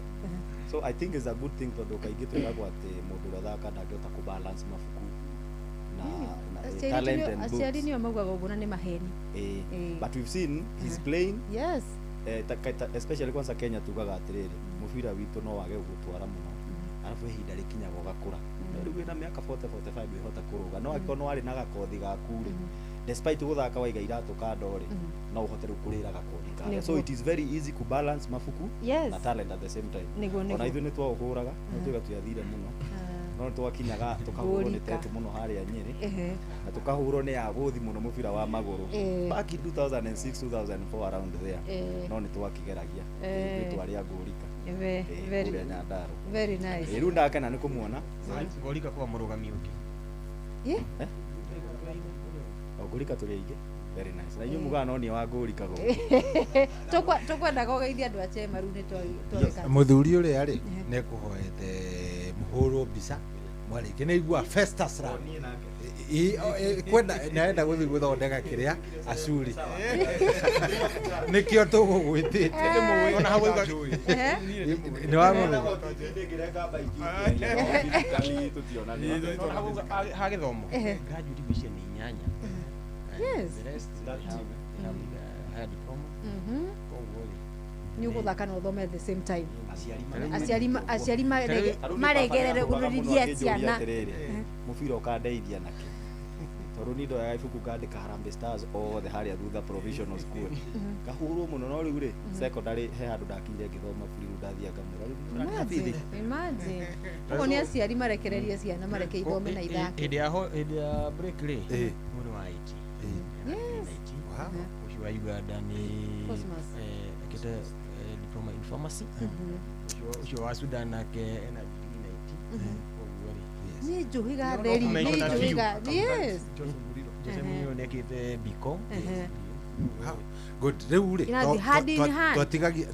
So I think it's a good thing tondũ kaingĩ twĩragwo atĩ mũndũ ũrĩa thaka ndangĩhota kũbalance mabuku na talent and books. Aciari nĩo maugaga ũguo na nĩ maheni. But we've seen he's playing. Yes. Especially kwanza Kenya tugaga atĩrĩrĩ mũbira witũ no wage gũtwara mũno arabu ihinda rĩkinyaga ũgakũra. Rĩu wĩna mĩaka 40 45 wĩhota kũrũga no angĩkorwo no arĩ na gakothi gaku rĩ despite gũthaka waiga iratũ kando rĩ no ũhote rĩu kũrĩra gakothi kando. So it is very easy to balance mabuku na talent at the same time. Ona ithuĩ nĩ twaũhũraga no tũgatũyathire mũno no twakinyaga tũkahũrwo nĩ tetu mũno harĩa Nyĩrĩ na tũkahũrwo nĩ agũthi mũno mũbira wa magũrũ back in 2006 2004 around there no nĩ twakĩgeragia twari agũrika very Nyandarua. Very nice. Rĩu ndakena nĩ kũmuona Ngũrika kwa mũrũgami ũngĩ. Ngũrika tũrĩ aingĩ. Very nice. Na inyuĩ mugaga no niĩ wa ngũrika go. Tũkwendaga ũgeithia andũ a chema rĩu nĩ twĩka. Mũthuri ũrĩa rĩ nĩ kũhoete mũhũrwo mbica mwarĩkia nĩ igua Festus Run kwenda naenda gũthiĩ gũthondeka kĩrĩa acuri nĩkĩo tũgũgwĩtĩte ona hau uga nĩ wamũmenya ha gĩthomo graduate vision ni 8. Yes. The rest that have diploma. Ni ũgũthaka na ũthome at the same time. Aciari maregerere gũthũrĩria ciana. Mũbira ũkandeithia nake tondũ nĩ ndoyaga ibuku ngandĩka Harambee Stars othe harĩa thutha provisional school kahũrwo mũno no rĩu rĩ secondary he handũ ndakinyire ngĩthoma buri ndathiĩ ngamũra imagine ũguo nĩ aciari marekererie ciana mareke ithome na ithake hĩndĩ ya break rĩ mũno wa 8 ucio wa Uganda nĩ akĩte diploma in pharmacy ucio wa Sudan nake ena degree 90 ni njuhiga theri ni njuhiga yes Jose Mourinho nekite biko good rĩu rĩ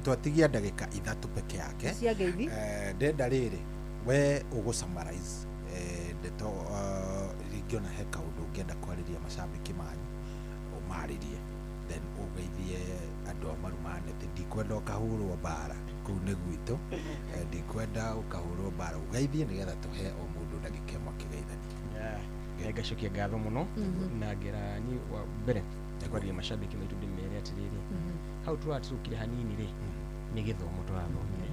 twatigia ndagĩka ithatũ peke yake ndenda rĩrĩ we ũgũsummarize ndeto rĩngĩona he kaũndũ ũngĩenda kwarĩria macambĩki manyu ũmarĩrie then ũgeithie andũ a Marumanete ndikwenda ũkahũrwo mbara kũu nĩ gwitũ ndikwenda ũkahũrwo mbara ũgeithie nĩgetha tũhe o mũndũ ndagĩka ĩmwe kĩgeithania ngacokia ngatho mũno na ngera ni wa mbere kwarĩria macambĩki maitũ ndĩmere atĩrĩrĩ hau tũratũkire hanini rĩ nĩ gĩthomo tũrathomire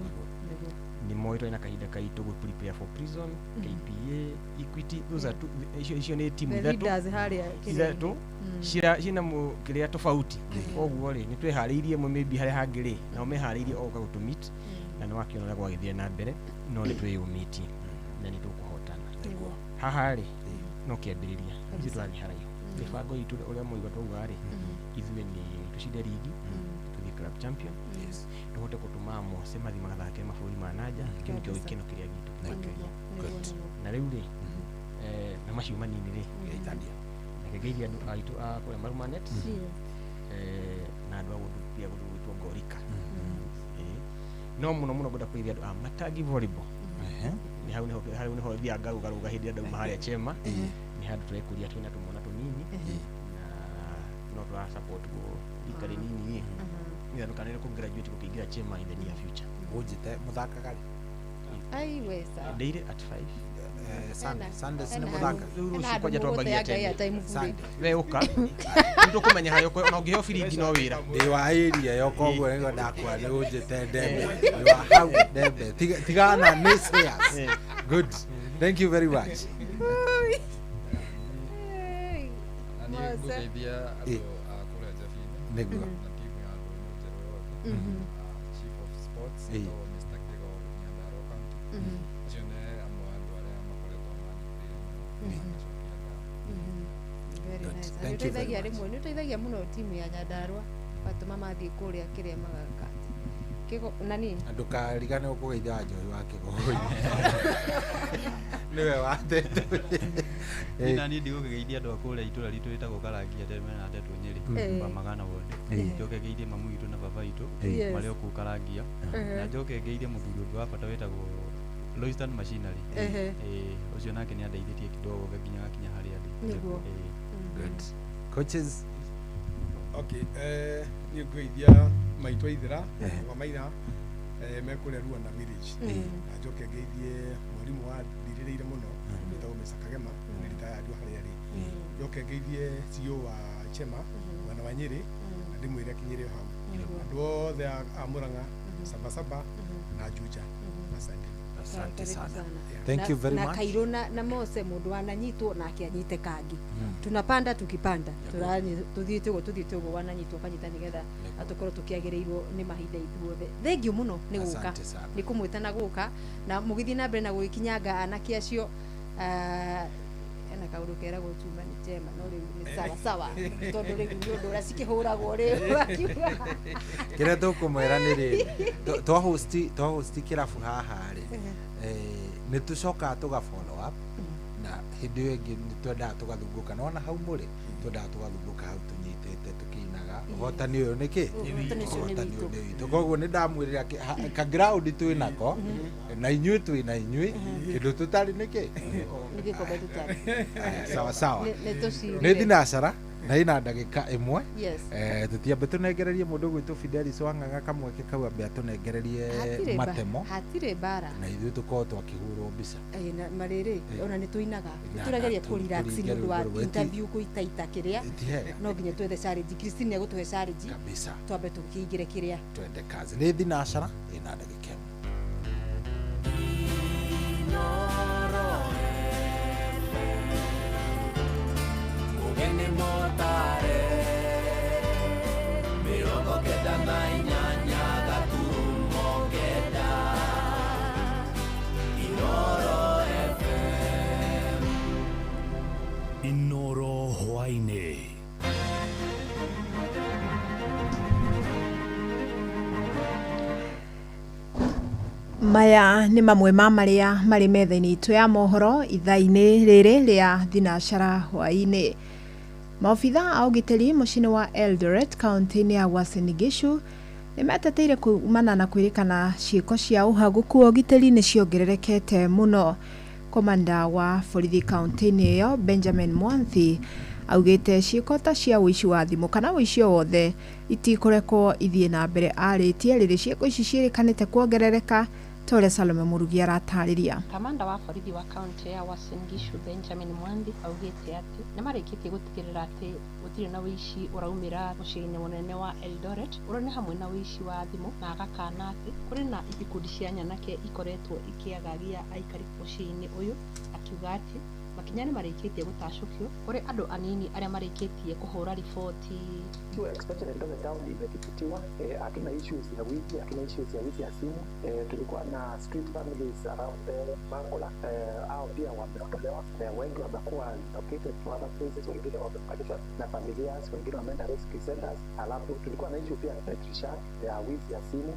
nĩ moĩtwo na kahinda kaitũ gũ prepare for prison KPA Equity those are two icio nĩ timu ithatũ cina kĩrĩa tofauti koguo rĩ nĩ twĩharĩirie mwe maybe harĩa hangĩ rĩ nao meharĩirie oka gũtũmit na nĩ wakĩona ũrĩa gwagĩthiĩ na mbere no nĩ twĩyũmĩtie na nĩ tũkũhotana haha rĩ no kĩambĩrĩria ithuĩ tũrathiĩ haraihu mĩbango itũ ũrĩa moiga twauga rĩ ithuĩ nĩ tũcinde ligi tũthiĩ club champion tũhote gũtũma Mose mathi magathake mabũrũri ma nanja kĩu nĩkĩo gĩkeno kĩrĩa gitũ na rĩu rĩ na macio manini rĩ Gegeithia andu aitu a kule Marumanet na andu pia gwitwo Ngorika no muno goda kwithia andu a Matagi volleyball ni hau niho thia ngaruga hindi andu maharia chema ni handu turekuria twina tumona tunini na no twa support go ikari nini ni andu kanire ku graduate kukigira chema in the near future ujite muthaka kali ai wesa daily at 5 Sunday sine muthaka usikwaje twambagia tena Sunday we uka ndu kumenya hayo ko no ngihyo firingi no wira ndi wa area yo koguo ngo ndakwa ni ujite ndembe you are how ndembe tigana naysayers good thank you very much ani guteithia andu akule Jafine niguo na timu ya andu chief of sports so Mr. Kego Nyandarua County jone amwe andu aria makoretwo very nice. Nĩũteithagia rĩmwe nĩũteithagia mũno timu ya Nyandarua batũma mathiĩ kũrĩa kĩrĩa magaka Kĩgo nani ndũkarigane ũkũgeithia Njoi wa Kĩgoi niwe watete ina ni ndigũgeithia andũ a kũrĩa itũra ritũ rĩtagwo Karangia Teme na Ndeto Nyeri Magana wothe njoke geithie mamu itũ na baba itũ marĩ okũu Karangia na njoke geithie mũthuri ũngĩ wa bata wĩtagwo Loistan Machinery ucio nake ni andeithĩtie kidogo gakinya harĩa ndĩ good coaches okay ni ngũgeithia maitũ ithira wa maina mekuria Ruanda Village na njoke ngeithie mwarimu wa ndirĩrĩire mũno wĩtagwo Mr. Kagema ni retired harĩa arĩ njoke ngeithie CEO wa Chema mwana wa Nyeri na ndĩmwĩre akinyĩre hamu andũ othe a Murang'a Sabasaba na Juja asante sana thank you very much na Kairo na Mose mundu wananyitwo nake anyite kangi tunapanda tukipanda tuthiĩte wananyitwo kanyita nigetha atukorwo tukiagĩrĩirwo ni mahinda ithuothe thengiũ mũno ni guka ni kumwĩta na guka na mugithi na mbere na gũkinyanga anake acio na kaundu kera gũtuma ni Chema no rĩu ni sawa tondu rĩu nĩ ũndũ ũrĩa cikĩhũragwo rĩu kĩrĩa tũkũmwĩra nĩ rĩrĩ twa host kĩrabu haha rĩ nĩ tũcokaga tũga follow up na hĩndĩ ĩyo ĩngĩ nĩ twendaga tũgathungũka no na hau mũrĩ twendaga tũgathungũka hau tũnyitĩte tũkĩinaga ũhotani ũyũ nĩ kĩ ũhotani ũyũ nĩ witũ koguo nĩ ndamwĩrĩra ka ground twĩnako na inyuĩ twĩna inyuĩ kĩndũ tũtarĩ nĩ kĩ sawa nĩ thinacara na ina ndagĩka ĩmwe tũtiambe tũnengererie mũndũ gwitũ Fidelis Wang'ang'a kamweke kau ambe atũnengererie matemo hatirĩ bara na ithuĩ tũkorwo twakĩhũrwo mbica na marĩrĩ ona nĩ tũinaga tũrageria kũ relax nĩ ũndũ wa interview gũitaita kĩrĩa no nginya twethe challenge Christine agũtũhe challenge kabisa twambe tũkĩingĩre kĩrĩa twende kazi nĩ thinacara ina ndagĩka Ene motare mirongo kenda na inyanya gaturumo kenda Inoro FM Inoro hwainĩ maya nĩ mamwe ma marĩa marĩ metha-inĩ itũ ya mohoro ithaa-inĩ rĩrĩ rĩa thinacara hwainĩ. Maobitha a ũgitĩri mũciĩ-inĩ wa Eldoret kaunti-inĩ ya Uasin Gishu nĩ meteteire kumana na kwĩrĩkana ciĩko cia ũhaguku wa ũgitĩri nĩ ciongererekete mũno. Komanda wa borithi kaunti-inĩ ĩyo Benjamin Mwanthi augĩte ciĩko ta cia ũici wa thimũ kana ũici o wothe itikũrekwo ithiĩ na mbere arĩtie rĩrĩ ciĩko ici ciĩrĩkanĩte kuongerereka Tore Salome Murugi aratarĩria. Kamanda wa borithi wa kaunti ya Uasin Gishu Benjamin Mwanthi augĩte atĩ nĩ marĩkĩtie gũtigĩrĩra atĩ gũtirĩ na ũici ũraumĩra mũciĩ-inĩ mũnene wa Eldoret ũrĩa nĩ hamwe na ũici wa thimũ na agakana atĩ kũrĩ na ikundi cia nyanake ikoretwo ikiagagia aikari mũciĩ-inĩ ũyũ akiuga atĩ makinya nĩ marĩkĩtie gũtacũkio kũrĩ andũ anini arĩa marĩkĩtie kũhũra riboti. Especially Eldoret Town imethibitiwa hakuna issues ya wizi, hakuna issues ya wizi ya simu. Tulikuwa na street families around Mangula, hao pia wameondolewa, wengi wamekuwa located to other places, wengine wamepanishwa na familia, wengine wameenda rescue centers. Alafu tulikuwa na issue pia ya wizi ya simu,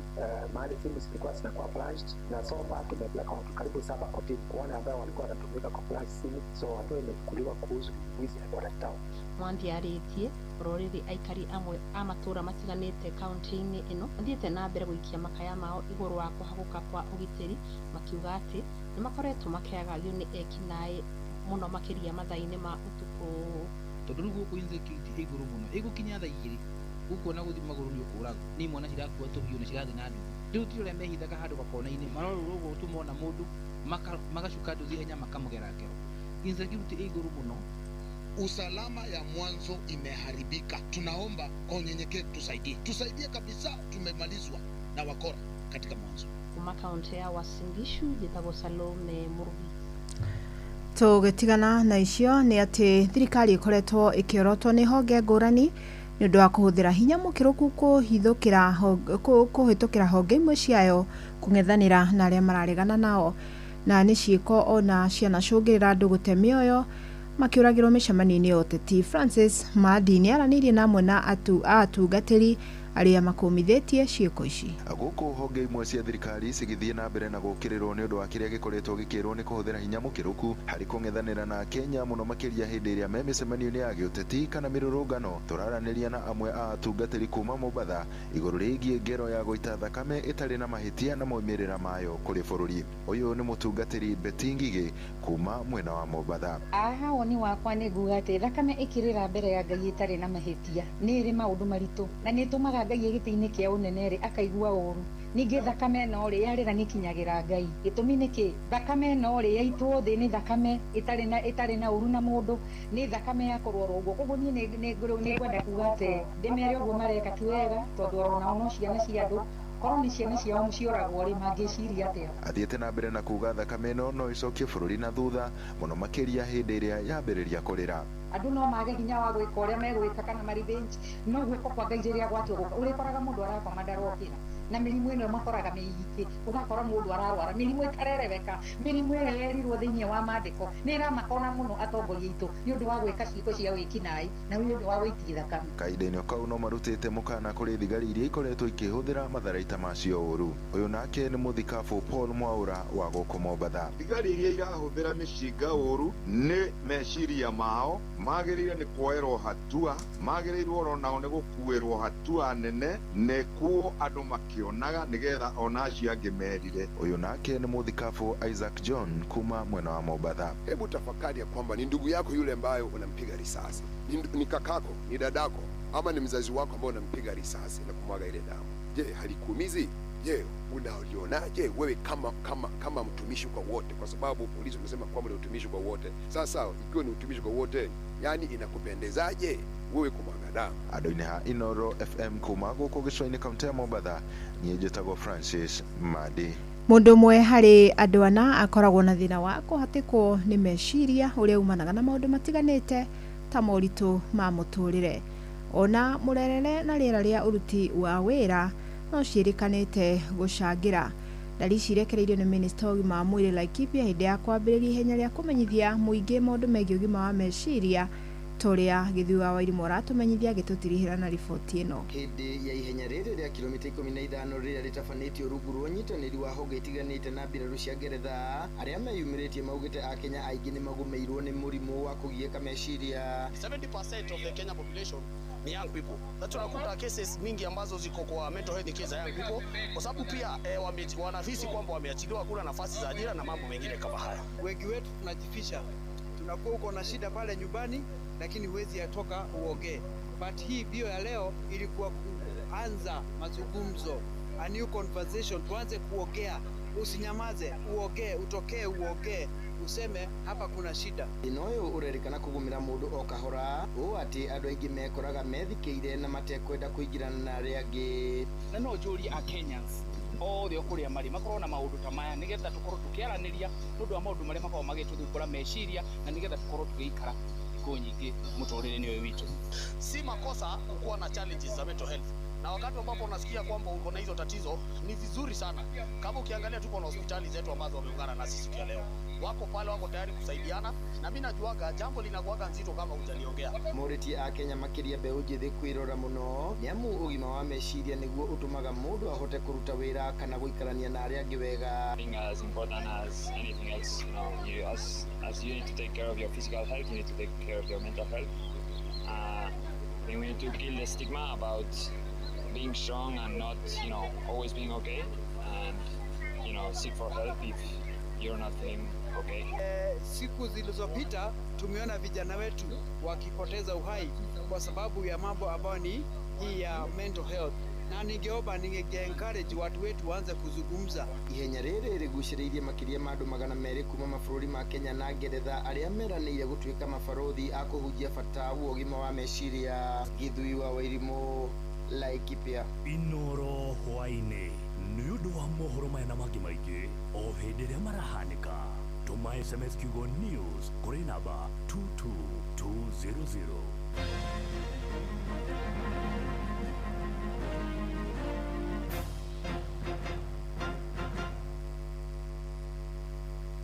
mahali simu zilikuwa zinakuwa flashed, na so far tumepeleka watu karibu 7 kotini, wale ambao walikuwa wanatumika kwa flash simu so hatua imechukuliwa kuhusu wizi Eldoret Town. Mwandi arĩtie rorĩrĩ aikari amwe a matũra matiganĩte kaunti-inĩ ĩno mathiĩte na mbere gũikia makaya mao igũrũ wa kũhagũka kwa ũgitĩri, makiuga atĩ nĩ makoretwo makĩagagio nĩ ekinaĩ mũno makĩria mathaa-inĩ ma ũtukũ. Tondũ rĩu gũkũ insecurity ĩ igũrũ mũno, ĩgũkinya thaa igĩrĩ gũkuona gũthiĩ magũrũ nĩ ũkũragwo nĩ imwana cirakua tũhiũ na cirathiĩ na ndugu. Rĩu ti ũrĩa mehithaga handũ gakona-inĩ marorwo ũguo tũmona mũndũ magacuka nduthi ihenya makamũgera ngero. Insecurity ĩ igũrũ mũno. Usalama ya mwanzo imeharibika. Tunaomba kwa unyenyekevu tusaidie kabisa, tumemalizwa na wakora katika mwanzo. Kuma kaunti ya Uasin Gishu gĩtagwo Salome Murugi. Tũgĩtigana na icio nĩ atĩ thirikari ĩkoretwo ĩkĩorotwo nĩ honge ngũrani nĩ ũndũ wa kũhũthĩra hinya mũkĩrũku kũhĩtũkĩra honge imwe ciayo kũng'ethanĩra na arĩa mararegana nao, na nĩ ciĩko ona cianacũngĩrĩra andũ gũte mĩoyo makĩũragĩrwo mĩcemanio-inĩ ya ũteti. Francis Madi nĩ aranĩirie na amwe na atungatĩri arĩa makũmithĩtie ciĩko ici. Gũkũ honge imwe cia thirikari cigĩthiĩ na mbere na gũkĩrĩrwo nĩ ũndũ wa kĩrĩa gĩkoretwo gĩkĩrwo nĩ kũhũthĩra hinya mũkĩrũku harĩ kũng'ethanĩra na Kenya mũno makĩria hĩndĩ ĩrĩa me mĩcemanio-inĩ ya gĩũteti kana mĩrũrũngano. Tũraranĩria na amwe a atungatĩri kuma Mombatha igũrũ rĩgiĩ ngero ya gũita thakame ĩtarĩ na mahĩtia na moimĩrĩra mayo kũrĩ bũrũri. Ũyũ nĩ mũtungatĩri Betty Ngigĩ kuma mwena wa Mombatha. Woni wakwa nĩ nguga atĩ thakame ĩkĩrĩra mbere ya Ngai ĩtarĩ na mahĩtia nĩ ĩrĩ maũndũ maritũ na nĩ ĩtũmaga Ngai gĩtĩ-inĩ kĩa ũnene rĩ akaigua ũru. Ningĩ thakame no rĩ yarĩra nĩkinyagĩra Ngai. Gĩtũmi nĩkĩ? Thakame no rĩ yaitwo thĩ nĩ thakame ĩtarĩ na ũru na mũndũ, nĩ thakame ya kũrwara ũguo. Koguo niĩ nĩ ngwenda kuga atĩ ndĩmere ũguo mareka ti wega, tondũ onao no ciana cia andũ, korwo nĩ ciana ciao cioragwo rĩ mangĩciria atĩa. Athiĩte na mbere na kuga thakame ĩno no ĩcokie bũrũri na thutha mũno makĩria hĩndĩ ĩrĩa yambĩrĩria kũrĩra. Andũ no mage hinya wa gwĩka ũrĩa megwĩka kana marĩ bench, no gwĩka kwa Ngai rĩrĩa gwatwo gũka. Ũrĩkoraga mũndũ arakoma ndarokĩra na mĩrimũ ĩno makoraga mĩingĩ, ũgakora mũndũ ararwara mĩrimũ ĩtarereweka, mĩrimũ ĩyo yerirwo thĩinĩ wa maandĩko nĩ ĩramakona mũno atongoria aitũ nĩ ũndũ wa gwĩka ciĩko cia wĩkinaĩ na nĩ ũndũ wa gũitia thakame. Kahinda-inĩ kau no marutĩte mũkana kũrĩ thigari iria ikoretwo ikĩhũthĩra matharaita macio ũru. Ũyũ nake nĩ mũthikabu Paul Mwaura wa gũkũ Mombatha. Thigari iria irahũthĩra mĩcinga ũru nĩ meciria mao magĩrĩire nĩ kuoerwo hatua, magĩrĩirwo onao nĩ gũkuĩrwo hatua nene nĩkuo andũ makĩonaga nĩgetha ona acio angĩ merire. Ũyũ nake nĩ mũthikabu Isaac John kuma mwena wa Mombatha. Hebu tafakari ya kwamba ni ndugu yako yule ambayo unampiga risasi, ni kakako, ni dadako, ama ni mzazi wako ambao unampiga risasi na kumwaga ile damu. Je, halikuumizi? Je, unaolionaje wewe kama mtumishi kwa wote? Kwa sababu polisi wamesema kwamba ni utumishi kwa wote. Sasa ikiwa ni utumishi kwa wote, yani inakupendezaje wewe kumwaga damu? Andũ-inĩ ha Inoro FM kuma gũkũ gĩcũa-inĩ kaunti ya Mombatha, niĩ njĩtagwo Francis Madi. Mũndũ ũmwe harĩ andũ ana akoragwo na thĩna wa kũhatĩkwo nĩ meciria ũrĩa umanaga na maũndũ matiganĩte ta moritũ ma mũtũrĩre. Ona mũrerere na rĩera rĩa ũruti wa wĩra no ciĩrĩkanĩte gũcangĩra. Ndari cirekereirio nĩ minista wa ũgima wa mwĩrĩ Laikipia hĩndĩ ya kwambĩrĩria ihenya rĩa kũmenyithia mũingĩ maũndũ megiĩ ũgima wa meciria toria gĩthiĩ wa Wairimu aratũmenyithia gĩtũtirihĩra na riboti ĩno. Hĩndĩ ya ihenya rĩrĩ rĩa kilomita 15 rĩrĩa rĩtabanĩtio rungu rwa ũnyitanĩri wa honge itiganĩte na mbirarũ cia Ngeretha, arĩa meyumĩrĩtie maugĩte Akenya aingĩ nĩ magũmĩirwo nĩ mũrimũ wa kũgiĩka meciria. 70% of the Kenya population ni young people. Na tunakuta cases mingi ambazo ziko kwa mental health case ya young people kwa sababu pia wanahisi kwamba wameachiliwa kula nafasi za ajira na mambo mengine kama haya. Wengi wetu tunajificha, tunakuwa uko na shida pale nyumbani lakini huwezi yatoka uongee. But hii bio ya leo ilikuwa kuanza mazungumzo, a new conversation, tuanze kuongea, usinyamaze, uongee, utokee uongee, useme hapa kuna shida. Inoyo urerikana kugumira mundu o kahora o ati andu aingi mekoraga methikĩire na matekwenda kũingĩrana na arĩa angĩ. Na no njũri a Kenyans othe okuria mari makorwo na maundu ta maya nigetha tukorwo tukiaranĩria nundu wa maundu maria makorwo magĩtũthumbũra meciria na nigetha tukorwo tugĩikara nyingĩ mũtũrĩre-inĩ ũyũ witũ. Si makosa kuwa na challenges za mental health, na wakati ambapo unasikia kwamba uko na hizo tatizo, ni vizuri sana kama ukiangalia tuko na hospitali zetu ambazo wameungana na sisi siku leo, wako pale, wako tayari kusaidiana, na mimi najuaga jambo linakuwa nzito kama hujaliongea. Moreti a Kenya makiria beũ njĩthĩ kwĩrora mũno nĩamu ũgima wa meciria nĩguo ũtũmaga mũndũ ahote kũruta wĩra kana gũikarania na arĩa angĩ wega. Being as important as anything else, you know, as you need to take care of your physical health, you need to take care of your mental health. We need to kill the stigma about being strong and not, you know, always being okay, and, you know, seek for help if you're not feeling okay. Siku zilizopita tumeona vijana wetu wakipoteza uhai kwa sababu ya mambo ambayo ni hii ya mental health, na ningeomba encourage watu wetu waanze kuzungumza. Ihenya rĩrĩ rĩgucĩrĩirie makĩria ma andũ 200 kuma mabũrũri ma Kenya na Ngeretha arĩa meranĩire gũtuĩka mabarothi a kũhunjia bata wa ũgima wa meciria. Githui wa Wairimũ, Laikipia. Inoro hwainĩ nĩ ũndũ wa mohoro maya na mangĩ maingĩ o hĩndĩ ĩrĩa marahanĩka. Tũma SMS kiugo news kũrĩ namba 22200.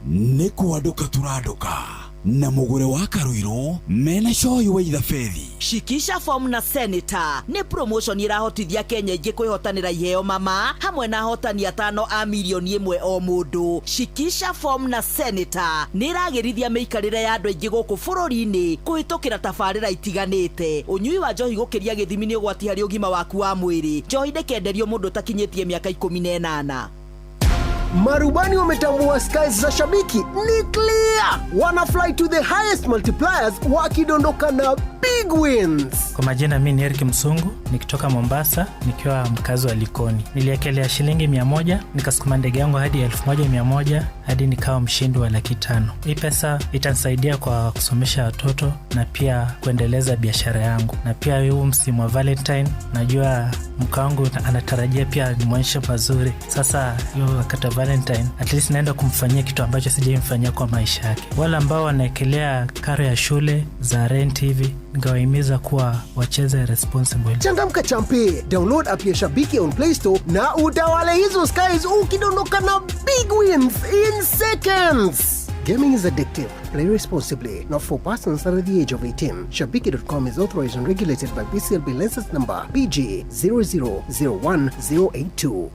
Nĩ kwanduka tũranduka na mũgũre wa Karuiro mena coyi wa ithabedi. Shikisha form na Senator ni promotion irahotithia Kenya ingĩ kwĩhotanĩra iheo mama hamwe na hotani 5 a milioni 1 o mũndũ. Shikisha form na Senator nĩ iragĩrithia mĩikarĩre ya andũ aingĩ gũkũ bũrũri-inĩ kũhĩtũkĩra tabarĩra itiganĩte. Ũnyui wa njohi gũkĩria gĩthimi nĩ ũgwati harĩ ũgima waku wa mwĩrĩ. Njohi ndĩkenderio mũndũ ũtakinyĩtie mĩaka 18. Marubani wametambua skies za Shabiki ni clear. Wana fly to the highest multipliers wakidondoka na big wins. Kwa majina mimi ni Eric Msungu nikitoka Mombasa nikiwa mkazi wa Likoni. Niliekelea shilingi 100 nikasukuma ndege yangu hadi 1100 hadi nikawa mshindi wa 500,000. Hii pesa itanisaidia kwa kusomesha watoto na pia kuendeleza biashara yangu. Na pia huu msimu wa Valentine najua mke wangu anatarajia pia nimwonyeshe mazuri. Sasa hiyo wakati wa Valentine at least naenda kumfanyia kitu ambacho sijamfanyia kwa maisha yake. Wale ambao wanaekelea karo ya shule za rent hivi ngawahimiza kuwa wacheze responsible. Changamka champi, download app ya Shabiki on Play Store na utawale hizo skies ukidondoka na big wins in seconds. Gaming is addictive. Play responsibly. Not for persons under the age of 18. Shabiki.com is authorized and regulated by BCLB license number PG 0001082.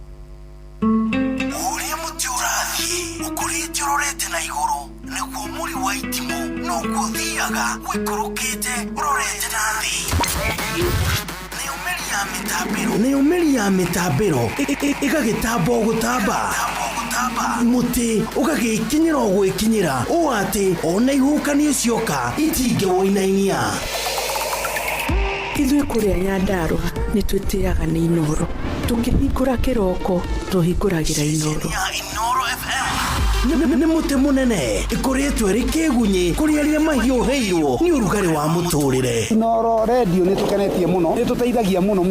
Uria mutiurathi ukurite urorete na iguru niguo muri wa itimu no guthiaga wikurukite urorete na thi. Nĩ umeri ya mitambiro igagitambo gutamba muti ugagikinyira ogwikinyira o ati ona ihukani cioka itinge woinainia. Ithuĩ kũrĩa Nyandarua nĩ twĩtĩaga nĩ Inoro. Tũkĩhingũra kĩroko tũhingũragĩra Inoro. Nĩ mũtĩ mũnene ĩkoretwo ĩrĩ kĩgunyi kũrĩa rĩrĩa mahiũ heirwo nĩ ũrugarĩ wa mũtũrĩre. Inoro radio nĩ tũkenetie mũno, nĩ tũteithagia mũno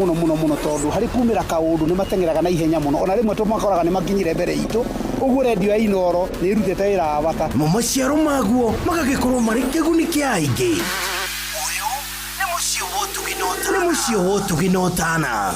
tondũ harĩ kumĩra kaũndũ nĩ matengeraga na ihenya mũno, ona rĩmwe tũmakoraga nĩ makinyire mbere itũ. Ũguo radio ya Inoro nĩ ĩrutĩte wĩra wa bata. Maciaro maguo magagĩkorwo marĩ kĩguni kĩa aingĩ. Ũyũ nĩ mũciĩ wa ũtuginotana.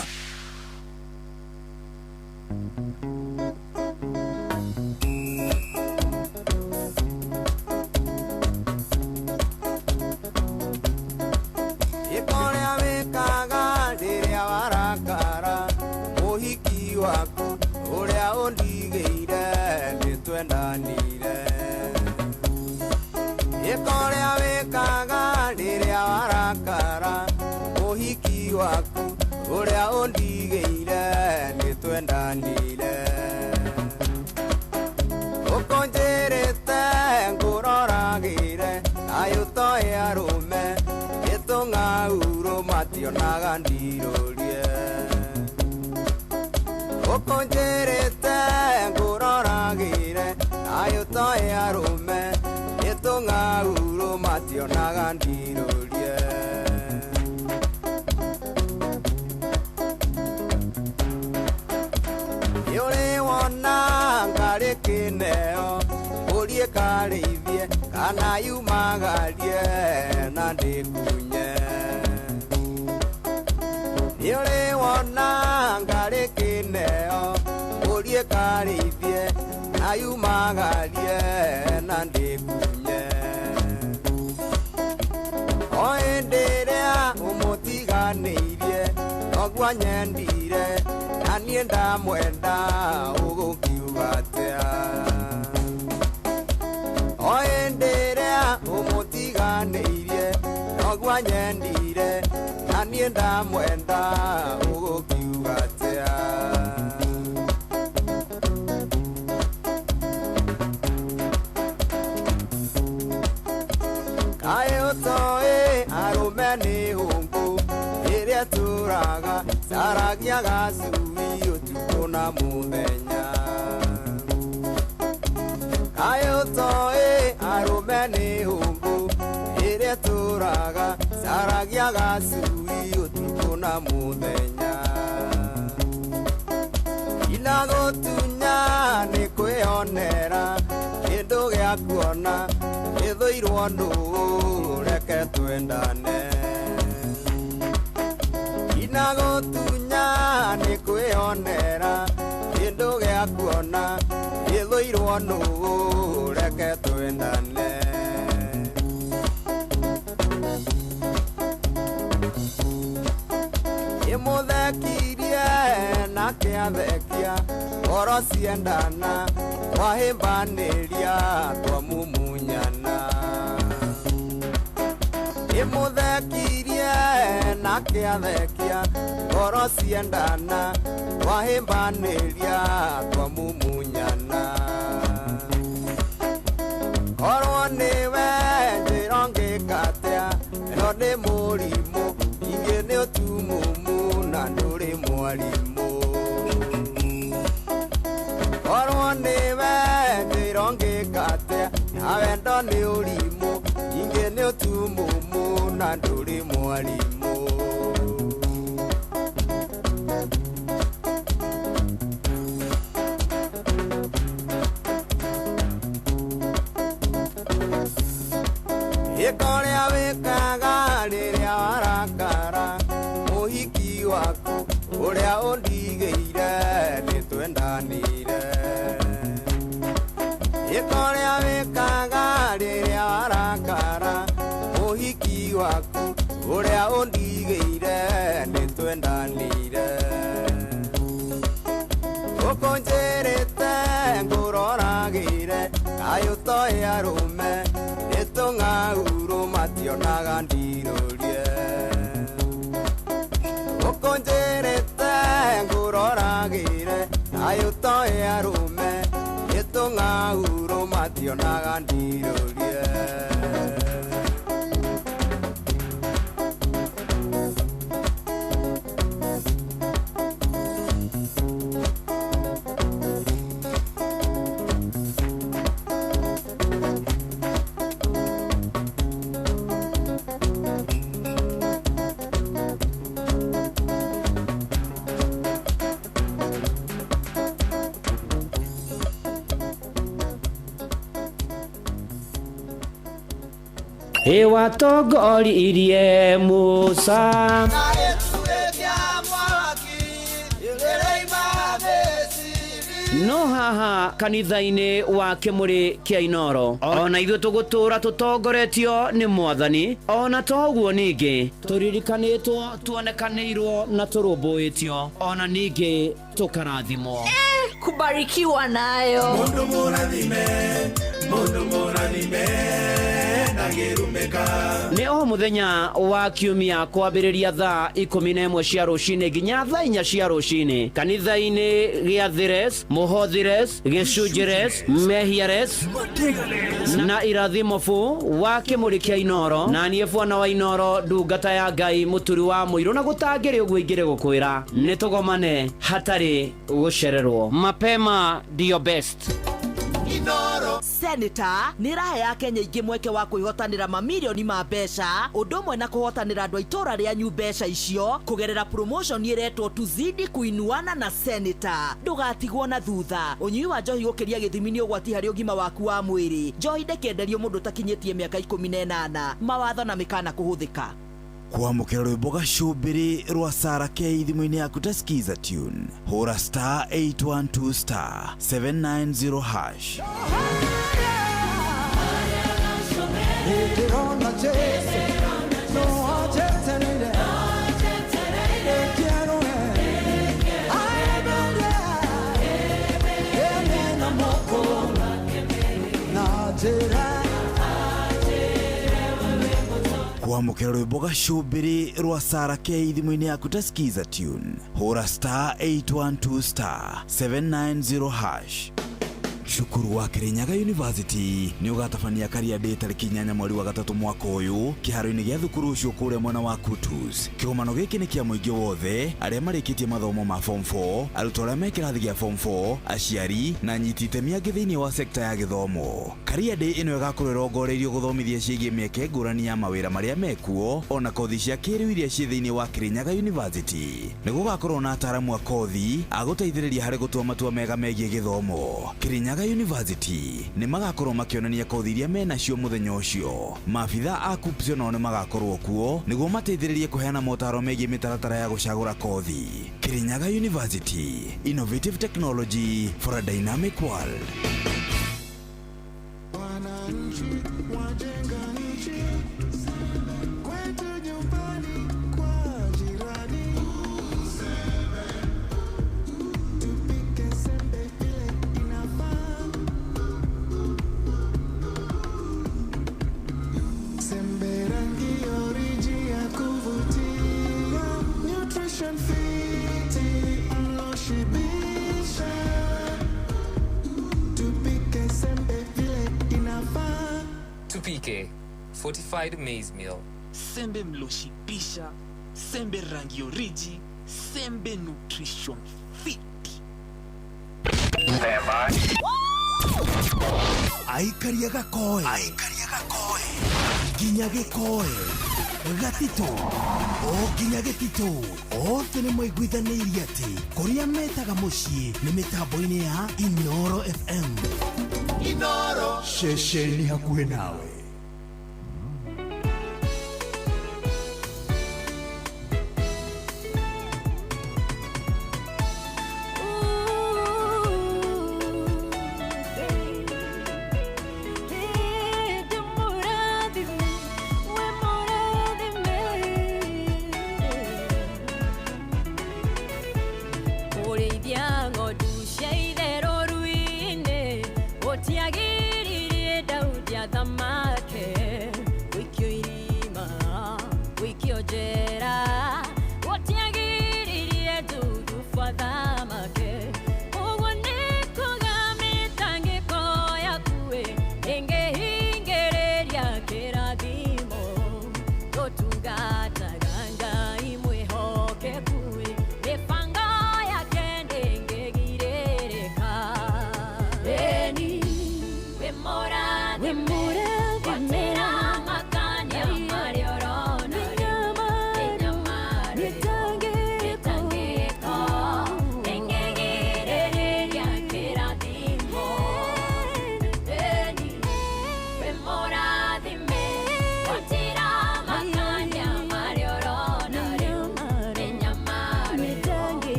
Uria undigeire ni twendanire ukonjerete nguroragire ayutoe arume itungauru mationaga ndirorie ukonjerete nguroragire ayutoe arume itungauru mationaga ndirorie. Kineo urie karithie kana yumagarie na ndikunye ni uri wona ithie na yumagarie na ndikunye o hĩndĩ ĩrĩa ũmũtiganĩirie noguo nyendire na niĩ ndamwenda ũgũkiuga atĩa o hĩndĩ ĩrĩa ũmũtiganĩirie noguo nyendire na niĩ ndamwenda ũgũkiuga atĩa kaĩ ũtoĩ arũme nĩ hũngũ ĩrĩa tũraga caragia gacui ũtukũ na mũthenya kaĩ ũtoĩ arũme nĩ hũngũ ĩrĩa tũraga caragia gacui ũtukũ na mũthenya inagũtunya nĩ kwĩonera kĩndũ gĩa kuona gĩthũirwo nũũ reke twendane inagũtunya nĩ kwĩonera kĩndũ gĩa kuona gĩthũirwo nũũ reke twendane ĩmũthekirie na kĩathekia ngoro ciendana twahĩmbanĩria twamumunyana ĩmũthekirie na kĩathekia ngoro ciendana twahĩmbanĩria twamumunyana korwo nĩwe njĩrongĩka atĩa ĩno nĩ mũrimũ ingĩ nĩ ũtumumu na ndũrĩ mwarimũ korwo nĩwe njĩrongĩka atĩa na wendo nĩ ũrimũ ingĩ nĩ ũtumumu na ndũrĩ mwarimũ ĩkorĩa wĩkaga rĩrĩa warakara mũhiki waku ũrĩa ũndigĩire nĩ twendanire ĩkorĩa wĩkaga rĩrĩa warakara mũhiki waku ũrĩa ũndigĩire nĩ twendanire ũkũnjĩrĩte ngũroragĩre kaĩ ũtoĩ arũme nĩ tũng'aurũ mationaga ndirũrie ũkũnjĩrĩte ngũroragĩre kaĩ ũtoĩ arũme nĩ tũng'aurũ mationaga ndirũrie watongoririe Musa no haha kanitha-inĩ wa Kĩmũrĩ kĩa Inooro ona ithuĩ tũgũtũra tũtongoretio nĩ Mwathani ona toguo ningĩ tũririkanĩtwo tuonekanĩirwo na tũrũmbũĩtio ona ningĩ tũkarathimwo kubarikiwa nayo mundu mũrathime nĩ o mũthenya wa kiumia kwambĩrĩria thaa 11 cia rũcinĩ nginya thaa 4 cia rũcinĩ kanitha-inĩ gĩa Thires, Mũhothires, Gĩcunjĩres, Mehiares na Irathimofu wa Kĩmũrĩ kĩa Inooro na niĩ Bwana wa Inooro ndungata ya Ngai mũturi wa mũirũ na gũtangĩrĩ ũguo ingĩrĩ gũkwĩra nĩ tũgomane hatarĩ gũcererwo mapema ndio best Inooro Senator nĩrahe Akenya aingĩ mweke wa kwĩhotanĩra mamirioni ma mbeca ũndũ ũmwe na kũhotanĩra andũ a itũra rĩanyu mbeca icio kũgerera promotion ĩretwo tuzidi kuinuana na Senator ndũgatigwo na thutha ũnyui wa njohi gũkĩria gĩthimi nĩ ũgwati harĩ ũgima waku wa mwĩrĩ njohi ndĩkenderio mũndũ ũtakinyĩtie mĩaka 18 mawatho na mĩkana kũhũthĩka kwamukira rwimbo gacumbiri rwa Sarah K thimu-ini yaku ta skiza tune hura star 812 star 790 hash. kwamukira rwimbo gacumbiri rwa Sarah K thimu-ini yaku ta skiza tune hura star 812 star 790 hash. Cukuru wa Kirinyaga University ni ugatabania career day tariki 8 mweri wa gatatu mwaka uyu kiharo-ini gia thukuru ucio kuria mwena wa Kutus. Kigomano giki ni kia muingi wothe aria marikitie mathomo ma form 4, arutwo aria me kirathi gia form 4, aciari na anyiti itemi angi thiini wa sekta ya githomo. Career day ino igakorwo irongoreirio guthomithia ciigie mieke ngurani ya mawira maria mekuo ona kothi cia kiriu iria ci thiini wa Kirinyaga University. Ni gugakorwo na ataramu a kothi aguteithiriria hari gutua matua mega megie githomo. Kirinyaga University ni magakorwo makionania kothi iria menacio muthenya ucio. Maabitha a KUPPS no ni magakorwo kuo niguo mateithiririe kuheana motaro megie mitaratara ya gucagura kothi. Kirinyaga University, innovative technology for a dynamic world. Tupike fortified maize meal. Sembe mloshibisha, sembe rangi oriji, sembe nutrition fit. Aikaria gakoe nginya gikoe gatito o nginya gitito othe nĩ mwaiguithanirie atĩ kũrĩa metaga mũciĩ nĩ mĩtambo-inĩ ya Inoro FM. Inoro ceceni hakuhĩ nawe.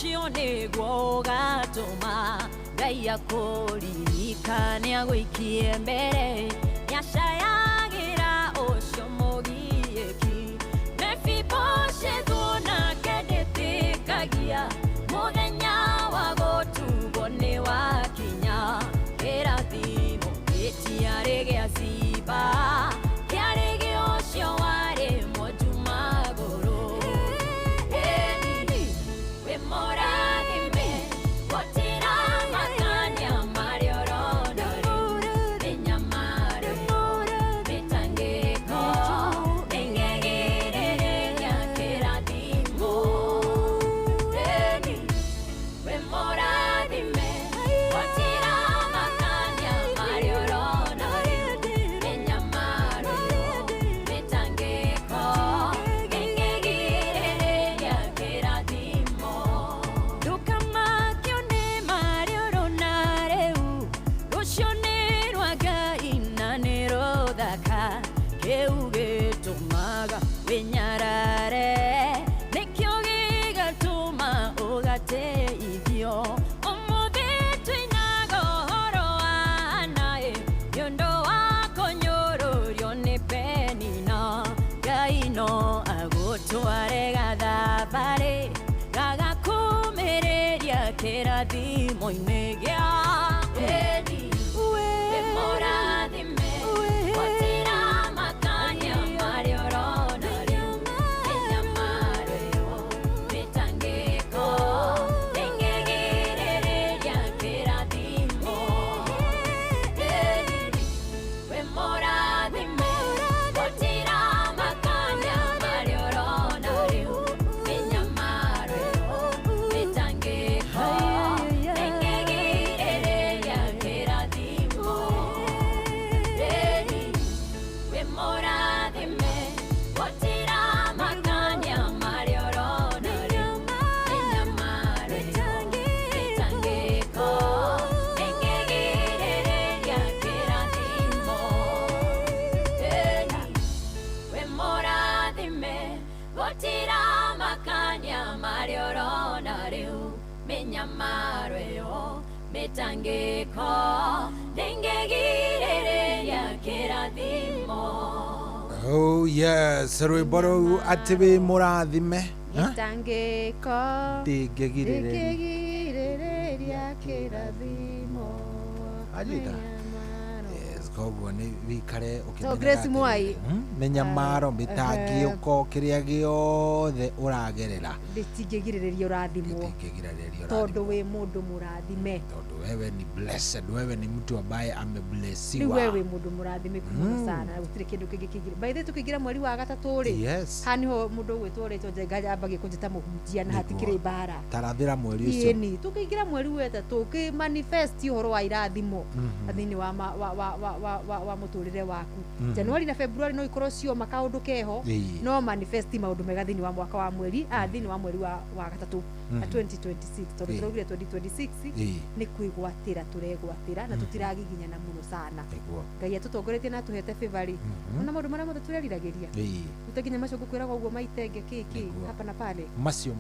ũcio nĩguo ũgatũma Ngai akũririkane agũikie mbere nĩacayagĩra ũcio mũgiĩki Mefiboshethu nake ndĩtĩkagia mũthenya wa gũtugwo nĩ wakinya kĩrathimo gĩtiarĩ gĩa ciba kĩarĩ gĩũcio warĩ mwonju magũrũ wĩ mũrathime gũtira makanya marĩa ũrona rĩu mĩnyamaro mĩtangĩko ĩngĩgirĩrĩria kĩrathimo wĩ mũrathime gũtira makanya marĩa ũrona rĩu mĩnyamaro mĩtangĩko ĩngĩgirĩrĩria kĩrathimo ndũkamakio nĩ marĩa ũrona rĩu rũciũ nĩ rwa Ngai na nĩ rũthaka kĩu gĩtũmaga wĩnyarare nĩkĩo gĩgatũma ũgateithio ũmũthĩ twĩnaga ũhoro wa naĩ nĩũndũ wa kũnyũrũrio nĩ Penina Ngai no agũtware gathabarĩ gagakumĩrĩria kĩrathimo-inĩ gĩa Peni wĩ mũrathime gũtira makanya marĩa ũrona rĩu mĩnyamaro ĩyo mĩtangĩko ĩngĩgirĩrĩria kĩrathimo wĩ mũrathime gũtira makanya marĩa ũrona rĩu mĩnyamaro ĩyo mĩtangĩko ĩngĩgirĩrĩria kĩrathimo wĩ mũrathime gũtira makanya marĩa ũrona rĩu mĩnyamaro ĩyo mĩtangĩko ĩngĩgirĩrĩria kĩrathimo wĩ mũrathime gũtira makanya marĩa ũrona rĩu mĩnyamaro ĩyo mĩtangĩko ndĩngĩgirĩrĩria kĩrathimo Oh yes, rwĩmbo rũu atĩ wĩ mũrathime Mĩtangĩko ndĩngĩgirĩrĩria kĩrathimo Ajita. Yes, koguo nĩ wikare So Grace Mwai mĩnyamaro mĩtangĩko kĩrĩa gĩothe ũragerera ndĩtingĩgirĩrĩria ũrathimwo tondũ wĩ mũndũ mũrathime tondũ wewe ni blessed, wewe ni mtu ambaye ameblessiwa. Ni wewe mũndũ mũrathime mũno sana gũtirĩ kĩndũ kĩngĩ kĩngĩ by the way tũkĩingĩra mweri wa gatatũ rĩ Yes. haniho mũndũ gwĩtwo Njenga ambagia kũnjĩta mũhunjia na hatikĩrĩ mbara tarathĩra mweri ũcio ni tũkĩingĩra mweri wa gatatũ ũkĩmanifest ũhoro wa irathimo thĩinĩ wa mũtũrĩre waku Januari na February no ikorwo cio makaũndũ keho no manifest maũndũ mega thĩinĩ wa mwaka wa mweri thĩinĩ wa mweri wa gatatũ 2026 tondũ tũraugire 2026 nĩ kwĩgwatĩra tũregwatĩra na tũtiragiginyana mũno sana Ngai atũtongoretie na atũhete favor ona maũndũ marĩa mothe tũreriragĩria tutakinya macio ngũkwĩraga ũguo maitenge kiki hapa na pale macio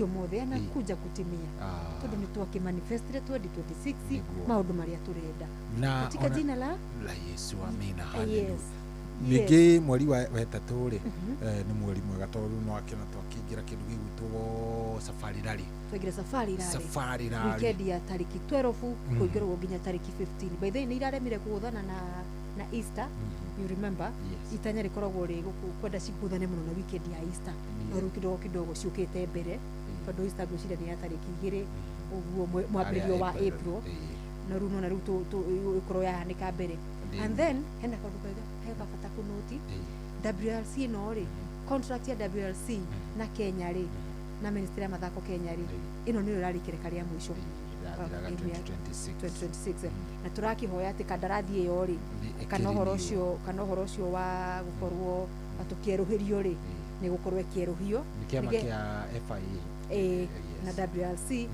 mothe anakuja kutimia tondũ nĩ twakĩmanifestire 2026 maũndũ marĩa tũrenda katika jina la Yesu amina haleluya ningĩ mweri wa wetatũ rĩ nĩ mweri mwega tondũ no akĩona twakĩingĩra kĩndũ gĩgwĩtwo safari rally safari rally weekend ya tariki 12 kũingĩrwo nginya tariki 15 by the way nĩ iraremire kũgũthana na Easter you remember itanya rĩkoragwo rĩ kwenda cikuthane mũno na weekend ya Easter no rĩu kidogo ciũkĩte mbere tondũ Easter ngwĩciria nĩ ya tariki 2 ũguo mwambĩrĩrio wa April na rĩu nona rĩu ĩkorwo yahanĩka mbere and then hena kaũndũ kega hega bata kũnoti WLC no rĩ contract ya WLC na Kenya rĩ na ministry ya mathako Kenya rĩ ĩno nĩyo ĩrarĩkĩre karĩa mũico 2026 na tũrakihoya atĩ kandarathi ĩyo rĩ kana ũhoro ũcio wa gũkorwo atũkĩerũhĩrio rĩ nĩ gũkorwo ĩkĩerũhio kĩama kĩa FIA na WLC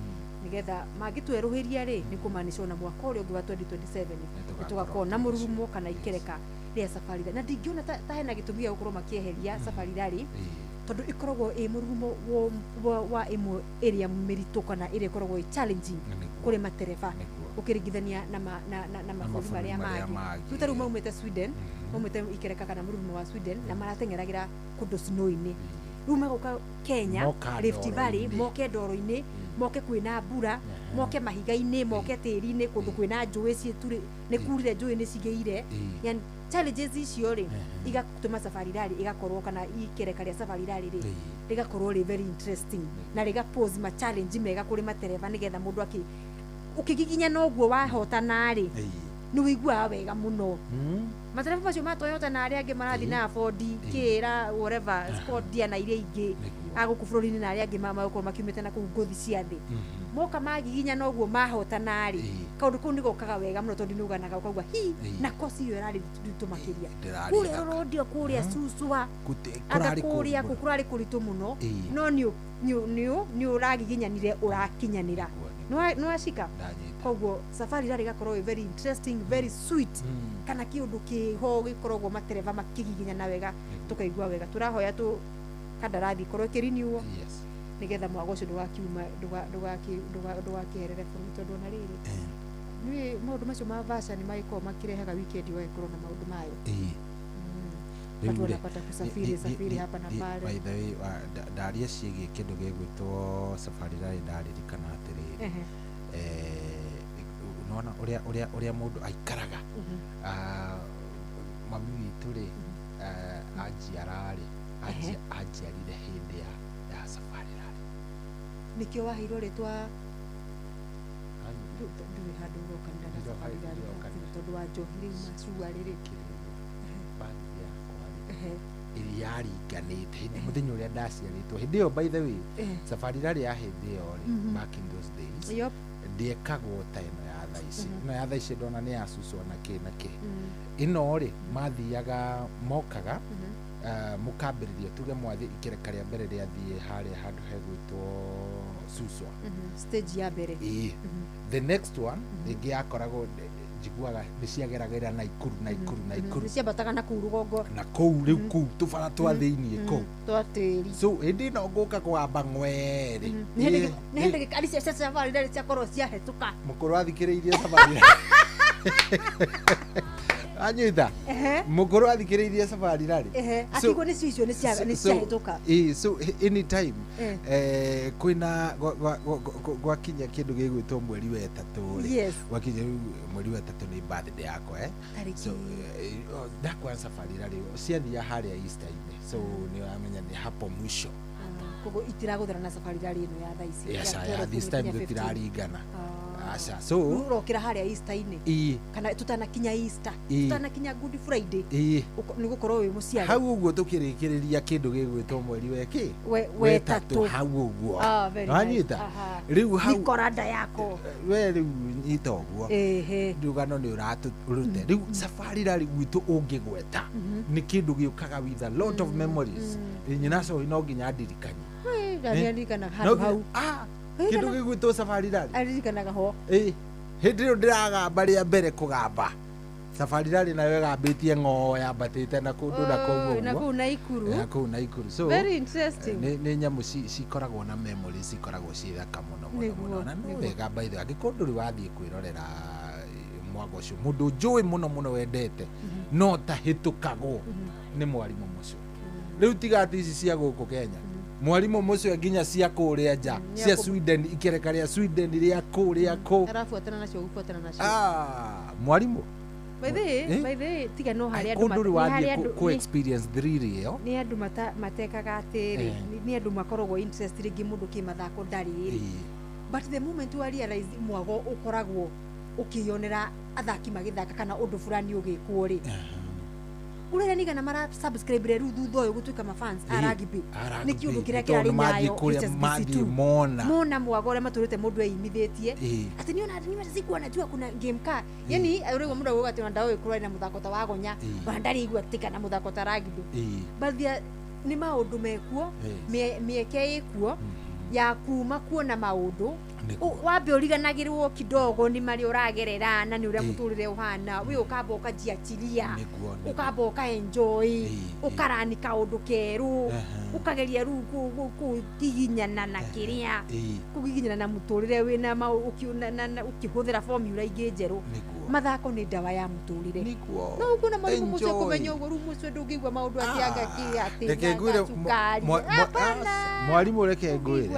nigetha mangĩtwerũhĩria rĩ nĩ kũmanisha na mwaka ũrĩa ũngĩ wa 2027 nĩtũgakorwo na mũrurumo kana ikereka rĩa safari na ndingĩona ta hena gĩtũmi gĩa gũkorwo makĩeheria safari rally tondu ikoragwo murumo wa imwe area mirito kana ire ikoragwo challenging kuri matereba ukiringithania na mabũrũri maria mangĩ tutaru maumite Sweden maumite ikereka kana murumo wa Sweden na maratengeragira kundu snow-ini riu magoka Kenya Rift Valley moke ndoro-ini moke kwina mbura moke mahiga-ini moke tĩri-ini kundu kwina njũĩ ciĩturi nĩ kurire njũĩ nĩ cigĩire yani challenges icio ri igatuma Safari Rally igakorwo kana ikereka ria Safari Rally ri rigakorwo ri very interesting na riga pose ma challenge mega kuri matereba nigetha mundu ukigiginya noguo wahotana ri ni wigua wega muno matereba macio ma Toyota na aria angi marathi na Ford Kira whatever Scotia na iria ingi aguku bũrũri-inĩ na aria angi magũkorwo makiumĩte na kũu ngũthi cia thĩ moka magiginya noguo mahotana ri kaundu kau nĩgokaga wega muno tondu nĩuganaga ukauga hi na kosi iyo rari tumakiria kuria rodio kuria Suswa aka kuria kukurari kuritu muno no ni uragiginyanire urakinyanira no ashika koguo Safari Rally gakorwo very interesting very sweet kana kiundu kiho gikoragwo matereva makigiginya na wega tukaigua wega turahoya tu kandarathi korwo kiriniwo nigetha mwago ucio ndugakiuma ndugakiherere bũrũri tondu ona riri ni maundu macio ma version maiko makirehaga weekend waikorwo na maundu mayo watu wanapata kusafiri hapa na pale. By the way ndaria ciĩgiĩ kĩndũ gĩgwĩtwo Safari Rally ndaririkana atĩrĩrĩ unaona ũrĩa mũndũ aikaraga mami witũ rĩ ajiarire hĩndĩ ya Safari Rally nikio wahirwo rĩtwa ndũĩ handũ ũroka ndana Safari Rally tondu wa njohiri macua rĩrĩ iriaringanĩte hĩndĩ mũthenya ũrĩa ndaciarĩtwo hĩndĩ ĩyo by the way Safari Rally ya hĩndĩ ĩyo rĩ back in those days ndiekagwo ta ĩno ya thaa ici ĩno ya thaa ici ndona nĩ ya Suswa na kĩ ĩno rĩ mathiaga mokaga mukambĩrĩria tuge mwathi ikereka rĩa mbere rĩathiĩ harĩa handũ hegwĩtwo Suswa stage ya mbere the next one ĩngĩ yakoragwo njiguaga nĩ ciageragĩra Naikuru nĩ ciambataga na kũu rũgongo na kũu rĩu kũu tũbara twa thĩiniĩ kũu twa tĩri so hĩndĩ ĩno ngũka kwamba ng'werĩ nĩ hĩndĩ gĩkari cia Safari Rally ciakorwo ciahĩtũka mũkũrũ athikĩrĩirie Safari anyita mũkũrũ athikĩrĩirie Safari Rally akigwo nĩ cicio nĩ ciahĩtũka so anytime kwĩna gwakinya kĩndũ gĩgwĩtwo mweri wa ĩtatũ gwakinya mweri wa ĩtatũ nĩ birthday yakwa so ndakwa Safari Rally ciathia harĩa Easter-inĩ so nĩ wamenya nĩ hapo mwisho koguo itiragũthana na Safari Rally ĩno ya thaa ici ya this time tũtiraringana aca so urokira haria Easter-inĩ kana tutanakinya Easter tutanakinya Good Friday nĩ gukorwo wi muciari hau ũguo tũkĩrĩkĩrĩria kĩndũ gĩgwĩtwo mweri weki wetatũ hau ũguo wanyita rĩu hau ikoranda yako we rĩu nyita ũguo ndugano nĩ ũratũrute rĩu Safari Rally gwitũ ũngĩgweta nĩ kĩndũ gĩũkaga with a lot of memories nyina so no nginya ndirikani ndirikana hau kĩndũ gĩgwĩtwo Safari Rally aririkanaga ho hĩndĩ ĩyo ndĩragamba rĩa mbere kũgamba Safari Rally nayo ĩgambĩtie ng'oo yambatĩte na kũndũ na kũu na kũu Naikuru so very interesting nĩ nyamũ cikoragwo na memories cikoragwo ciĩ thaka mũno na nĩ wega by the way angĩkorwo ndũrĩ wathiĩ kwĩrorera mwago ũcio mũndũ njũĩ mũno wendete no ta hĩtũkagwo nĩ mwarimũ mũcio rĩu tiga atĩ ici cia gũkũ Kenya mwarimũ mũcio nginya cia kũrĩa nja cia Sweden ikereka rĩa Sweden rĩa kũrĩa kũ arafuatana nacio gufuatana nacio mwarimũ by the tiga no harĩa andũ ku experience three ĩyo nĩ andũ matekaga atĩrĩ nĩ andũ makoragwo interest rĩngĩ mũndũ kĩmathako ndarĩ but the moment you realize mwago ũkoragwo ũkĩyonera athaki magĩthaka kana ũndũ fulani ũgĩkwo rĩ urere nigana mara subscribe rĩu thutha ũyũ gũtuĩka ma fans aragibi nĩ kiũndũ kĩrĩa kĩarĩ nyayo mona mwago ũrĩa matũrĩte mũndũ eyimithĩtie atĩ nĩ ona sikuwa najua kuna game car yani ũrĩgwo mũndũ auga atĩ ndawe kũrũa na mũthako ta wagonya bandari igua tika na mũthako ta ragibi bathia nĩ maũndũ mekuo mĩeke ĩkuo ya kuma kuona maundu wambe uriganagirwo kidogo ni mari uragerera na ni uria muturire uhana we ukamba ukajiachilia ukamba ukaenjoy ukarani kaundu keru ukageria ru kugiginyana na kiria kugiginyana na muturire wina ukihuthira formula ingi njeru mathako ni dawa ya muturire no ukuna mwalimu mucio kumenya uguo ru mucio ndungigwa maundu atianga ati mwalimu reke ngwire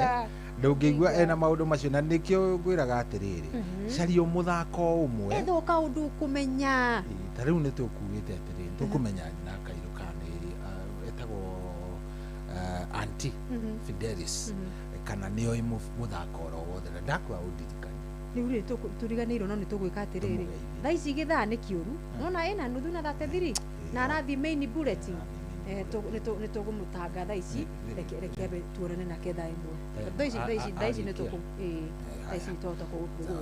ndungigwa ena maundu macio na nikio ngwiraga atiriri caria muthako umwe etho kaundu kumenya ta riu ni tukugite atiriri tukumenya na kairu kane etagwo anti Fidelis kana niyo muthako ro wothe ndakwa udirikani riu turiganirwo no ni tugwika atiriri thaa ici githaa ni kiuru nona ena nuthu na 33 na arathi main bulletin ni tugumutanga thaa ici reke tuonane na ketha imwe thaa ici ni tugu thaa ici tota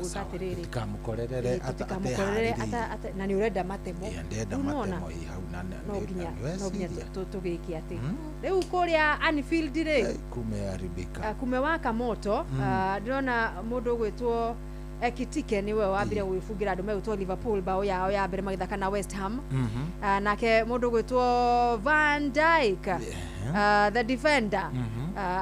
gwika atiriri tikamukorerere na ni urenda matemo nona no nginya tugiki ati riu kuria Anfield ri kumeharibika kumewaka moto ndona mundu gwitwo Ekitike niwe wambire gwifungira andu megutwo Liverpool bao yao ya mbere magithaka na West Ham nake mundu gwitwo Van Dijk the defender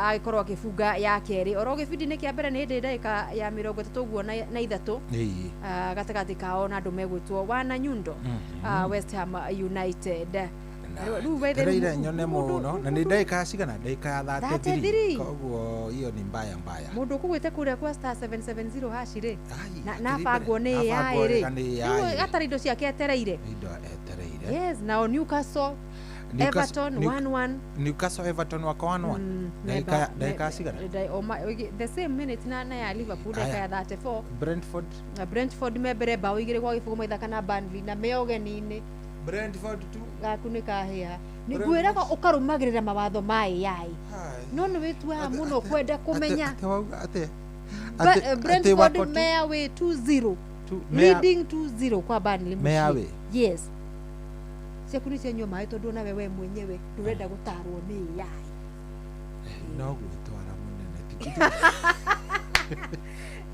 agikorwo akifunga ya keri oro gibindi ni kia mbere ni ndeka ya 33 guo na 3 gatagati kao na andu megutwo Wana Nyundo West Ham United Terire nyone muno na ni ndeka cigana ndeka ya 33 koguo iyo ni mbaya mundu kugwite kuria kwa star 770 hash ri na bangwo ni ya ri gatari indo ciake etereire yes now Newcastle Everton 1-1 Newcastle Everton wako 1-1 ndeka cigana the same minute na ya Liverpool ndeka ya 34 Brentford mebere bao igire gwa gifugo maithaka na Burnley na meogeni-ini Brentford tu gakunika hia ni gwiraga ukarumagirira mawatho mai yai no ni witua muno kwenda kumenya Brentford mea we 2-0 leading 2-0 kwa Burnley mea we yes sekuni cenyo mai tondu na wewe mwenyewe ndurenda gutarwo ni yai no gwitwara munene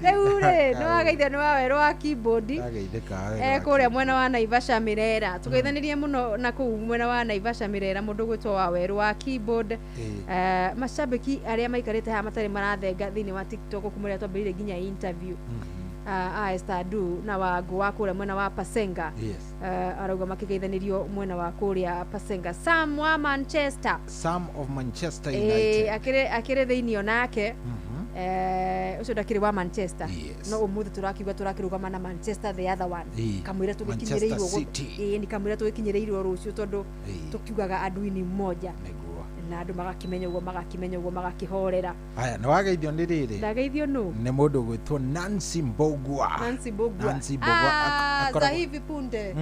Reure no agaithe no wawerwo wa keyboard kuria mwena wa Naivasha Mirera tugeithanirie muno na kuu mwena wa Naivasha Mirera mundu gwitwo wawerwo wa keyboard mashabiki aria maikarite ha matari marathenga thini wa TikTok kumuria twambirire nginya interview Estadu na wagu wa kuria mwena wa Pasenga arauga makigeithanirio mwena wa kuria Pasenga Sam of Manchester United akire thini onake ucio ndakiri wa Manchester no umuthi turakirugama na Manchester the other one kamwira tugikinyireirwo ni kamwira tugikinyireirwo rucio tondu tukiugaga aduini mmoja na andu magakimenya uguo magakihorera aya na wageithio ni riri ndageithio no ni mundu gwitwo Nancy Mbogwa za hivi punde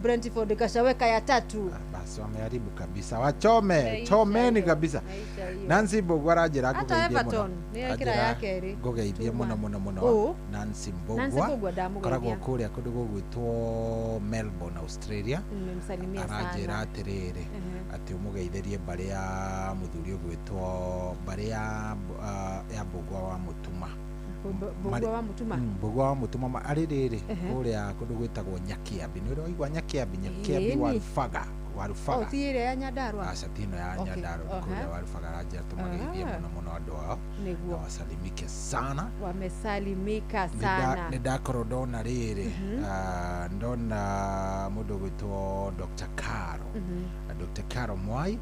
Brentford kashaweka ya 3 basi wameharibu kabisa wachomeni kabisa Nancy Mbogwa arajira kugeithia ni kira yake ri kugeithia muno Nancy Mbogwa karagwo kuria kundu gwitwo Melbourne Australia arajira atiriri ati umugeithirie bari ya muthuri gwitwo bari ya Mbogwa wa Mutuma Mbogwa wa Mutuma ari riri kuria kundu gwitagwo Nyakiambi ni uri waigwa Nyakiambi wa Rufaga tire ya Nyandarua asatino ya Nyandarua kuria wa Rufaga rajira tumageithie muno andu ao na wasalimike sana wamesalimika sana ndakorwo ndona riri ndona mundu gwitwo Dr. Karo Mwai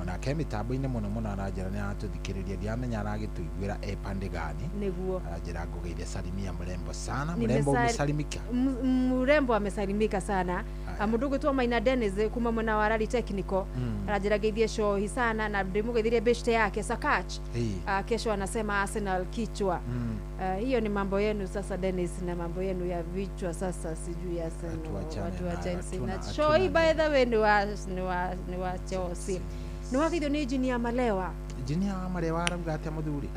onake mitambo-ini muno arajira ni atuthikiriria ndiamenya aragituiguira epande gani niguo arajira ngugeithia salimia mrembo sana mrembo umesalimika mrembo amesalimika sana mundu gwitwo Maina Dennis kuma mwena wa Rally Technical arajira geithie show sana na ndimugeithirie beshte yake Sakach kesho anasema Arsenal kichwa hiyo ni mambo yenu sasa Dennis na mambo yenu ya vichwa sasa sijui Arsenal watu wa Chelsea na show hii by the way ni wa Chelsea ni wakidio ni Engineer Malewa arauga atia muthuri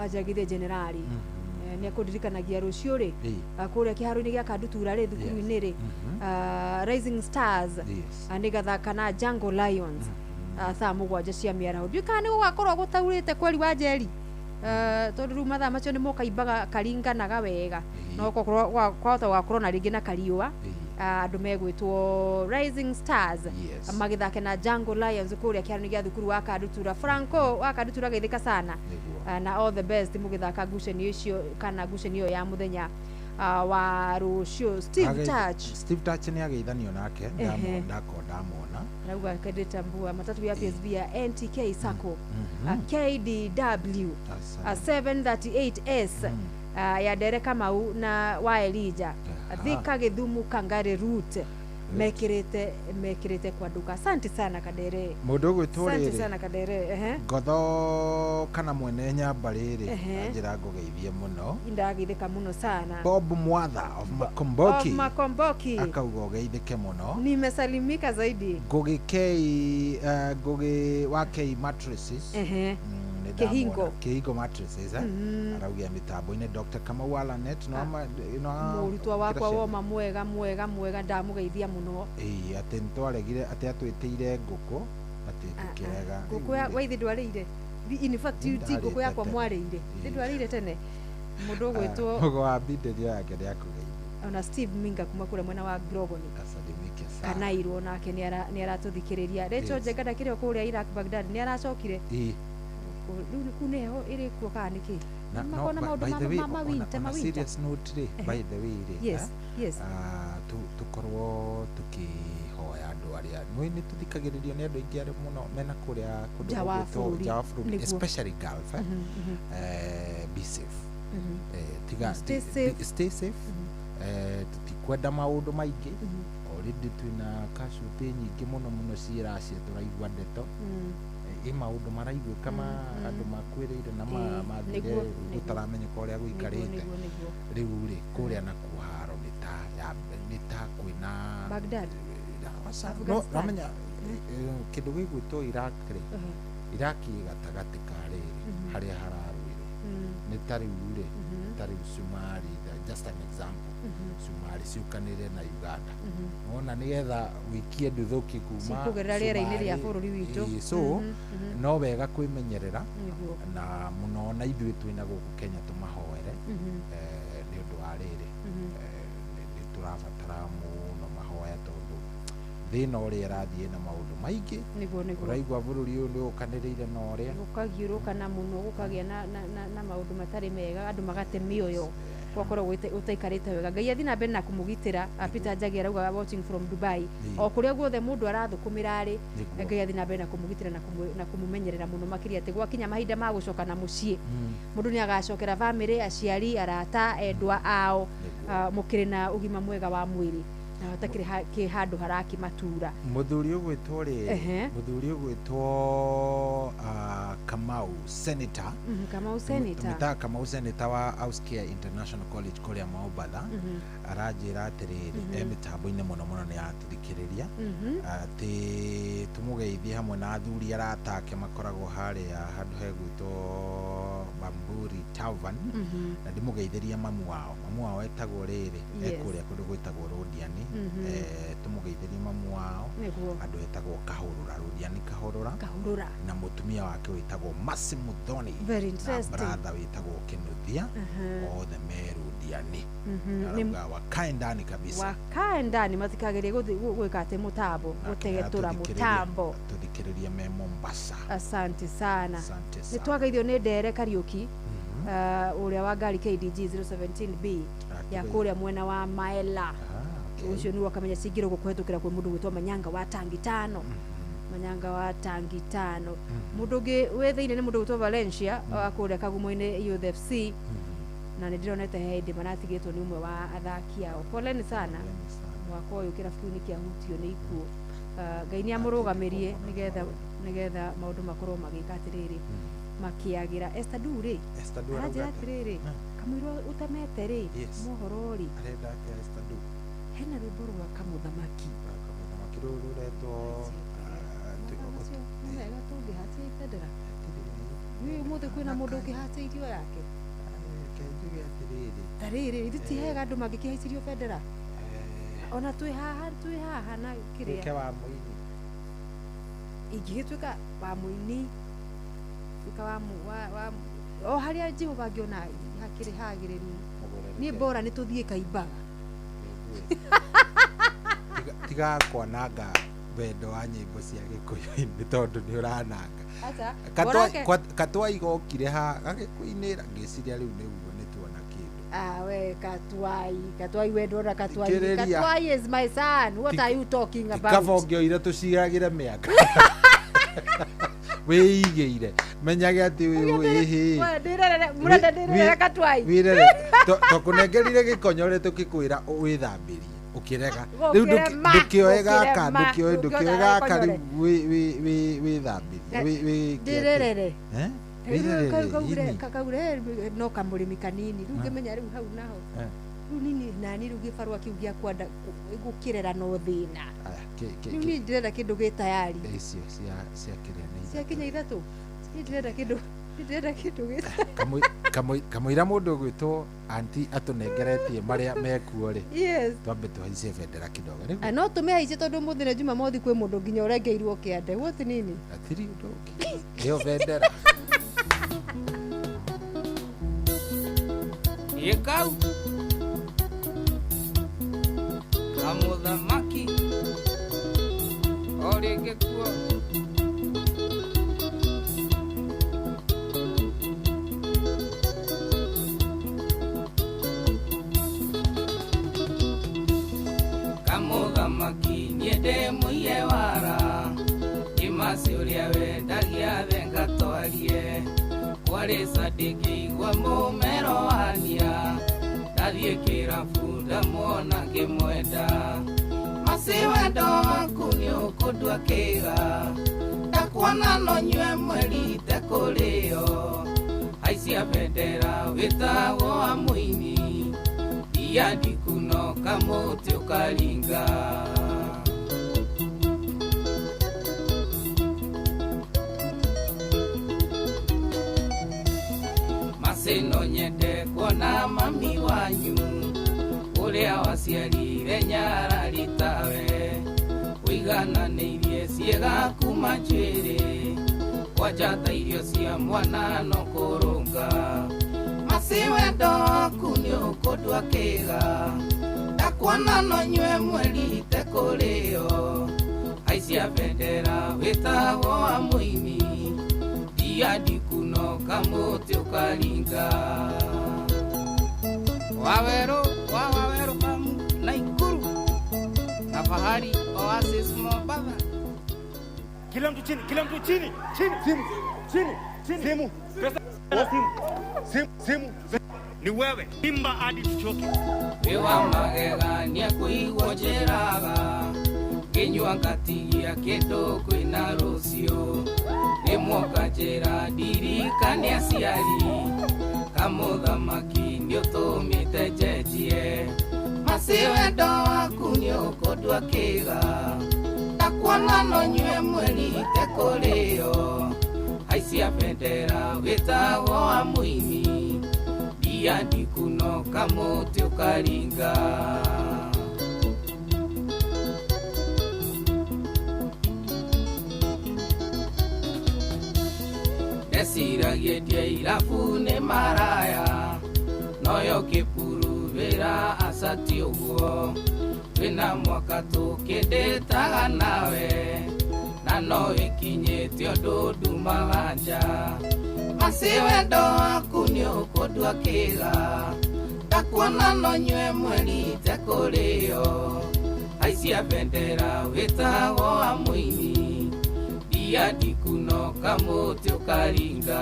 ajagithie generali ni akudirikanagia rucio ri kuria kiharu-ini gia Kandutura ri thukuru-ini ri Rising Stars anigathaka na Jungle Lions saa 7 cia miaraho ndiukani gugakorwo gutaurite kweri wa njeri tondu riu mathaa macio nä mokaimbaga karinganaga wega no kwahota gwakorwo na rĩngĩ na kariũa andũ megwĩtwo Rising Stars magĩthake na Jungle Lions kũrĩa kĩharo-inĩ gĩa thukuru wa Kandutura. Franco wa Kandutura geithĩka sana na all the best mũgĩthaka ngucanio icio kana ngucanio ya mũthenya wa rũciũ. Steve Touch nĩ ageithanio nake ndamona rauga Kedeta Mbua matatu ya PSV ya NTK Sacco KDW 738S ya Dere Kamau na wa Elija Thika Githumu Kangare route mekirite kwa duka. Asante sana Kadere mundu gwitwo riri. Asante sana Kadere. Ngotho kana mwene nyamba riri njira ngugeithie muno indageithika muno sana. Bob Mwatha of Makomboki akauga ugeithike muno. Nimesalimika zaidi. Ngugi wa K mattresses Kihingo mattresses araugia mitambo-ini Dr. Kamau Alanet no urutwa wakwa woma mwega ndamugeithia muno ati ntwaregire ati atwitire nguku ati tukirega nguku ya waithi ndwarire in fact ti nguku yakwa mwarire ndwarire tene mundu gwitwo mugo wa biderio yake ya kugeithia ona Steve Minga kuma kure mwena wa Grogoni kanairwo nake ni aratuthikiriria Rachel Jegada kirio kuria Iraq Baghdad ni aracokire kuneho iri kuo kana niki makona maundu ma serious note ri by the way ri yes tukorwo tukihoya andu aria ni tuthikagiririo ni andu ingi ari muno mena kuria kundu gwitwo especially Gulf be safe stay safe tutikwenda maundu maingi already twina casualty nyingi muno ciiracia turaigua ndeto maundu maraigua kama andu makwirire na mathire gutaramenyeka uria guikarite riu ri kuria na kuharo nita kwina Baghdad no ramenya kindu gigwitwo Iraq ri Iraki gatagati ka riri haria hararuire ni tari ure tari Somali just an example Somali ciukanire na Uganda ona nigetha wikie nduthuki kuma kugerera riera-ini ria bururi witu so no wega kwimenyerera na muno na ithuĩ twina guku Kenya tumahoere ni undu wa riri ni turabatara muno mahoya tondu thina uria irathie na maundu maingi uraigua bururi uyu ni ukaniriire na uria ukagiuruka na muno ukagia na maundu matari mega andu magate mioyo gwakorwo utaikarite wega. Ngai athina mbere na kumugitira. Peter Njagi arauga watching from Dubai o kuria guothe mundu arathukumira ri Ngai athina mbere na kumugitira na kumumenyerera muno makiria ati gwakinya mahinda ma gucoka na mucii mundu ni agacokera family aciari arata endwa ao mukiri na ugima mwega wa mwiri na watakire ki handu haraki matura muthuri ugwitwo ri muthuri ugwitwo Kamau Senator Kamau Senator wa Auskia International College kuria Mombasa aranjira atiriri mitambo-ini muno ni atuthikiriria ati tumugeithie hamwe na athuri aratake makoragwo haria handu hegwitwo Bamburi Tavern na ndimugeithirie mamu wao etagwo riri ekuria kundu gwitagwo Rodiani tumugeithirie mamu wao andu etagwo Kahurura na mutumia wake witagwo Masi Muthoni na brother witagwo Kinuthia othe me Rodiani arauga wakae ndani kabisa mathikagirie gwika ati mutambo gutegetura mutambo tuthikiririe me Mombasa. Asante sana ni twagaithio ni Ndere Kariuki uria wa ngari KDG 017B ya kuria mwena wa Maela ucio ni wakamenya cingiro gukuhetukira kwi mundu gwitwa Manyanga wa Tangi tano mundu ngi wethaine ni mundu gwitwa Valencia akuria Kagumo-ini Youth FC na ndironete hindi manatigitwo ni umwe wa athaki ao. Poleni sana mwaka uyu kirabu kiu ni kiahutio ni ikuo. Ngai ni amurugamirie nigetha maundu makorwo magika atiriri makiagira Esther Dure arajira atiriri kamwiro utamete ri mohoro ri arenda ke Esther Dure hena rwimbo rwa Kamuthamaki ruretwo wega tungihati Federa ni muthe kwina mundu ukihati irio yake tariri ithiti hega andu magikihicirio Federa ona twi haha na kiria ke wa muini ingigituika wa muini tuka wa o haria Jehova ngiona hakiri hagiriru ni bora ni tuthie kaimbaga tiga kwananga wendo wa nyimbo cia Gikuyu-ini tondu ni urananga katwa igokire ha Gikuyu-ini ngiciria riu niguo ni tuona kindu we katwai wendo na katwai is my son, what are you talking about? Kavongioire tuciragire miaka wiigeire menyage ati wihi murenda katwai wirere tokunengerire gikonyore tukikwira withambirie ukirega riu ndukioe gaka ndukioe gaka riu withambirie ndirerere kakaure no kamurimi kanini riu ngimenya riu hau naho riu nini nani riu gibarua kiu gia kwenda gukirera no thina riu ni ndirenda kindu gitayari icio cia kiria cia kinya ithatu ndirenda kindu kamwira mundu gwitwo anti atunengeretie maria mekuo ri twambe tuhaice bendera kidogo riu no tumehaice tondu muthine Jumamothi kwi mundu nginya urengeirwo kiande wote nini atiri undu iyo bendera yekau kamuthamaki orenge kuo kamuthamaki niende muiye wara imasi uria wendagia venga twarie kwari sadiki igwa mumero wania ndathie kirabu ndamwona ngimwenda masi wendo waku ni ukundua kiga ndakuona no nyue mweri tekurio haicia bendera witagwo wa muini iandi kuno kamuti ukaringa masino nyende kuona mami wanyu uria waciarire nyarari tawe wigananirie ciega kuma njwiri kwajata irio cia mwana no kurunga masi wendo waku ni ukundua kiga ndakuona no nyue mweri tekurio haicia bendera witagwo wa muini iandi kuno kamuti ukaringa waweru kamu Naikuru na Fahari Oasis Mombasa. Kila mtu chini simu pesa simu ni wewe imba hadi tuchoke wewa magegania kuigwo njeraga kinywa ngatigia kindu kwina rucio rimwoka njera ndirikane aciari kamuthamaki niutumite njenjie masi wendo waku ni ukundua kiga ndakuona no nyue mweri tekurio haicia bendera witagwo wa muini iandi kuno kamuti ukaringa ndeciragie ndiairabu nĩ maraya noyo kĩpururĩra acati ũguo twĩna mwaka tũkĩndĩtaga nawe na no ĩkinyĩte ũndũ ndumaga nja masi wendo waku nĩ ũkũndua kĩga ndakuona no nyue mweri tekurio haicia bendera wĩtagwo wa muini iandi kuno kamuti ukaringa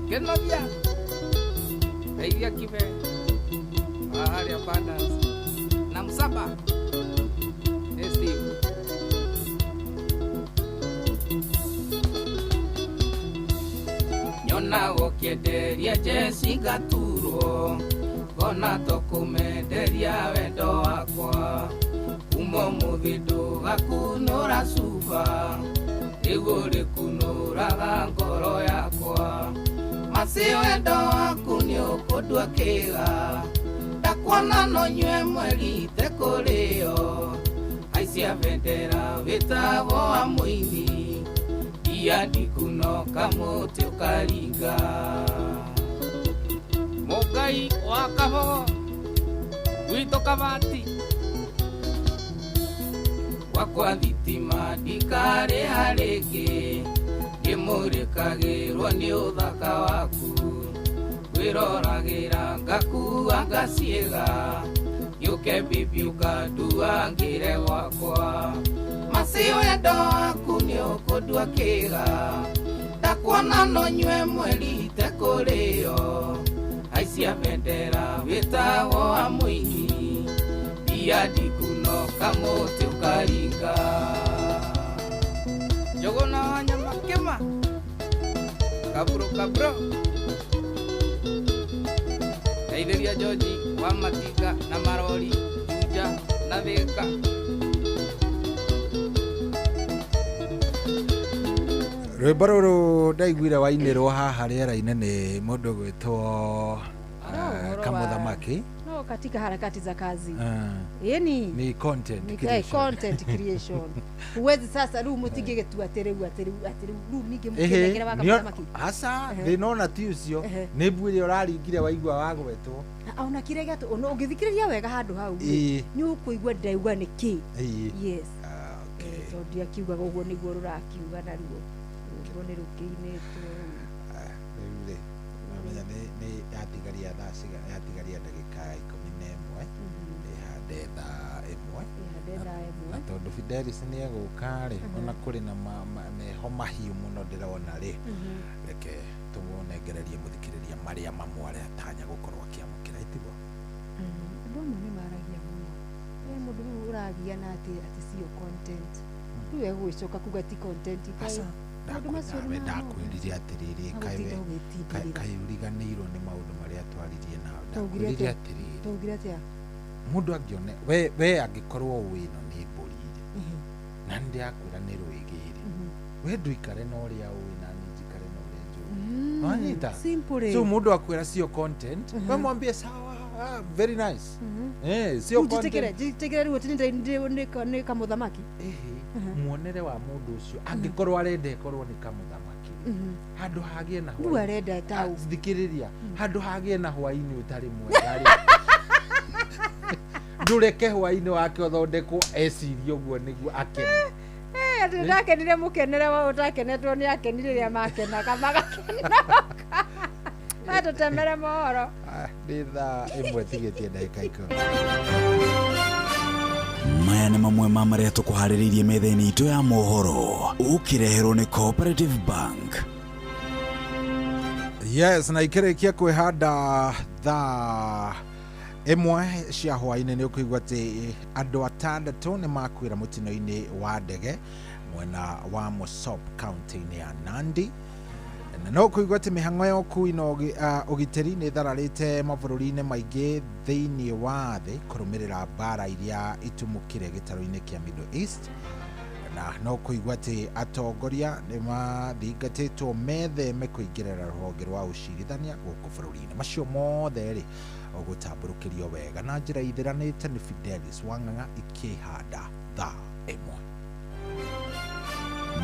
kenovia aidia kive ahari abundance na msaba Steve nyona gokienderia Jesse Gaturo gona tokumenderia wendo wakwa kuma muthi ndugakunura cuba iguri kunuraga ngoro yakwa masi wendo waku ni ukundua kiga ndakuona no nyue mweri tekurio haicia bendera witagwo wa muini Dia dikuno kamuti ukaringa Mugai wakabo Wito kabati Wakwa thitima ndikare harĩngĩ ngĩmũrĩkagĩrwo nĩ ũthaka waku wĩroragĩra ngakua ngaciĩga gĩũke bibi ũkandua ngĩre gwakwa maci wendo waku nĩ ũkũndua kĩga ndakuona no nyue mweri itekũrĩo aicia bendera wĩtagwo wa mũini Dia dikuno kamuti ukaringa Jogona wanyama kema Kabro Kaideria Joji wa Matika na Marori Juja na Thika Rwĩmbo rũrũ ndaiguire wainĩrwo haha rĩera-inĩ nĩ mũndũ gwĩtwo Kamũthamaki katika harakati za kazi yani ni content creation huwezi sasa rĩu mutige getua atĩrĩu rĩu ningĩ mũkĩnengera wa Kamũthamaki asa ndinona ti ucio nĩ mbwire ũraringire waigua wagwetwo ona kirega ũngĩthikĩrĩria wega handũ hau nĩ ũkũigua ndaigua nĩkĩ yes so ndia kiugaga ũguo nĩguo rũrakiuga na ruo nĩ rũkĩinĩtwo nĩ yatigaria yatigaria ndagĩka 11 ihande thaa 1 na tondũ Fidelis nĩ egũka rĩ ona kũrĩ na meho mahiũ mũno ndĩrona rĩ reke tũmũnengererie mũthikĩrĩria marĩa mamwe arĩa atanya gũkorwo akĩamũkĩra itigwo andũ amwe nĩ maragia mũno mũndũ rĩu ũragia na atĩ cio content rĩu egũgĩcoka kuga ti content ndakwĩrire atĩrĩrĩ kaĩ ũriganĩirwo nĩ maũndũ marĩa twaririe nao ndakwĩrire atĩrĩrĩ mũndũ angĩone we angĩkorwo wĩno nĩ mbũrire na ndĩakwĩra nĩ rwĩgĩrĩ we ndũikare na ũrĩa ũĩ na niĩ njikare na ũrĩa njũĩ wanyita so mũndũ akwĩra cio content we mwambie sawa very nice cio content jitegere rĩu nĩ Kamũthamaki muonere wa mũndũ ũcio angĩkorwo arenda ĩkorwo nĩ Kamũthamaki handũ hagĩe na hwaĩ arenda tau thikĩrĩria handũ hagĩe na hwaĩ-inĩ ũtarĩ mwega ndũreke hwaĩ-inĩ wake ũthondekwo ecirie ũguo nĩguo akene atĩ ndakenire mũkenere wa ũtakenetwo nĩ akenire rĩrĩa makenaga magakena atũtemere mohoro nĩ thaa ĩmwe tigĩtie ndagĩka 10 maya nĩ mamwe ma marĩa tũkũharĩrĩirie metha-inĩ itũ ya mohoro ũkĩreherwo nĩ Cooperative Bank. Yes, na ikĩrĩkia kwĩhanda thaa ĩmwe cia hwaĩ-inĩ nĩ ũkũigua atĩ andũ 6 nĩ makuĩra mũtino-inĩ wa ndege mwena wa Mosop kaunti-inĩ ya Nandi. Na no kũigua atĩ mĩhang'o ya ũkui na ũgitĩri nĩ thararĩte mabũrũri-inĩ maingĩ thĩinĩ wa thĩ kũrũmĩrĩra mbara iria itumũkire gĩtarũ-inĩ kĩa Middle East. Na no kũigua atĩ atongoria nĩ mathingatĩtwo metheme kũingĩrĩra rũhonge rwa ũcirithania gũkũ bũrũri-inĩ. Macio mothe rĩ ũgũtambũrũkĩrio wega na njĩra ithiranĩte nĩ Fidelis Wang'ang'a ikĩhanda thaa 1.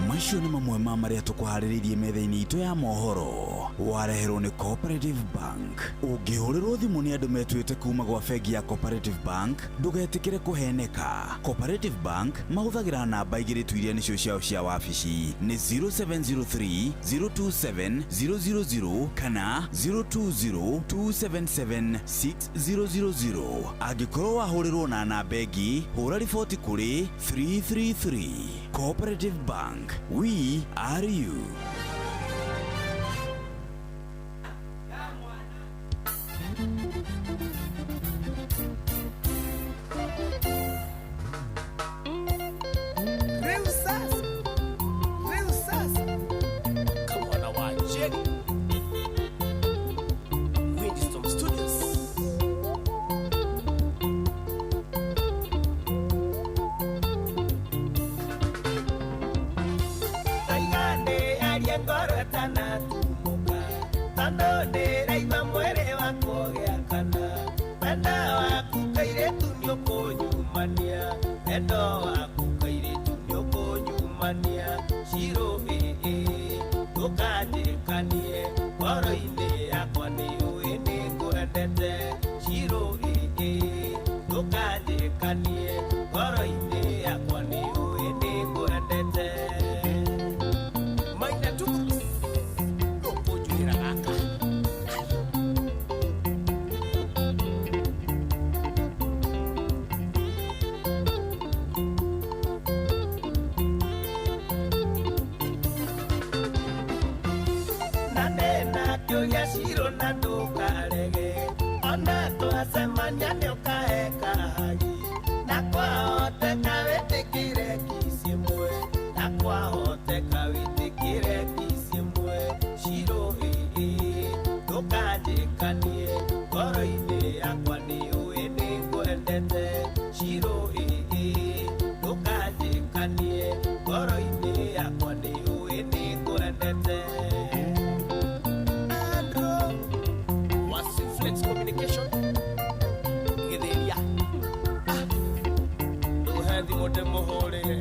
Macio nĩ mamwe ma marĩa tũkũharĩrĩirie metha-inĩ itũ ya mohoro wareherwo nĩ Cooperative Bank. Ũngĩhũrĩrwo thimũ nĩ andũ metuĩte kuma gwa bengi ya Cooperative Bank ndũgetĩkĩre kũheneka. Cooperative Bank mahũthagĩra namba igĩrĩ tu iria nĩcio ciao cia wabici nĩ 0703 027 000 kana 020 277 6000. Angĩkorwo wahũrĩrwo na namba ĩngĩ hũra riboti kũrĩ 333. Cooperative Bank, we are you. Endo waku kairitu nyokonyu mania shiro ngwendete Shiro ndukandikanie ngoro-inĩ yakwa nĩ ũĩ nĩ ngwendete maina tu ũkũnjuĩra gaka na ndĩna kĩũria Shiro na ndũkarege ona twacemania nĩ ũkahe kahagi na kwahoteka wĩtĩkĩre kisi ĩmwe na kwahoteka wĩtĩkĩre kisi ĩmwe Shiro ndũkanjĩkanie ngoro-inĩ yakwa nĩ ũĩ nĩ ngwendete Shiro ndũkanjĩkanie ngoro-inĩ yakwa nĩ ũĩ nĩ ngwendete Flex communication Gĩthĩria ndũhethi mũndũ mũhũrĩre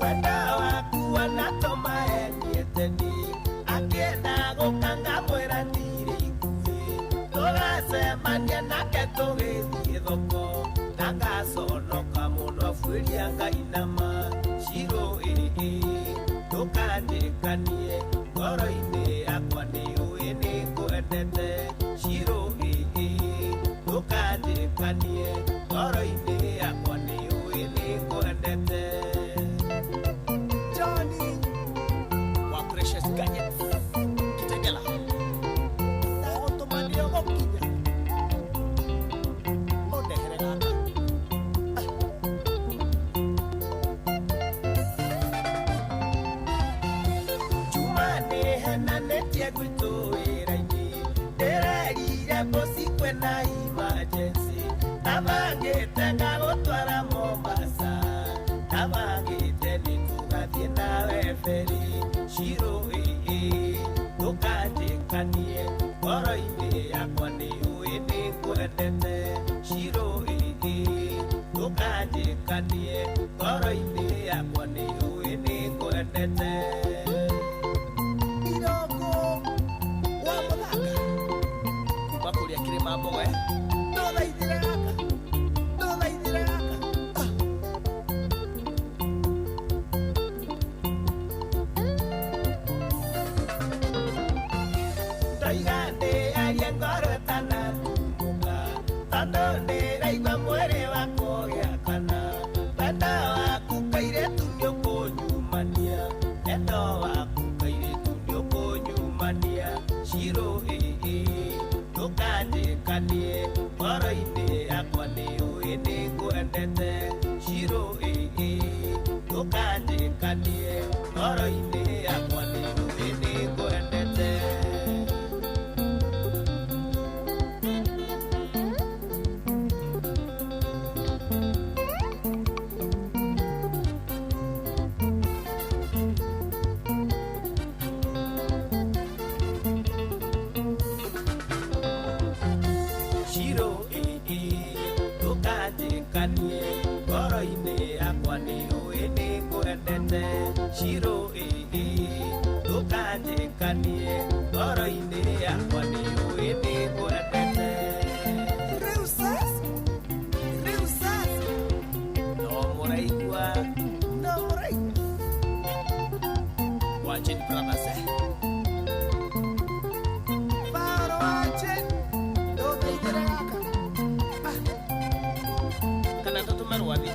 wenda waku wanatũma enieteni akĩenda gũkanga mwĩra ndirĩ ikuhĩ tũgacemania nake tũgĩthiĩ thoko ndagaconoka mũno buĩria Ngai nama Shiro ndũkanjĩkanie ngoro-inĩ yakwa nĩ ũĩ nĩ ngwendete Shiro ndũkanjĩkanie ngoro-inĩ yakwa nĩ ũĩ nĩ ngwendete Johnny wa Precious Gadgets Kitengela ndagũtũmanire gũkinya ũndehere gaka henanĩtie gwitũ wĩra-inĩ ndĩrerire bosi kwĩna emergency ndabangĩte ngagũtwara Mombasa ndabangĩte nĩtũgathiĩ nawe feri Shiro ndũkanjĩkanie ngoro-inĩ yakwa nĩ ũĩ nĩ ngwendete Shiro ndũkanjĩkanie ngoro-inĩ yakwa nĩ ũĩ nĩ ngwendete Mamboe ndũthaithire gaka ndũthaithire gaka ndoiga ndĩarie ngoro ĩtanatumuka tondũ ndĩraigua mwĩrĩ wakwa ũgĩakana wendo waku kairĩtu nĩũkũnyumania wendo waku kairĩtu nĩũkũnyumania Shiro ndũkanjĩkanie ngoro-inĩ yakwa nĩ ũĩ nĩ ngwendete Shiro ndũkanjĩkanie ngoro-inĩ yakwa nĩ ũĩ nĩ ngwendete ngoro-inĩ yakwa nĩ ũĩ nĩ ngwendete Shiro ndũkanjĩkanie ngoro-inĩ yakwa nĩ ũĩ nĩ ngwendete rĩu sasa no mũraigua wacheni brothers Baro wacheni ndũthaithire gaka kana tũtũme rwathi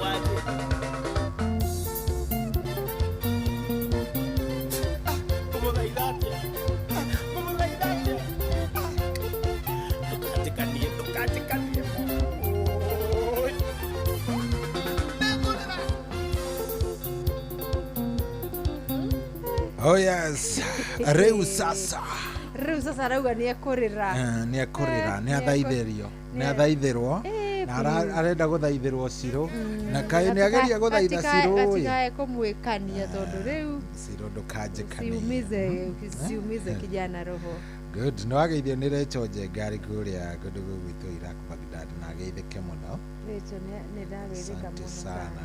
waje mũmũthaitha atĩa ndũkanjĩkanie Oh yes rĩu sasa rauga nĩekũrĩra nĩathaithĩrio nĩathaithĩrwo na arenda gũthaithĩrwo Shiro na kaĩ nĩageria gũthaitha Shiro gatigae kũmwĩkania tondũ rĩu Shiro ndũkanjĩkanie siumize kijana roho good no ageithio nĩ Rachel Njengari kũrĩa kũndũ gwitũ Iraq Baghdad na ageithĩke mũno Rachel nĩ ndageithĩka mũno sana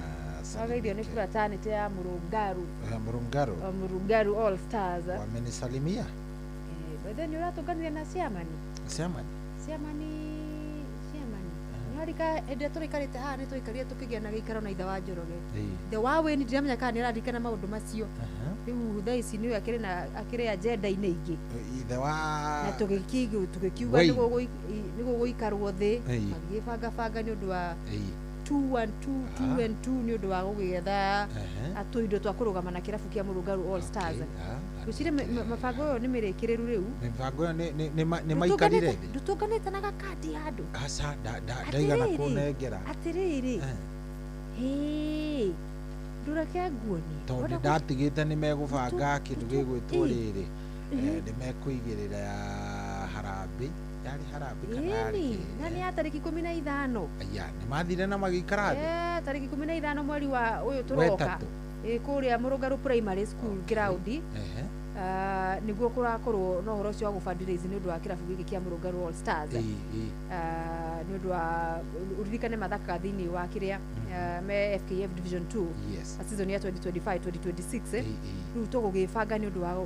Wagaidio ni fraternity ya Murungaru. Murungaru. Murungaru All Stars. Wamenisalimia. Then you have to get na Siamani. Siamani. Harika ende turikarite ha ni tuikaria tukigia na gikaro na itha wa Njoroge. The wawe ni ndiramenya kana ni aradikana maundu macio. Riu tha ici ni akire na akire agenda ine ingi. Ithe wa na tugikiuga ni guikarwo thi magibanga ni undu wa 2 ni undu wa gugetha atuindo twa kurugama na kirabu kia Murungaru All Stars. Gucire mabango yo ni mirekiriru riu. Mibango yo ni maikarire thi. Dutuganite na gakadi andu. Asa ndaigana kunengera. Atiriri. Ndurake nguoni. Tondu ndatigite ni megubanga kindu gigwitwo riri. Ni mekuigirira harambe. Yari harambe kana yari. Nani ya tariki 15. Aya ni mathire na magikara thi. Tariki 15 mweri wa uyu turoka. Kuria Murungaru Primary School ground. Niguo kurakorwo no horo cio gufundirize ni undu wa kirabu giki kia Murungaru All Stars. Ni undu wa uririkane mathaka thini wa kiria me FKF Division 2 season ya 2025-2026 riu tugugibanga ni undu wa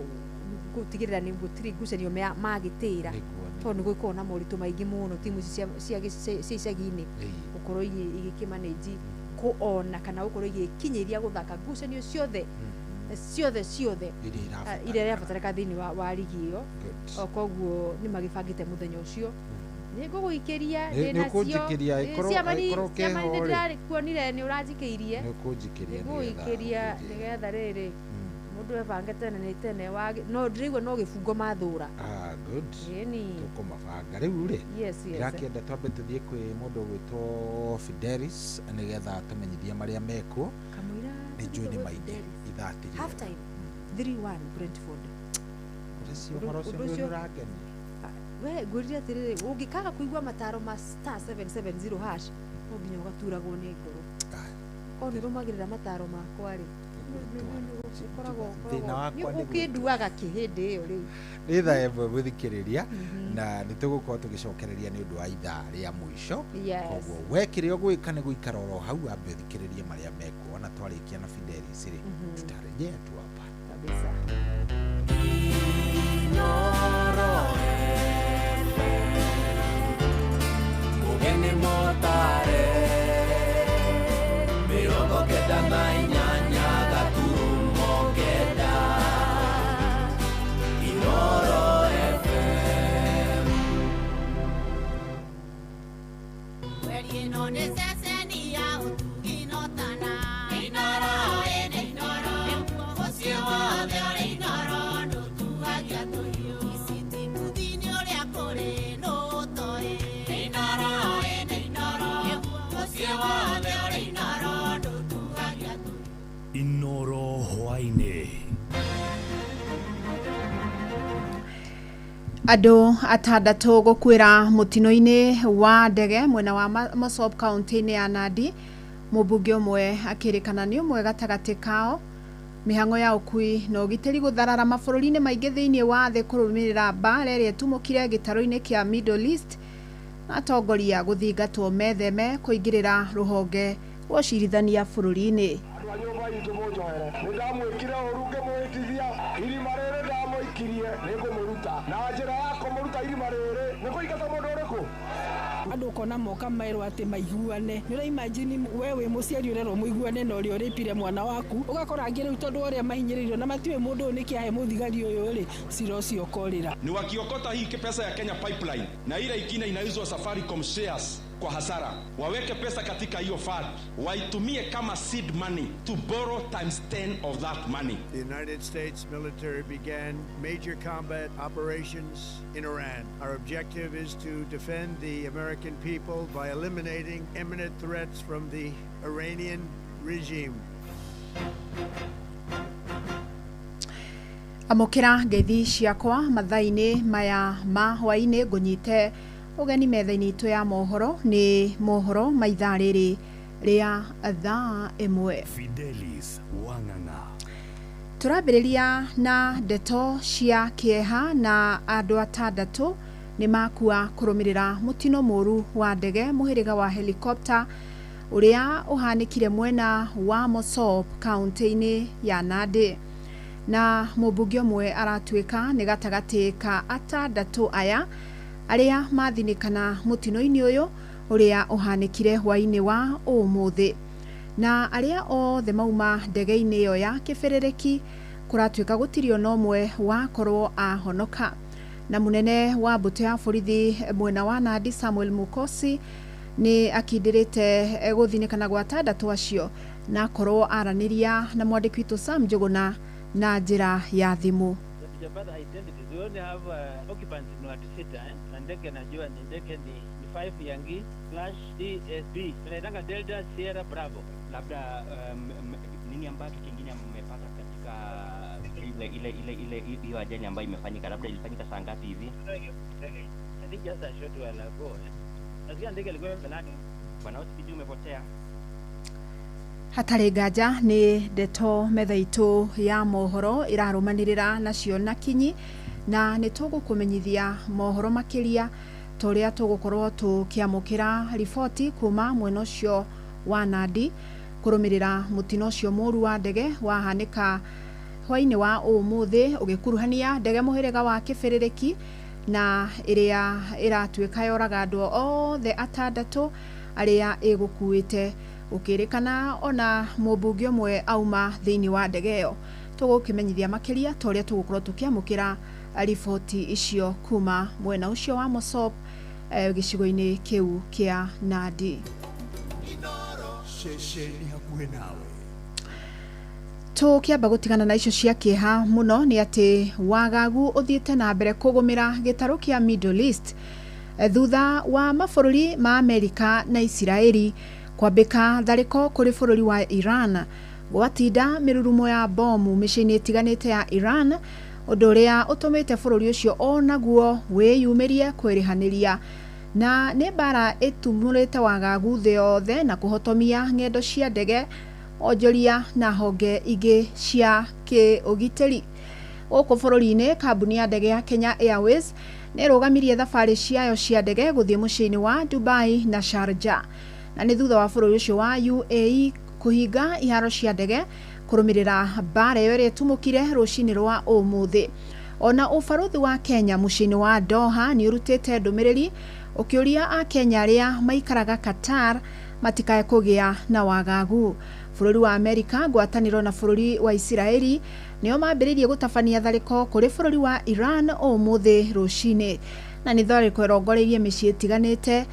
gutigirira ni gutiri gucenio magitira tondu gwiko na moritu maingi muno timu cia icagi-ini ukorwo igikimanage kuona kana ukorwo igikinyiria guthaka gucenio ciothe iria irabatarika thiini wa ligi iyo koguo ni magibangite muthenya ucio ni guguikiria ni kunjikiria ikorwo kuonire ni uranjikiirie ni kunjikiria ni guikiria nigetha riri mundu ebangite na tene no ndirigwe no gibungo mathura good tukumabanga riu ri irakienda twambe tuthie kwi mundu gwitwo Fidelis nigetha tumenyithie maria meko kamwira ni njui ni maide ithati half time 3-1 Brentford urasio morocio urageni we ngurire atiriri ungikaga kuigua mataro ma star 770 hash no nginya ugaturagwo ni ngoro oni rumagirira mataro makwa ri thina wakwa ni ukinduaga kihindi iyo riu ni tha emwe guthikiriria na nitugukorwo tugicokereria ni undu wa ithaa ria mwisho koguo wekire ogwika ni guikara oro hau ambe uthikiririe maria meko na twarikia na Fidelis ri tutarejea tu hapa kabisa. Ugeni motare mirongo kenda na inyanya gaturumo kenda Inoro FM Weri no neseseni ya utugino tana Inoro Osio de Inoro no tuagia toyo Isiti kudini ore akore no toe Inoro Osio de Inoro no tuagia toyo Inoro hwaine Andũ atandatũ gũkuĩra mũtino-inĩ wa ndege mwena wa Mosop County-inĩ ya Nandi, mũmbunge ũmwe akĩrĩkana nĩ ũmwe gatagatĩ kao. Mĩhang'o ya ũkui na ũgitĩri gũtharara mabũrũri-inĩ maingĩ thĩinĩ wa thĩ kũrũmĩrĩra mbara ĩrĩa ĩtumũkire gĩtarũ-inĩ kĩa Middle East, na atongoria gũthingatwo metheme kũingĩrĩra rũhonge rwa ũcirithania bũrũri-inĩ. Nyumba itu munjohere nindamwikire uru ngimwitithia irima riri ndamwikirie ningumuruta na njira ya kumuruta irima riri nikuingata mundu uriku andu ukona moka mairwo ati maiguane ni ura imagine wewe muciari urerwo muiguane na uria uripire mwana waku ugakora ngire tondu uria mahinyiririo na matiwe mundu ni kiahe muthigari uyu ri cira cio korira ni wakiokota hii pesa ya Kenya Pipeline na ile ikina inauzwa Safaricom shares kwa hasara, waweke pesa katika hiyo fund, waitumie kama seed money to borrow times 10 of that money. The United States military began major combat operations in Iran. Our objective is to defend the American people by eliminating imminent threats from the Iranian regime. Amukira ngeithi ciakwa mathaini maya ma hwaini ngunyite ugeni metha-ini itu ya mohoro ni mohoro maitha riri ria thaa imwe. Fidelis Wang'ang'a. Turambiriria na ndeto cia kieha na andu atandatu ni makua kurumirira mutino muru wa ndege muhiriga wa helicopter uria uhanikire mwena wa Mosop kaunti-ini ya Nandi. Na mubunge umwe aratuika ni gatagati ka atandatu aya aria mathinikana mutino-ini uyu uria uhanikire hwaini wa umuthi. Na aria othe mauma ndege-ini iyo ya kiberereki kuratuika gutirio no mwe wa korwo ahonoka. Na munene wa mbuto ya borithi mwena wa Nandi Samuel Mukosi ni akindirite guthinikana gwa atandatu acio na korwo araniria na mwandiki witu Sam Njuguna na njira ya thimu. Sijapata identity. We only have occupants ni watu 6 na ndege najua ni ndege ni 5 Yangi /DSB. Tunaitanga Delta Sierra Bravo. Labda nini ambacho kingine mmepata katika ile hiyo ajali ambayo imefanyika, labda ilifanyika saa ngapi hivi? I think just a short while ago. Nasikia ndege ilikuwa imelala. Bwana Ospidi umepotea. Hatari nganja ni ndeto methaitu ya mohoro irarumanirira nacio na kinyi na ni tugukumenyithia mohoro makiria toria tugukorwo tukiamukira riboti kuma mwena ucio wa Nandi kurumirira mutino ucio muru wa ndege wahanika hwaini wa umuthi ugikuruhania ndege muhirega wa kiberereki na iria iratuika yoraga andu othe atandatu aria igukuite ukirikana ona mubunge umwe auma thiini wa ndege iyo. Tugukimenyithia makiria toria tugukorwo tukiamukira riboti icio kuma mwena ucio wa Mosop gicigo-ini kiu kia Nandi. Shesheni hakuhe nawe. Tukiamba gutigana na icio cia kiha muno ni ati wagagu uthiete na mbere kugumira gitaro kia Middle East thutha wa mabũrũri ma Amerika na Israeli kwambika thariko kuri bũrũri wa Iran gwatinda mirurumo ya bomu micini itiganite ya Iran, undu uria utumite bũrũri ucio onaguo wiyumirie kwirihaniria na ni bara itumurite wagagu thi yothe na kuhotomia ng'endo cia ndege, onjoria na honge ingi cia kiugitiri. Uko bũrũri-ini kambuni ya ndege ya Kenya Airways ni rugamirie thabari ciayo cia ndege guthie muciini wa Dubai na Sharjah, na ni thutha wa bũrũri ucio wa UAE kuhinga iharo cia ndege kurumirira bara iyo ria tumukire rucini rwa umuthi. Ona ubaruthi wa Kenya muciini wa Doha ni urutite ndumiriri ukiuria a Kenya aria maikaraga Qatar matikae kugia na wagagu. Bũrũri wa Amerika ngwataniro na bũrũri wa Israeli nio mambiririe gutabania thariko kuri bũrũri wa Iran umuthi rucini, na ni thariko irongoreirie micii itiganite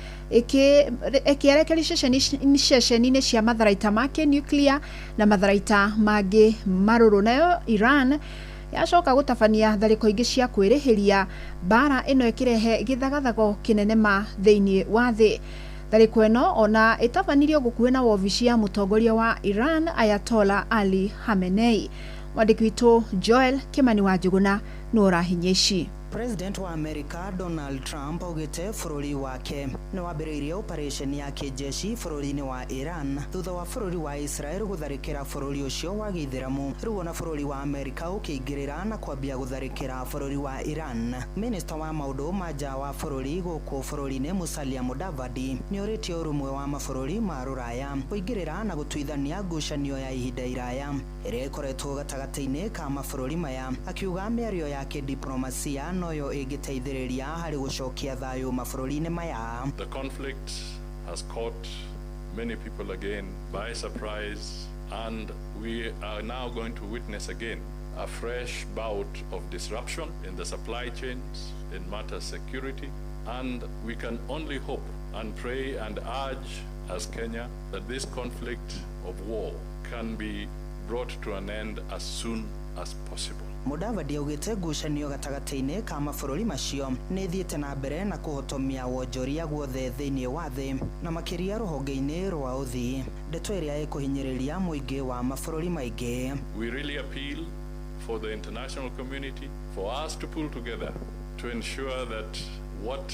ikierekeri ceceni-ini cia matharaita ma nuclear na matharaita mangi maruru. Nayo Iran yacoka gutabania thariko ingi cia kwirihiria bara ino ikirehe githagathago kinene ma thiini wa thi. Thariko ino ona itabanirio gukuhe na wobici ya mutongoria wa Iran Ayatollah Ali Khamenei. Mwandiki witu Joel Kimani wa Njuguna nurahinyeci. President wa Amerika Donald Trump augite bũrũri wake ni wambĩrĩirie operation ya kijeshi bũrũri-inĩ wa Iran thutha wa bũrũri wa Israel gutharĩkĩra bũrũri ũcio wa gĩithĩramu. Rĩu ona bũrũri wa Amerika ũkĩingĩrĩra na kwambia gutharĩkĩra bũrũri wa Iran. Minister wa maũndũ ma nja wa bũrũri gũkũ bũrũri-inĩ Musalia Mudavadi ni ũrĩtie ũrũmwe wa mabũrũri ma Rũraya kũingĩrĩra na gũtuithania ngucanio ya ihinda iraya ĩrĩa ĩkoretwo gatagatĩ-inĩ ka mabũrũri maya, akiuga mĩario ya kidiplomasia noyo igiteithĩrĩria harĩ gũcokia thayũ mabũrũri-inĩ maya. The conflict has caught many people again by surprise, and we are now going to witness again a fresh bout of disruption in the supply chains, in matters security, and we can only hope and pray and urge as Kenya that this conflict of war can be brought to an end as soon as possible. Mudavadi augite ngucanio gatagati-ini ka mabũrũri macio ni thiete na mbere na kuhotomia wonjoria guothe thiini wa thi na makiria ruhonge-ini rwa uthii, ndeto iria ikuhinyiriria muingi wa mabũrũri maingi. We really appeal for the international community for us to pull together to ensure that what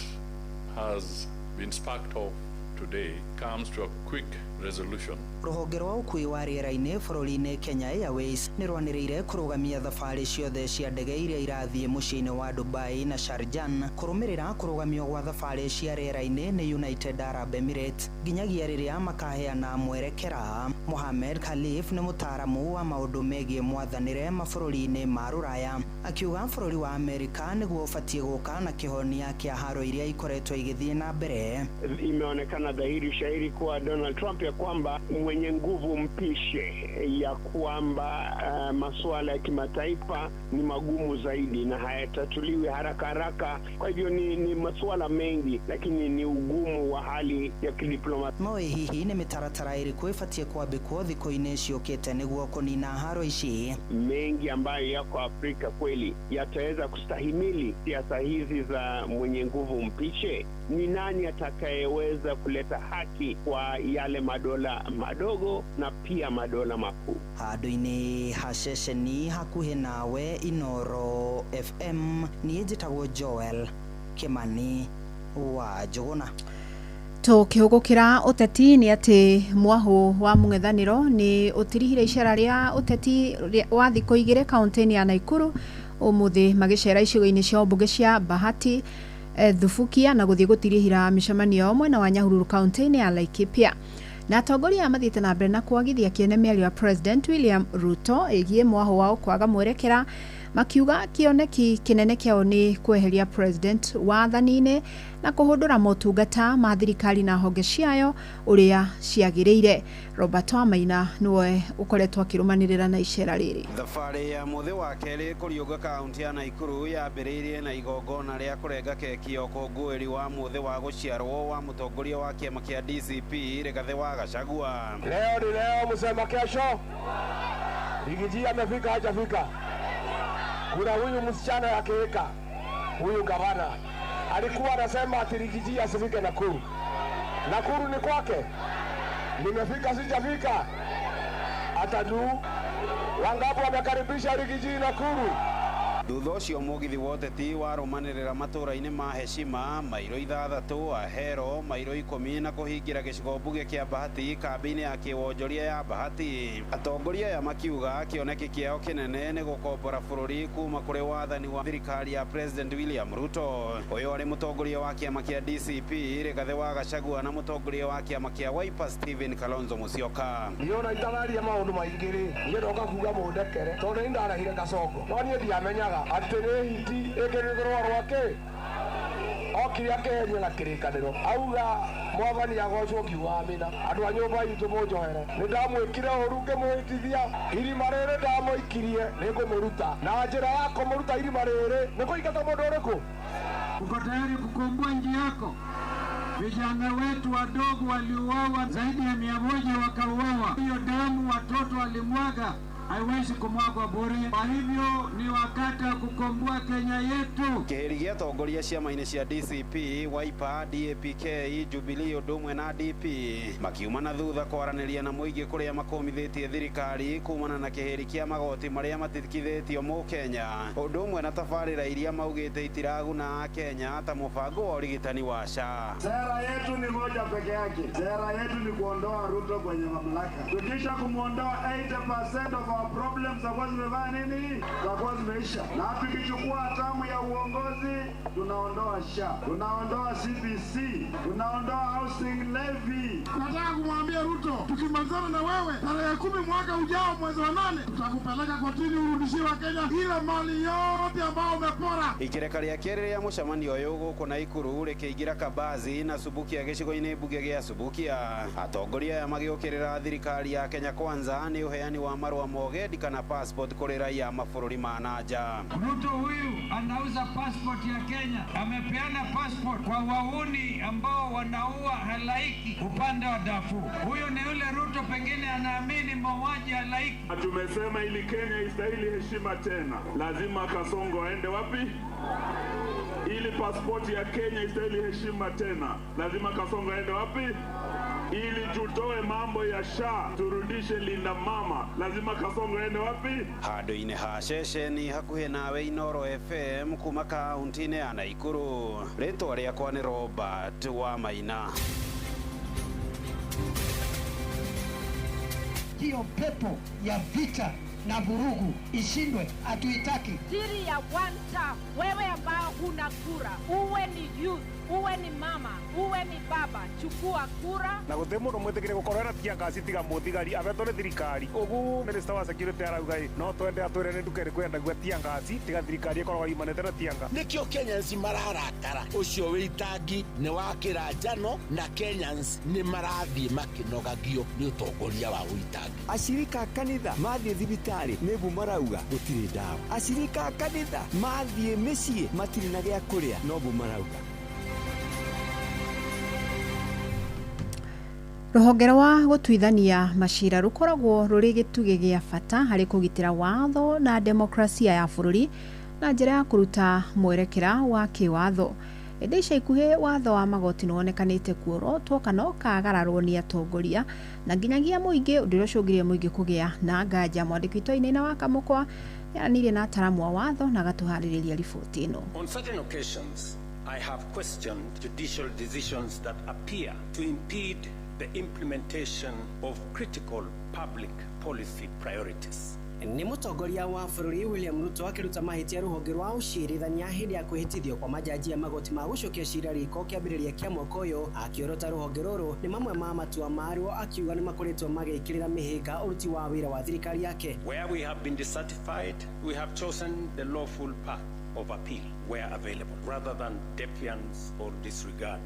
has been sparked off today comes to a quick resolution. Ruhonge rwa ukui wa riera-ini bururi-ini Kenya Airways ni rwaniriire kurugamia thabari ciothe cia ndege iria irathie muciĩ-ini wa Dubai na Sharjah kurumirira kurugamio gwa thabari cia riera-ini ni United Arab Emirates nginyagia riria makaheana mwerekera. Mohamed Khalif ni mutaaramu wa maundu megie mwathanire mabũrũri-inĩ ma Rũraya akiuga bũrũri wa Amerika niguo ubatie guka na kihonia kia haro iria ikoretwo igithie na mbere. Imeonekana dhahiri shahiri kuwa Donald Trump ya kwamba mwenye nguvu mpishe, ya kwamba masuala ya kimataifa ni magumu zaidi na hayatatuliwi haraka haraka. Kwa hivyo ni masuala mengi, lakini ni ugumu wa hali ya kidiplomasia. No hihi ni mitaratara iriku ibatie kwambikwo thikũ-inĩ ciũkĩte niguo kũnina haro ici? Mengi ambayo yako Afrika kweli yataweza kustahimili siasa hizi za mwenye nguvu mpishe? Ni nani atakayeweza kuleta haki kwa yale madola madogo na pia madola makuu? Handũ-inĩ ha ceceni hakuhĩ nawe Inoro FM niĩ njĩtagwo Joel Kimani wa Njũgũna. Tukihugukira uteti ni ati mwahu wa mung'ethaniro ni utirihire icera ria uteti wa thikũ igĩrĩ kaunti-inĩ ya Naikuru umuthi magicera icigo-inĩ cia mbunge cia Bahati, Thubukia na guthie gutirihira micemanio mwena wa Nyahururu kaunti-inĩ ya Laikipia. Na atongoria mathiĩte na mbere na kwagithia kiene mĩario ya President William Ruto ĩgiĩ mwahu wao kwaga mwerekera, makiuga kĩoneki kĩnene kĩao nĩ kweheria president wathani-inĩ na kũhũthĩra motungata ma thirikari na honge ciayo ũrĩa ciagĩrĩire. Robert Wamaina niwe ũkoretwo akĩrũmanĩrĩra na icera rĩrĩ. Thabarĩ ya mũthĩ wa kerĩ kũriũnga kaunti ya Naikuru yambĩrĩirie na igongona rĩa kũrenga keki ya ũkũngũĩri wa mũthĩ wa gũciarwo wa mũtongoria wa kĩama kĩa DCP Rigathĩ wa Gachagua. Leo ni leo, msema kesho. Rigiji amefika hajafika. Kuna huyu msichana ya Keka, huyu gavana alikuwa anasema ati Rigiji asifike Nakuru. Nakuru ni kwake. Nimefika sijafika. Atadu wangapo wamekaribisha Rigiji Nakuru. Thutha ũcio mũgithi wa ũteti warũmanĩrĩra matũũra-inĩ ma Heshima, mairo 6, Ahero mairo 10 na kũhingĩra gĩcigo mbunge kĩa Bahati kambĩ-inĩ ya kĩwonjoria ya Bahati. Atongoria aya makiuga kĩoneki kĩao kĩnene nĩ gũkombora bũrũri kuma kũrĩ wathani wa thirikari ya President William Ruto. Ũyũ arĩ mũtongoria wa kĩama kĩa DCP Rigathĩ wa Gachagua na mũtongoria wa kĩama kĩa Wiper Stephen Kalonzo Musyoka. Ndiona itararia maũndũ maingĩ nĩ ndoka kuga mũndekere tondũ nĩ ndarahire gacongo no niĩ ndiamenyaga atĩ nĩ hiti ĩkĩrĩrwo rwake okire akeheria na kĩrĩkanĩro auga mwathani agocwo kiuga amina. Andũ a nyũmba itũ mũnjohere nĩ ndamwĩkire ũru ngĩmũhĩtithia, irima rĩrĩ ndamũikirie nĩ ngũmũruta na njĩra ya kũmũruta irima rĩrĩ nĩ kũingata mũndũ ũrĩkũ? Uko tayari kukomboa nchi yako? Vijana wetu wadogo waliuawa, zaidi ya 100 wakauawa. Hiyo damu watoto walimwaga haiwezi kumwagwa bure. Kwa hivyo ni wakati wa kukomboa Kenya yetu. Kĩhĩri gĩa atongoria ciama-inĩ cia DCP, Wiper, DAPK, Jubilee ũndũ ũmwe na DP makiuma na thutha kwaranĩria na mũingĩ kũrĩa makomithĩtie thirikari kumana na kĩhĩri kĩa magoti marĩa matikithĩtio Mũkenya, ũndũ ũmwe na tabarĩra iria maugĩte itiraguna Kenya ta mũbango wa ũrigitani wa SHA. Sera yetu ni moja peke yake. Sera yetu ni kuondoa Ruto kwenye mamlaka. Tukisha kumuondoa 80% of our problems zitakuwa zimefanya nini? Zitakuwa zimeisha. Na tukichukua hatamu ya uongozi tunaondoa SHA, tunaondoa CBC, tunaondoa housing levy. Nataka kumwambia Ruto, tukimalizana na wewe tarehe 10 mwaka ujao mwezi wa 8 tutakupeleka kotini urudishie Wakenya ile mali yote ambayo umepora. Ikireka rĩa kerĩ rĩa mũcemanio ũyũ gũkũ Naikuru rĩkĩingĩra Kabazi na Subukia gĩcigo-inĩ mbunge gĩa Subukia. Atongoria aya magĩũkĩrĩra thirikari ya Kenya Kwanza nĩ ũheani wa marũa mogedi kana passport kũrĩ raia mabũrũri ma nanja. Ruto huyu anauza passport ya Kenya, amepeana passport kwa wahuni ambao wanaua halaiki upande wa Darfur. Huyu ni yule Ruto pengine anaamini mauaji halaiki. Tumesema ili Kenya istahili heshima tena, lazima Kasongo aende wapi? Ili passport ya Kenya istahili heshima tena, lazima Kasongo aende wapi? Ili tutoe mambo ya SHA turudishe Linda Mama, lazima Kasongo aende wapi? Handũ-inĩ ha ceceni hakuhĩ nawe Inoro FM kuma kaunti-inĩ ya Naikuru. Rĩtwa rĩakwa nĩ Robert Wamaina. hiyo pepo ya vita na vurugu ishindwe, hatuitaki. Siri ya one term, wewe ambao huna kura, uwe ni youth, uwe ni mama, uwe ni baba, chukua kura. Na guthe mundu mwitikire gukorwo na tianga citiga muthigari abetwo ni thirikari. Ugu minister wa security arauga no twende atwire ni ndukere kwenda gwa tianga tiga thirikari ikorwo imanete na tianga. Nikio Kenyans mararakara ucio witangi ni wakira njano na Kenyans ni marathie makinogagio ni utongoria wa witangi. Ashirika kanitha mathie thibitari nebu marauga gutire ndawa. Ashirika kanitha mathie micii matire na gya kuria nobu marauga. Ruhonge rwa gũtuithania macira rukoragwo rũrĩ gĩtugĩ gĩa bata harĩ kũgitĩra watho na demokrasia ya bũrũri na njĩra ya kũruta mwerekera wa kĩwatho. Hĩndĩ ica ikuhĩ watho wa magoti nĩwonekanĩte kuorotwo kana ũkagararwo nĩ atongoria na nginyagia mũingĩ, ũndũ ũrĩa ũcũngĩrĩirie mũingĩ kũgĩa na nganja. Mwandĩki witũ Ainaina wa Kamũkwa yaranĩirie na ataaramu wa watho na agatũharĩrĩria riboti ĩno. On certain occasions, I have questioned judicial decisions that appear to impede the implementation of critical public policy priorities. Ni mutongoria wa bũrũri William Ruto akiruta mahitia ruhonge rwa ucirithania hindi ya kwĩhĩtithio kwa majaji ya magoti ma gũcokia cira riko kĩambĩrĩria kĩa mwaka ũyũ, akiorota ruhonge rũrũ ni mamwe ma matua marĩo akiuga nĩ makoretwo magĩkĩrĩra mĩhĩnga ũruti wa wĩra wa thirikari yake. Where we have been dissatisfied, we have chosen the lawful path of appeal where available, rather than defiance or disregard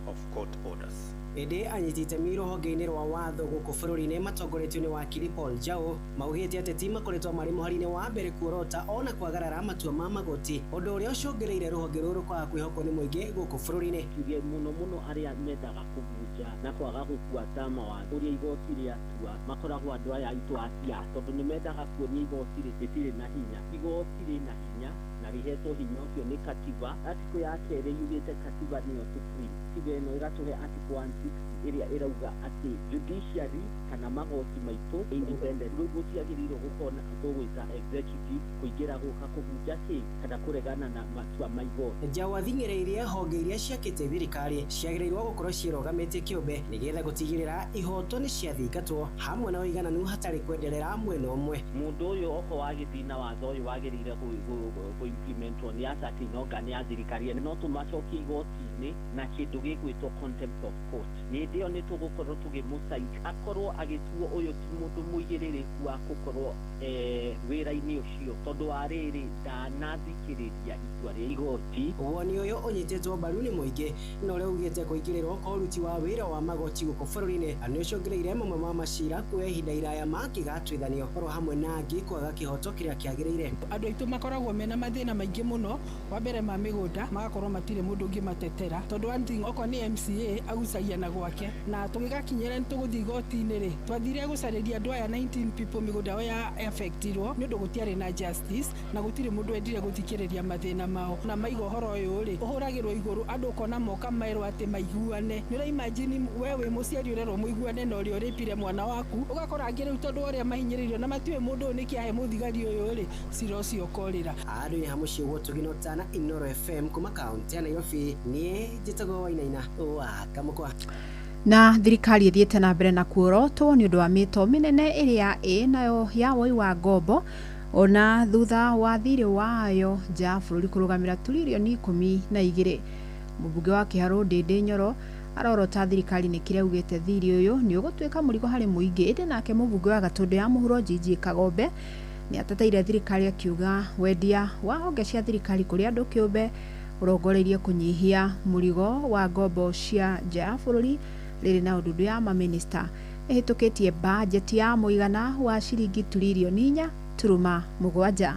of court orders. Ede anyitite miro hogeini rwa watho guku bũrũri-inĩ matongoretio nĩ wakiri Paul Njau maugĩte atĩ ti makoretwo marĩ mũhari-inĩ wa mbere kuorota ona kwagarara matua ma magoti, ũndũ ũrĩa ũcũngĩrĩire rũhonge rũrũ kwaga kwĩhokwo nĩ mũingĩ guku bũrũri-inĩ. Tuge mũno arĩa mendaga kũbunja na kwaga gũbuata mawatho ũrĩa igoti rĩatua makoragwo andũ aya aitũ a siasa, tondũ nĩ mendaga kuonia igoti rĩtirĩ na hinya. Igoti rĩna hinya na rihetwo hinya ũcio nĩ katiba. Article ya kerĩ yugĩte katiba nĩyo supreme. Tiga ĩno ĩgatũhe article 160 ĩrĩa ĩrauga atĩ judiciary kana magoti maitũ independent gũtiagĩrĩirwo gũkorwo tũgwĩta executive kũingĩra gũka kũbunja kana kũregana na matua ma igoti. Njau athing'ĩrĩirie honge iria ciakĩte thirikari ciagĩrĩirwo gũkorwo ciĩrũgamĩtie kĩũmbe nĩgetha gũtigĩrĩra ihoto nĩ ciathingatwo hamwe na ũigananu hatarĩ kwenderera mwena ũmwe. Mũndũ ũyũ oko wagĩthiĩ na watho ũyũ wagĩrĩire implementwo nĩ atati ng'ongani ya thirikari no tũmacokie igoti-inĩ na kĩndũ gĩgwĩtwo contempt of court. Nĩ ndĩo nĩ tũgũkorwo tũgĩmũcaika akorwo agĩtuo ũyũ ti mũndũ mũigĩrĩrĩku wa gũkorwo wĩra-inĩ ũcio, tondũ wa rĩrĩ ndanathikĩrĩria itua rĩa igoti. Woni ũyũ ũnyitĩtwo mbaru nĩ mũingĩ na ũrĩa ugĩte kũingĩrĩrwo kwa ũruti wa wĩra wa magoti gũkũ bũrũri-inĩ nĩ ũcũngĩrĩire mamwe ma macira kuoya ihinda iraya makĩgatuithanio oro hamwe na angĩ kwaga kĩhoto kĩrĩa kĩagĩrĩire. Andũ aitũ makoragwo mena mathĩna maingĩ mũno, wa mbere ma mĩgũnda magakorwo matirĩ mũndũ ũngĩ matetera, tondũ one thing okorwo nĩ MCA agucagia na gwake na tũgĩgakinyĩra nĩ tũgũthiĩ igoti-inĩ rĩ, twathire gũcarĩria andũ aya 19 people mĩgũnda yao ya affectirwo nĩ ũndũ gũtiarĩ na justice na gũtirĩ mũndũ wendire gũthikĩrĩria mathĩna mao na maiga ũhoro ũyũ rĩ ũhũragĩrwo igũrũ, andũ ũkona moka merwo atĩ maiguane. Nĩ ũraimagine we wĩ mũciari ũrerwo mũiguane na ũrĩa ũrĩpire mwana waku, ũgakora angĩ rĩu tondũ ũrĩa mahinyĩrĩirio na matiũĩ mũndũ ũyũ nĩkĩ ahe mũthigari ũyũ rĩ cira ũcio ũkorĩra. Andũ ya mũciĩ gwotũ ginotana Inoro FM kuma kaunti ya Nairobi niĩ njĩtagwo Wainaina wa Kamũkwa. Na thirikari ĩthiĩte na mbere na kuorotwo nĩ ũndũ wa mĩto mĩnene ĩrĩa nayo ya woi wa ngombo ona thutha wa thirĩ wayo nja bũrũri kũrũgamĩra tiririoni 12. Mũmbunge wa Kĩharũ Ndĩndĩ Nyoro arorota thirikari nĩ kĩrĩa augĩte thirĩ ũyũ nĩ ũgũtuĩka mũrigo harĩ mũingĩ. Ĩndĩ nake mũmbunge wa Gatũndũ ya mũhuro Gigi Kagombe nĩ ateteire thirikari akiuga wendia wa honge cia thirikari kũrĩ andũ kĩũmbe ũrongoreirie kũnyihia mũrigo wa ngombo cia nja ya bũrũri rĩrĩ na ũndundu ya maminista ĩhĩtũkĩtie bajeti ya mũigana wa ciringi tiririoni 4.7.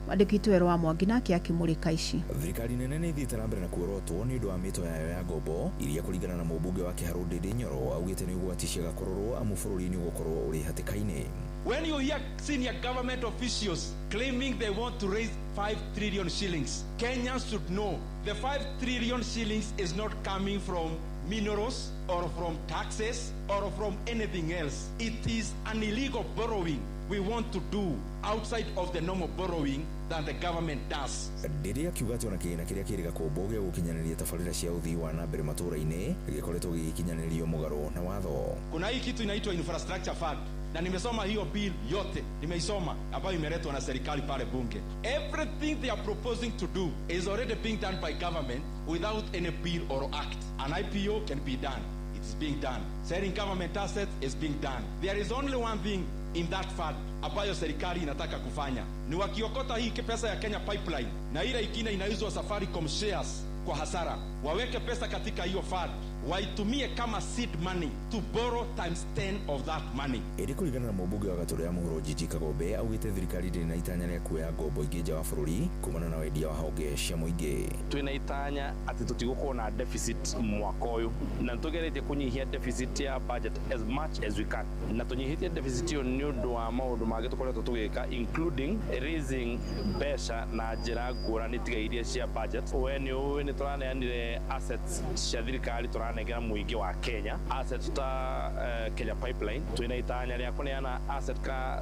Mwandĩki witũ Werũ wa Mwangi nake akĩmũrĩka ici. Thirikari nene nĩ ithiĩte na mbere na kuorotwo nĩ ũndũ wa mĩto yayo ya ngombo iria kũringana na mũmbunge wa Kĩharũ Ndĩndĩ Nyoro augĩte nĩ ũgwati ciagakorwo amu bũrũri-inĩ ũgũkorwo ũrĩ hatĩka-inĩ. When you hear senior government officials claiming they want to raise 5 trillion shillings, Kenyans should know the 5 trillion shillings is not coming from minerals or from taxes or from anything else. It is an illegal borrowing we want to do outside of the normal borrowing that the government does. Ndĩndĩ akiuga atĩ ona kĩgĩna kĩrĩa kĩrĩ gakũmbũ gĩa gũkinyanĩria tabarĩra cia ũthii wa na mbere matũũra-inĩ gĩkoretwo gĩgĩkinyanĩrio mũgarũ na watho. Kuna hii kitu inaitwa infrastructure fund na nimesoma hiyo bill yote, nimeisoma ambayo imeletwa na serikali pale bunge. Everything they are proposing to do is already being done by government without any bill or act. An IPO can be done. It's being done. Selling government assets is being done. There is only one thing in that fund ambayo serikali inataka kufanya, ni wakiokota hii pesa ya Kenya Pipeline na ile ingine inauzwa Safaricom shares kwa hasara, waweke pesa katika hiyo fund, waitumie kama seed money to borrow times 10 of that money. Ili kuligana na mũmbunge wa Gatũrũ ya Mũhuro Gigi Kagombe augĩte thirikari ndĩrĩ na itanya rĩa kuoya ngombo ingĩ nja wa bũrũri kumana na wendia wa honge cia mũingĩ. Twina itanya ati tutigũkorwo na deficit mwaka ũyũ, na tũgeretie kũnyihia deficit ya budget as much as we can, na tũnyihĩtie deficit ĩyo nĩ ũndũ wa maũndũ mangĩ tũkoretwo tũgĩka, including raising mbeca na njĩra ngũrani tiga iria cia budget. We nĩ ũĩ nĩ tũraneanire assets cia thirikari, tũranengera mũingĩ wa Kenya assets ta Kenya Pipeline. Twina itanya rĩa kũneana asset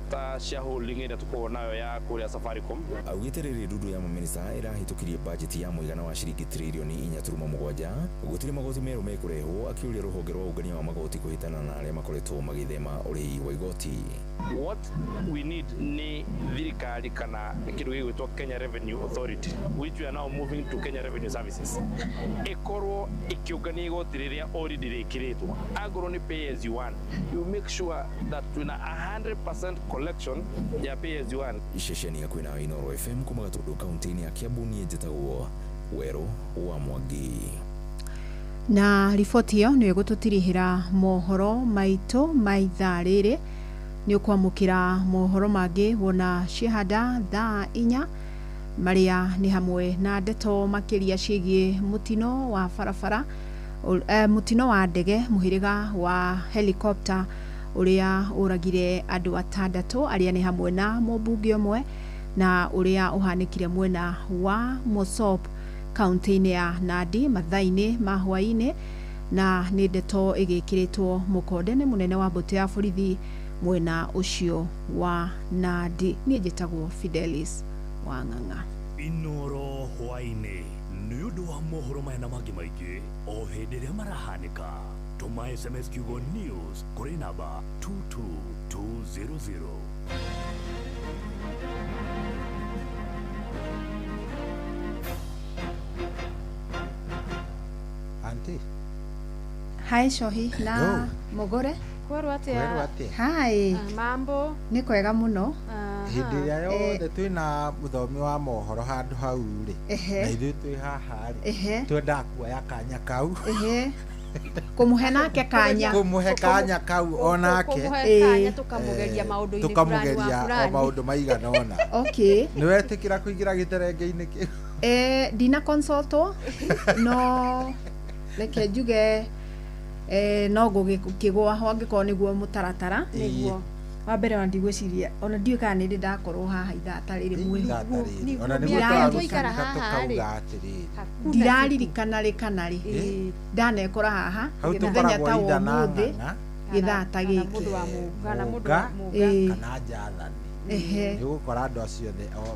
ta shareholding ĩrĩa tũkoragwo nayo ya kũrĩa Safaricom. Augĩte rĩrĩ ndundu ya mamĩnĩsta ĩrahĩtũkirie budget ya mũigana wa ciringi tririoni 4.7 gũtirĩ magoti merũ mekũrehwo, akĩũria rũhonge rwa ũngania wa magoti kũhĩtana na arĩa makoretwo magĩthema ũrĩhi wa igoti. What we need ni thirikari kana kĩndũ gĩgwĩtwo Kenya Revenue Authority, which we are now moving to Kenya Revenue Services, ikorwo ikiungania igoti rĩrĩa already rĩkĩrĩtwo. Agro ni pay as you earn. You make sure that tuna 100% collection ya pay as you earn. Ishesheni ya Kwina Inoro FM kuma Gatũndũ kaunti-inĩ ya Kiambu, niĩ njĩtagwo Werũ wa Mwangi. Na riboti ĩyo nĩ ĩgũtũtirihĩra mohoro maitũ ma ithaa rĩrĩ. Nĩ ũkwamũkĩra mohoro mangĩ wona cihanda thaa 4 marĩa nĩ hamwe na ndeto makĩria ciĩgiĩ mũtino wa barabara, mũtino wa ndege mũhĩrĩga wa helicopter ũrĩa ũragire andũ 6 arĩa nĩ hamwe na mũmbunge ũmwe na ũrĩa ũhanĩkire mwena wa Mosop kaunti-inĩ ya Nandi mathaa-inĩ ma hwaĩ-inĩ, na nĩ ndeto ĩgĩkĩrĩtwo mũkonde nĩ mũnene wa mbũtũ ya borithi mwena ucio wa Nandi. Niĩ njĩtagwo Fidelis Wang'ang'a. Inoro hwaĩ-inĩ nĩ ũndũ wa mohoro maya na mangĩ maingĩ o hĩndĩ ĩrĩa marahanĩka. Tũma SMS kiugo news kũrĩ namba 22200. Auntie. Hai Shohi na Mogore. Hai. Mambo. Nĩ kwega mũno. Hĩndĩ ĩrĩa yothe twĩna mũthomi wa mohoro handũ hau rĩ, na ithuĩ twĩ haha rĩ, twendaga kuoya kanya kau kũmũhe nake kanya, kũmũhe kanya kau onake tũkamũgeria maũndũ-inĩ tũkamũgeria maũndũ maigana ona. Okay. Nĩ wetĩkĩra kũingĩra gĩterenge-inĩ kĩu? Ndina consultwo no reke njuge no gũkĩgwa angĩkorwo nĩguo mũtaratara nĩguo wa mbere wa ndigwĩciria ona ndiũĩ kana nĩ ndakorwo haha ithaa ta rĩrĩ mweri ona nĩguo tũikara haha rĩ ndiraririkana rĩ kana rĩ ndanekora haha mũthenya ta ũmũthĩ gĩthaa ta gĩkĩ kana njathani nĩgũkora andũ acio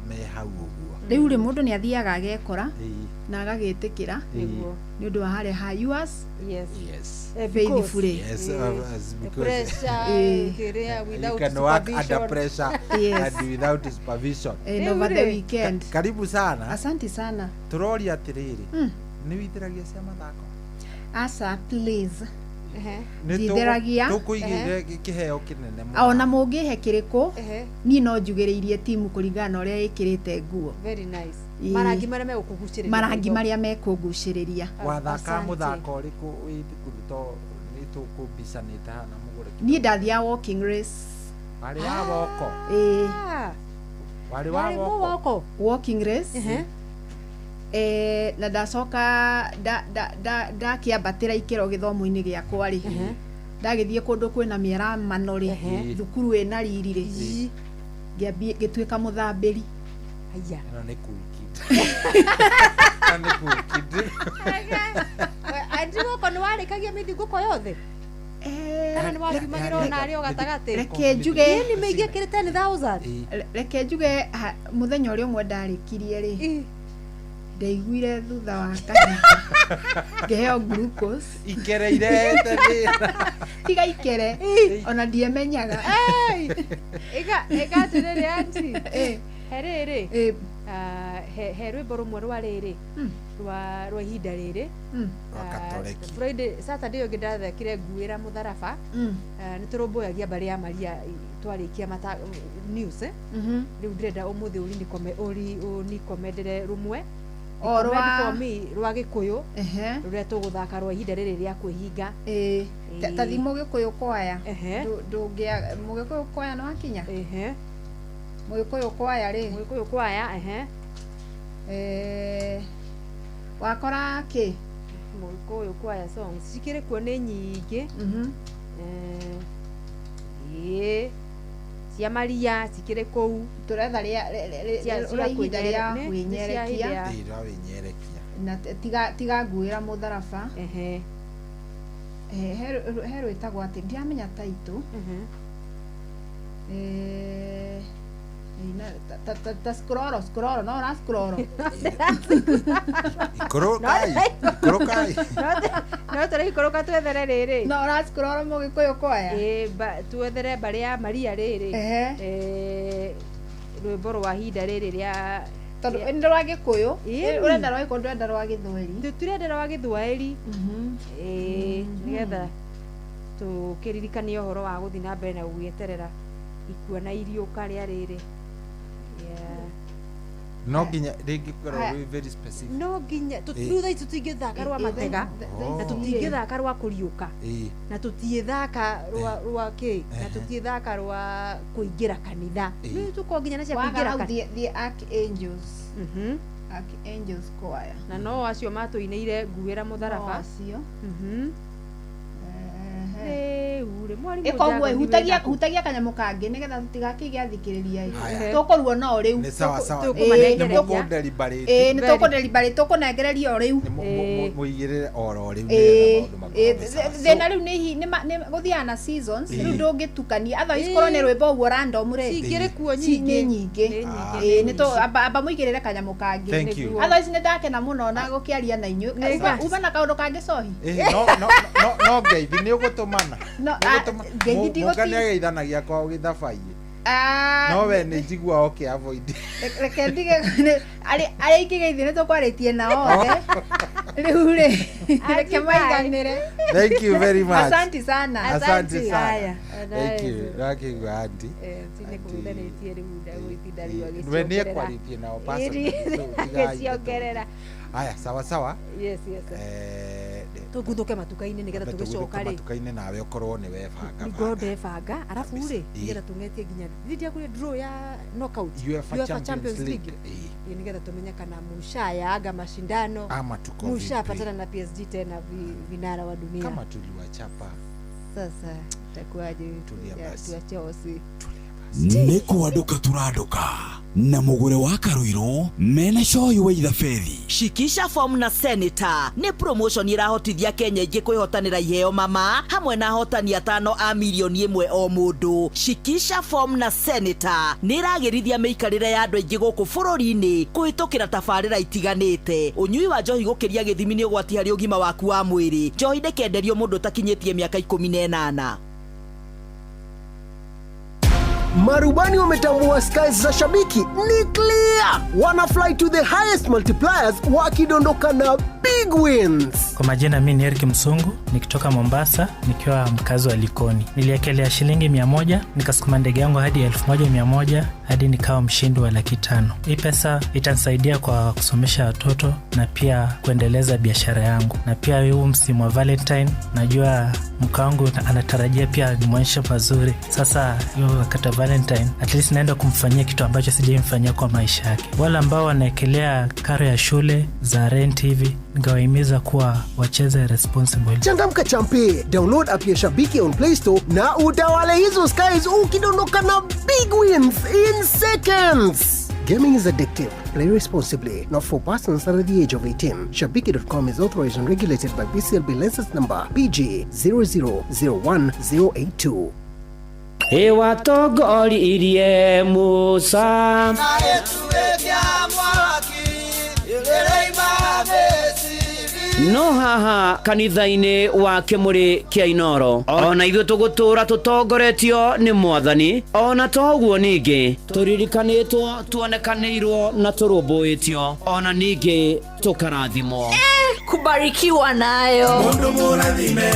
me hau ũguo. Rĩu rĩ mũndũ nĩ athiaga agekora na agagĩtĩkĩra nĩguo nĩ ũndũ wa harĩa ha yours. Yes. Faithfully. Yes. Pressure. You can work under pressure and without supervision. Over the weekend. Karibu sana. Asante sana. Turoria atiriri. Nĩ witheragia cia mathako? Asa please. Nĩtheragia tũkũigĩire kĩheo kĩnene mũno. Ona mũngĩhe kĩrĩkũ niĩ no njugĩrĩirie timu kũringana na ũrĩa ĩkĩrĩte nguo. Very nice. Marangi marĩa megũkũgucĩrĩria. Marangi marĩa mekũgucĩrĩria. Wathaka mũthako ũrĩkũ wĩ thukuru to nĩ tũkũmbicanĩte haha na mũgũre? Niĩ ndathiaga walking race. Warĩ wa woko? Warĩ wa woko? Walking race. Na ndacoka ndakĩambatĩra ikĩro gĩthomo-inĩ gĩakwa rĩ, ndagĩthiĩ kũndũ kwĩna mĩaramano rĩ, thukuru ĩna riri rĩ, ngĩtuĩka mũthambĩri. Aya. Ĩno nĩ cool kid. Nĩ cool kid. Andigũko nĩ warĩkagia mĩthingũko yothe? Kana nĩ wakiumagĩrwo narĩo gatagatĩ? Reke njuge nĩ mĩingĩ kĩrĩ 10,000. Reke njuge mũthenya ũrĩa ũmwe ndarĩkirie rĩ, Ndaiguire thutha wa kahinda. Ngeheo glucose. Ikereire tena. Tiga ikere. Ona ndiemenyaga. Ega tiriri anti. Herere. He rwimbo rumwe rwa riri. Rwa ihinda riri. Friday Saturday yo ngidathekire nguira mutharaba. Ni turumbuyagia bari ya Maria twarikia mata news riu ndirenda umuthi uri komedere rumwe rwa gikuyu ruria tuguthaka rwa ihinda riri ria kwihinga tathi mugikuyu kwaya ndungia mugikuyu kwaya no akinya mugikuyu kwaya ri mugikuyu kwaya wakora ki mugikuyu kwaya songs cikire kuo ni nyingi cia Maria cikire kou turetha ria ihinda ria winyerekia na tiga nguira mutharaba heru itagwo ati ndiamenya taito ta scroll no ra scroll Ikorokai no tore ikoroka twethere riri no ra scroll mugikuyu kwaya twethere bari ya Maria riri rwimbo rwa ihinda riri ria tondu ndo rwa gikuyu urenda rwa gikuyu ndenda rwa githweri turenda rwa githweri nigetha tukiririkania uhoro wa guthi na mbere na gugieterera ikua na iriuka ria riri no nginya ringikorwo very specific no nginya tututha tutingithaka rwa matega na tutingithaka rwa kuriuka na tutiithaka rwa ki na tutiithaka rwa kuingira kanitha ni tuko nginya na cia kuingira kanitha the archangels archangels choir na no acio matuineire nguira mutharaba acio ure mwari ikoguo hutagia kanyamu kangi nigetha tutigakige athikiriria tukorwo no riu ni sawa ni tukudeliberate tukunengereria o riu muigirire oro riu thina riu ni guthiana na seasons riu ndungitukania otherwise korwo ni rwimbo uguo random re cingire kuo nyingi ni to amba muigirire kanyamu kangi otherwise ni ndakena muno na gukiaria na inyu uba na kaundu kangi sohi no ngeithi ni ugutuma ngeithi geithanagia kwa githabai no we ni njigua okay avoid reke ndige ari ikigeithi ni tukwaritie nao riu ri reke maiganire thank you very much asante sana thank you raki gandi tine kumithanitie riu ndagwitinda riu agicokerera we ni ekwaritie nao agicokerera aya sawa yes tuguthuke matuka-ini nigetha tugicoka ri matuka-ini nawe ukorwo ni webanga ngode banga arafu ri nigetha tungetie nginya ndia kuri draw ya knockout UEFA Champions League nigetha tumenya kana Mushaya aga mashindano ama tuko Musha patana na PSG tena vinara wa dunia kama tuliwachapa sasa takuaje tuachosi nä kwanduka turanduka na mugure wa karuiro mena coyi wa ithabedi Shikisha Form na Senator nä promotion irahotithia Kenya ingä kwĩhotanĩra iheo mama hamwe na ahotani 5 a milioni 1 o mũndũ. Shikisha Form na Senator nĩ iragĩrithia mĩikarĩre ya andũ aingĩ gũkũ bũrũri-inĩ kũhĩtũkĩra tabarĩra itiganĩte. Ũnyui wa njohi gũkĩria gĩthimi nĩ ũgwati harĩ ũgima waku wa mwĩrĩ. Njohi ndĩkenderio mũndũ ũtakinyĩtie mĩaka 18. Marubani wametambua skies za shabiki ni clear. Wana fly to the highest multipliers wakidondoka na big wins. Kwa majina mimi ni Eric Msungu nikitoka Mombasa nikiwa mkazi wa Likoni. Niliekelea shilingi 100 nikasukuma ndege yangu hadi 1100 hadi nikawa mshindi wa 500. Hii pesa itanisaidia kwa kusomesha watoto na pia kuendeleza biashara yangu. Na pia huu msimu wa Valentine najua mke wangu anatarajia pia nimwonyeshe mazuri. Sasa hiyo wakati Valentine at least naenda kumfanyia kitu ambacho sijamfanyia kwa maisha yake. Wale ambao wanaekelea karo ya shule za rent hivi ningewahimiza kuwa wacheze responsible. Changamka champi, download app ya Shabiki on Play Store na utawale hizo skies ukidondoka na big wins in seconds. Gaming is addictive. Play responsibly. Not for persons under the age of 18. Shabiki.com is authorized and regulated by BCLB license number BG 0001082. Ewa togori irie Musa na yetu ya mwaki no haha kanitha-inĩ wa Kĩmũrĩ kĩa Inoro ona ithuĩ tũgũtũra tũtongoretio nĩ Mwathani, ona toguo ningĩ tũririkanĩtwo, tuonekanĩirwo na tũrũmbũĩtio, ona ningĩ tũkarathimwo. Kubarikiwa nayo. Mundu mũrathime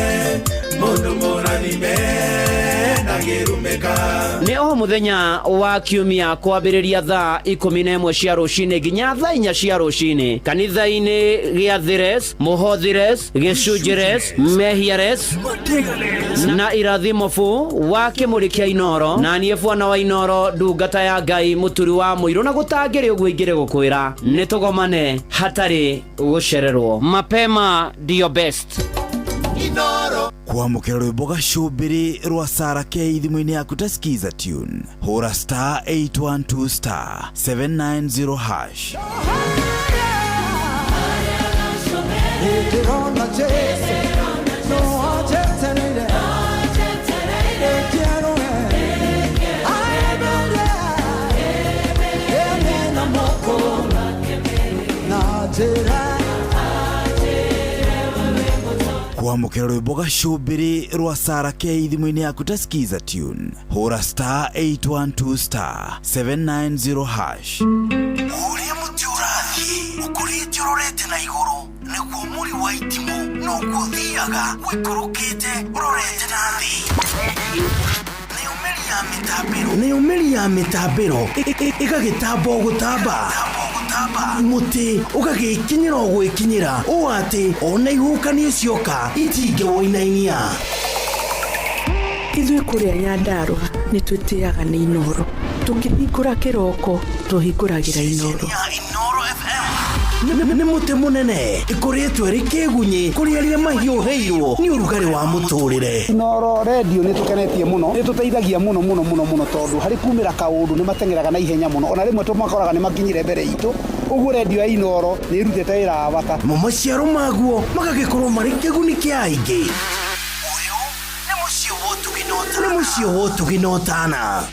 Nĩ o mũthenya wa kiumia kwambĩrĩria thaa 11 cia rũcinĩ nginya thaa 4 cia rũcinĩ kanitha-inĩ gĩa Thires, Mũhothires, Gĩcunjĩres, Mehiares na Irathimofu wa Kĩmũrĩ kĩa Inoro, na niĩ Bwana wa Inoro, ndungata ya Ngai mũturi wa mũirũ, na gũtangĩrĩ ũguo ingĩrĩ gũkwĩra nĩ tũgomane hatarĩ gũcererwo. Mapema ndio best. Inoro kwamũkĩra rwĩmbo gacũmbĩrĩ rwa Sarah K thimũ-inĩ yaku ta skiza tune, hũra star 812 star 790 hash. Kwamũkĩra rwĩmbo gacũmbĩrĩ rwa Sarah K thimũ-inĩ yaku ta skiza tune, hũra star 812 star 790 hash. Ũrĩa mũtĩ ũrathiĩ ũkũrĩte ũrorete na igũrũ, nĩguo mũri wa itimũ no gũthiaga wĩkũrũkĩte ũrorete na thĩ. Nĩ ũmĩri ya mĩtambĩro ĩgagĩtamba gũtamba, mũtĩ ũgagĩkinyĩra gwĩkinyĩra, ũũ atĩ ona ihukanio cioka itingĩwoinainia. Ithuĩ kũrĩa Nyandarua nĩ twĩtĩaga nĩ Inoro, tũkĩhingũra kĩroko tũhingũragĩra Inoro. Nĩ mũtĩ mũnene ĩkoretwo ĩrĩ kĩgunyi kũrĩ arĩa mahiũhĩirwo nĩ ũrugarĩ wa mũtũrĩre. Inoro radio nĩ tũkenetie mũno, nĩ tũteithagia mũno tondũ harĩ kumĩra kaũndũ nĩ matengeraga na ihenya mũno, ona rĩmwe tũmakoraga nĩ makinyire mbere itũ. Ũguo radio ya Inoro nĩ ĩrutĩte wĩra wa bata, maciaro maguo magagĩkorwo marĩ kĩguni kĩa aingĩ. Ũyũ nĩ mũciĩ wa Ũtugi na Ũtana.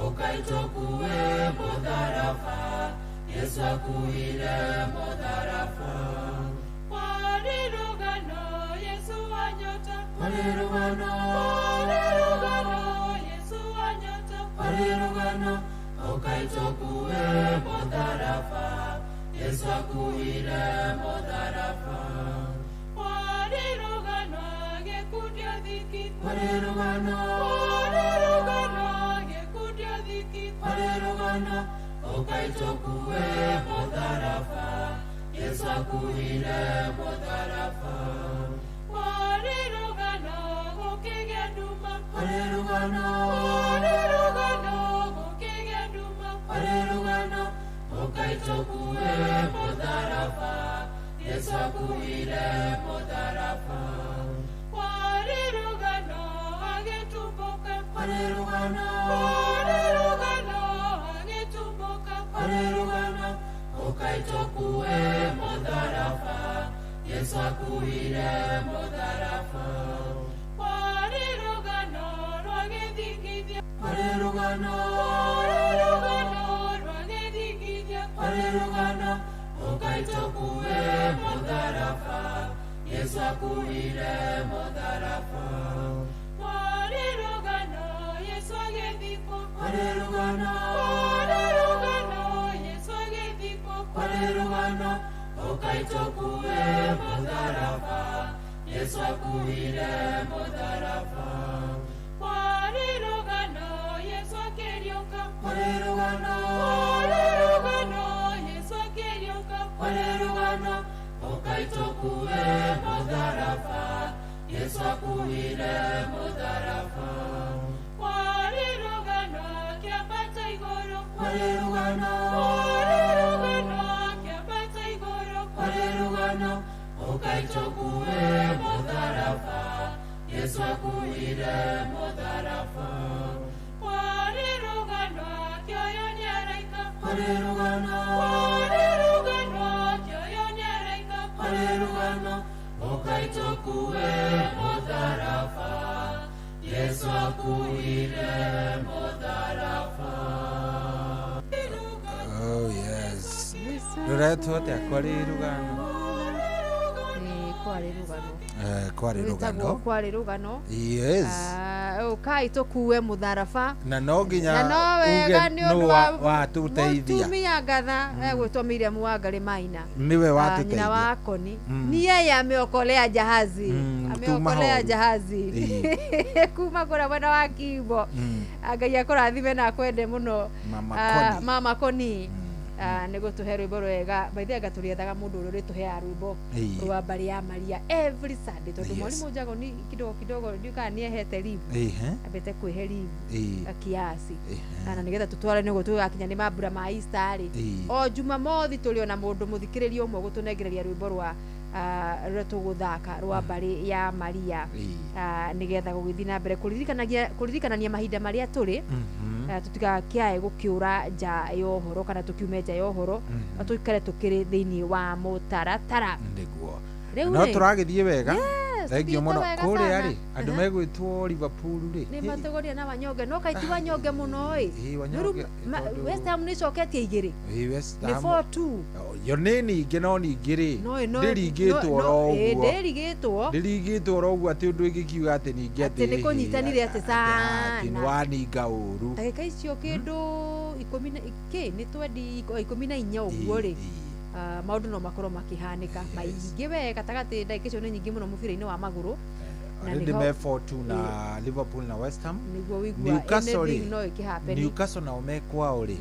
ukaitokue mudharafa Yesu akuire mudharafa Warirugano Yesu wanyota Warirugano Yesu wanyota Warirugano ukaitokue mudharafa Yesu akuire mudharafa Warirugano gekudia dhiki Warirugano gekudia dhiki Warirugano ukaitokue mudharafa Yesu akuire mudharafa Warirugano gukigeduma Warirugano gukigeduma Warirugano ukaitokue mudharafa Yesu akuire mudharafa Warirugano agetumboka Warirugano agetumboka Warirugano ukaitokue mudharafa Yesu akuire mudharafa Warirugano rwagethingithia Warirugano rwagethingithia Warirugano ukaitokue mudharafa Yesu akuire mudharafa Warirugano Yesu agethikwo Warirugano Yesu agethikwo Warirugano ukaitokue mudharafa Yesu akuire mudharafa Warirugano Yesu akerioka Warirugano Yesu akerioka Warirugano ukaitokue mudharafa Yesu akuire mudharafa Warirugano kiapata igoro Warirugano kiapata igoro Warirugano ukaitokue mudharafa Yesu akuire mudharafa Warirugano kioyo nyaraika Warirugano kioyo nyaraika Warirugano ukaitokue mudharafa Yesu akuire mudharafa Oh yes Rurethote Kwarirugano Kwarirugano Kwarirugano Yes ukaitokue mudharafa na no nginya uge no watuteithia mutumia ngatha egwitwo Miriam Wangari Maina niwe watuteithia nyina wakoni ni yeye ameokolea jahazi ameokolea jahazi kuma kura bwana wa Kimbo Ngai akurathime na kwende muno mama Koni nego tuhe rwimbo rwega baithia gaturiethaga mundu uri tuhe rwimbo rwa Mbari ya Maria every Sunday tondu mwalimu Njago ni kidogo ndiuka ni ehete live abete kwihe live kiasi na nigetha tutware nego tugakinya ni mambura ma Easter o Jumamothi tuliona mundu muthikiririo umwe gutunengereria rwimbo rwa rwa tuguthaka rwa Mbari ya Maria nigetha gugithii na mbere kuririkanagia mahinda maria turi tutigakiae gukiura nja yohoro kana tukiume nja yohoro tukare tukiri thiini wa mutaratara niguo no turagithie wega thengio muno kuri ari andu megwitwo Liverpool ri ni matogoria na Wanyonge no kaiti Wanyonge muno West Ham ni coketie igiri West Ham ni 4-2 yo nini ingino ni igiri ndirigitwo ro uguo ndirigitwo ro uguo ati undu igikiuga ati ni ngete ni kunyitanire ati sana ni waninga uru ndagika icio kindu 10 ni 14 uguo ri maundu no makorwo makihanika maingi we gatagati ndagika icio ni nyingi muno mubira-ini wa maguru Already me 4-2 na Liverpool na West Ham. Newcastle na omekwa ori.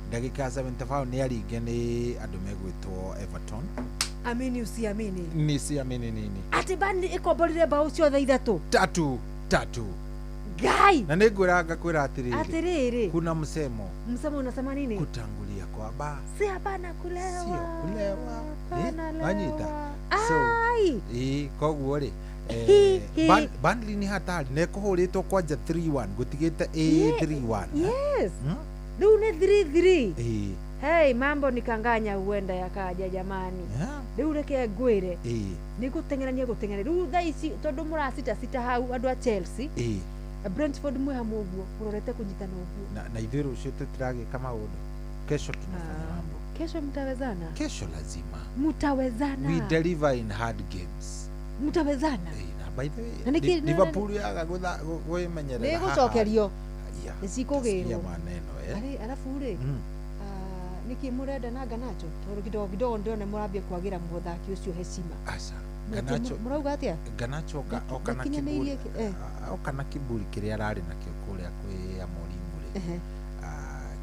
Ndagika 75 ni aringe ni andu megwitwo Everton. Amini usiamini. Ni siamini nini? Ati bandi ikomborire bao ciothe ithatu. Tatu. Gai. Na ningwira ngakwira atiriri. Kuna msemo. Msemo unasema nini? Kutangulia kwa ba. Si hapana kulewa. Sio kulewa. Anyita. So, koguo ri. Burnley ni hatari nekuhuritwo kwanja 3-1 gutigite 3-1. Yes. Riu ni 3-3. Hey, mambo nikanganya huenda yakaja jamani. Riu reke ngwire. Ni gutengerania riu thaa ici tondu murasita hau andu a Chelsea. Brentford mwe hamwe uguo urorete kunyitana uguo na ithuĩ rũciũ tũtiragĩka maũndũ kesho tunafanya mambo kesho mtawezana kesho lazima mtawezana we deliver in hard games mtawezana by the way Liverpool yaga gũimenyerera nĩ gũcokerio nĩcikũgĩrwo maneno alafu rĩ niki murenda na Garnacho tondũ kidogo ndione mũrambia kwagĩra mũthaki ũcio heshima aca Garnacho murauga atia Garnacho okana kiburi kĩrĩa ararĩ nakĩo kũrĩa kwĩ Amorim rĩ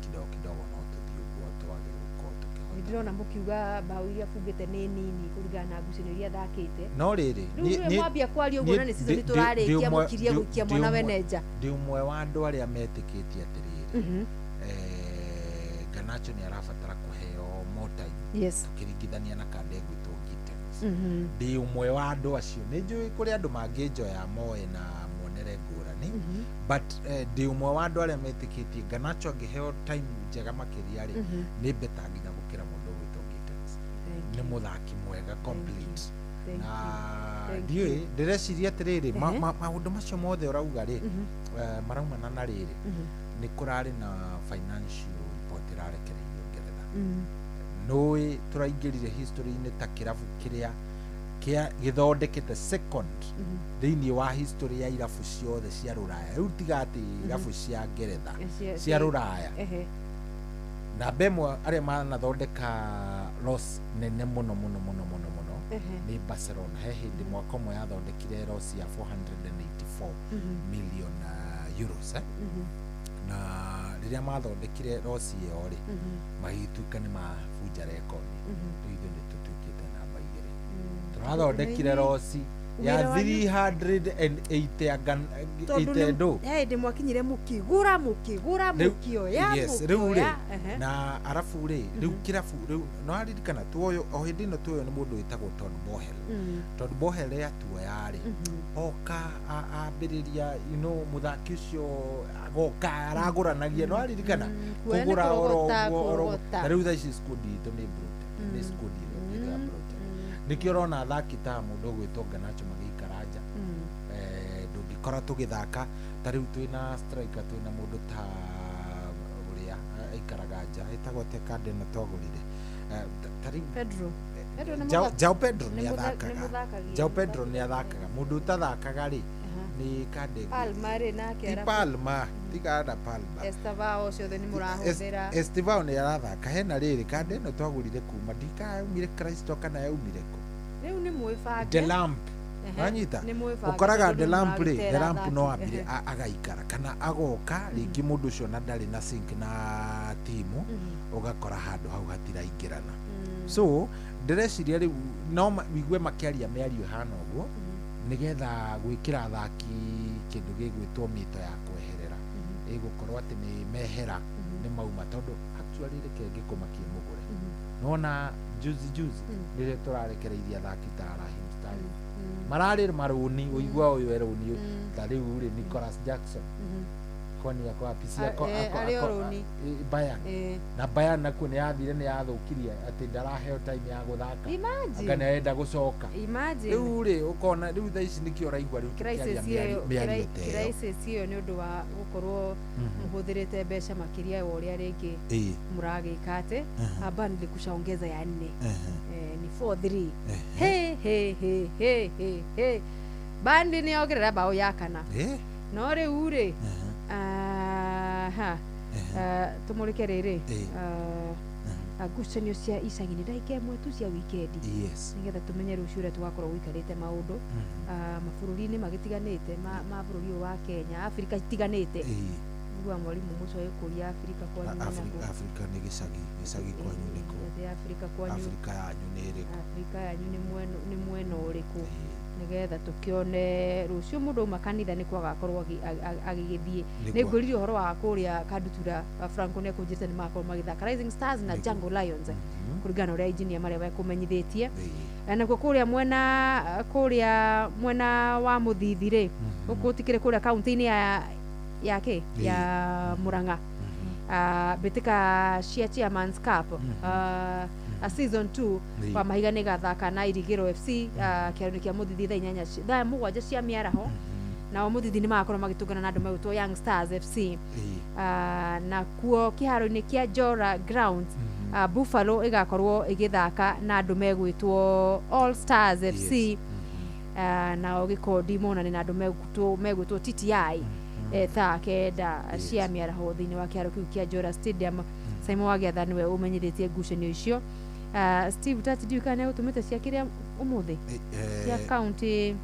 kidogo no tũthiĩ ũguo twage gũkorwo tũkĩhota ndirona mũkiuga bao iria bungĩte nĩ nini kũringana na ngucanio iria thakĩte no rĩrĩ nĩ mwambia kwaria ũguo na nĩ season tũrarĩkia mũkiria gũikia mwana weneja ndi ũmwe wa andũ arĩa metĩkĩtie atĩrĩrĩ Garnacho nĩ arabatara kũheo more time tukĩringithania na Kandegu Gittens ndi ũmwe wa andũ acio nĩ njũĩ kũrĩ andũ mangĩnjoya moe na muonere ngũrani but ndi ũmwe wa andũ arĩa metĩkĩtie Garnacho angĩheo time njega makĩria rĩ nĩ beta nginya gũkĩra mũndũ gwĩtwo Gittens nĩ mũthaki mwega complete na ndiũĩ ndĩreciria atĩrĩrĩ maũndũ macio mothe ũrauga rĩ maraumana na rĩrĩ nĩ kũrarĩ na financial report ĩrarekereirio Ngeretha nũĩ tũraingĩrire history-inĩ ta kĩrabu kĩrĩa gĩthondekete second thĩinĩ wa history ya irabu ciothe cia Rũraya rĩu tiga atĩ irabu cia Ngeretha cia Rũraya namba ĩmwe arĩa manathondeka loss nene mũno nĩ Barcelona he hĩndĩ mwaka ũmwe yathondekire loss ya 484 million euros na rĩrĩa mathondekire loss ĩyo rĩ magĩtuĩka nĩ mabunja rekondi rĩu ithuĩ nĩ tũtuĩkĩte namba 2 tũrathondekire loss ya 380 ndo hĩndĩ mwakinyire mũkĩgũra mũkĩoya rĩu rĩ na arabu rĩ rĩu kĩrabu rĩu no aririkana tuoyo o hĩndĩ ĩno tuoyo nĩ mũndũ wĩtagwo Todd Boehly atuoya rĩ oka ambĩrĩria mũthaki ũcio agoka aragũranagia no aririkana kũgũra oro na rĩu thaa ici skundi itũ nĩ broken nĩ skundi ĩrĩa broken nĩkĩo ũrona athaki ta mũndũ ũgwĩtwo Garnacho magĩikara nja ndũngĩkora tũgĩthaka ta rĩu twĩna striker twĩna mũndũ ta ũrĩa aikaraga nja ĩtagwo Tekade na twagũrire ta rĩu João Pedro nĩ athakaga mũndũ ũtathakaga rĩ nĩ Kandegu Palma tigana Palma Estevao ciothe nĩ mũrahũthĩra Estevao nĩ arathaka hena rĩrĩ Kande ĩno twagũrire kuma ndikaumire Kristo kana yaumire kũ rĩu nĩ mwĩbange Delamp wanyita ũkoraga Delamp no ambire agaikara kana agoka rĩngĩ mũndũ ũcio na ndarĩ na sync na timu ũgakora handũ hau hatiraingĩrana so ndĩreciria rĩu no wigue makĩaria mĩario hana ũguo nĩgetha gwĩkĩra athaki kĩndũ gĩgwĩtwo mĩto ya kweherera ĩgũkorwo atĩ nĩ mehera nĩ mauma tondũ actually reke ngĩkũmakie mũgũre nona juzi rĩrĩa tũrarekereirie athaki ta Raheem Sterling mararĩ marũni ũigua ũyũ erũni ta rĩu rĩ Nicholas Jackson konia kwa pisia Bayern na Bayern nakuo nĩ yathire nĩ yathũkirie atĩ ndaraheo time ya gũthaka kana enda gũcoka rĩu rĩ ũkona rĩu thaa ici nĩkĩo ũraigua rĩu mĩario ta ĩyo crisis ĩyo nĩ ũndũ wa gũkorwo mũhũthĩrĩte mbeca makĩria ya ũrĩa rĩngĩ mũragĩka atĩ Burnley kushaongeza ya 4 ni 4-3 Burnley nĩ yongerera bao ya kana no rĩu rĩ tumũrĩke rĩrĩ ngucanio cia icagi-inĩ ndagĩka ĩmwe tu cia wikendi nĩgetha tũmenye rũciũ ũrĩa tũgakorwo gũikarĩte maũndũ mabũrũri-inĩ magĩtiganĩte ma bũrũri ũyũ wa Kenya Afrika itiganĩte igua mwarimũ mũco gĩkũria Afrika kwanyu Afrika nĩ gĩcagi kwanyu nĩkũ Afrika kwanyu Afrika yanyu nĩ ĩrĩkũ Afrika yanyu nĩ mwena ũrĩkũ nĩgetha tũkĩone rũciũ mũndũ uma kanitha nĩ kwagakorwo agĩgĩthiĩ nĩ ngwĩrire ũhoro wa kũrĩa Kandutura Franco nĩ kũnjĩte nĩ makorwo magĩthaka Rising Stars na Jungle Lions kũringana ũrĩa engineer marĩa mekũmenyithĩtie nakuo kũrĩa mwena wa Mũthithi rĩ gũkũ tikĩrĩ kũrĩa kaunti-inĩ ya Murang'a mbĩtĩka cia Chairman's Cup season 2 kwa mahiga nĩ gathaka na Irigĩro FC kĩaro-inĩ kĩa Mũthithi thaa 7 cia mĩaraho na omuthi ni makorwo magitungana na andu megutwo Young Stars FC na kuo kiharo-ini kia Jora Grounds Buffalo igakorwo igithaka na andu megwitwo All Stars FC na ogikodi monane na andu megwitwo TTI thaa kenda cia miaraho thiini wa kiharo kiu kia Jora Stadium. Simon Wagiatha niwe umenyithitie ngucanio icio. Steve Tati ndiukane utumite cia kiria umuthi cia county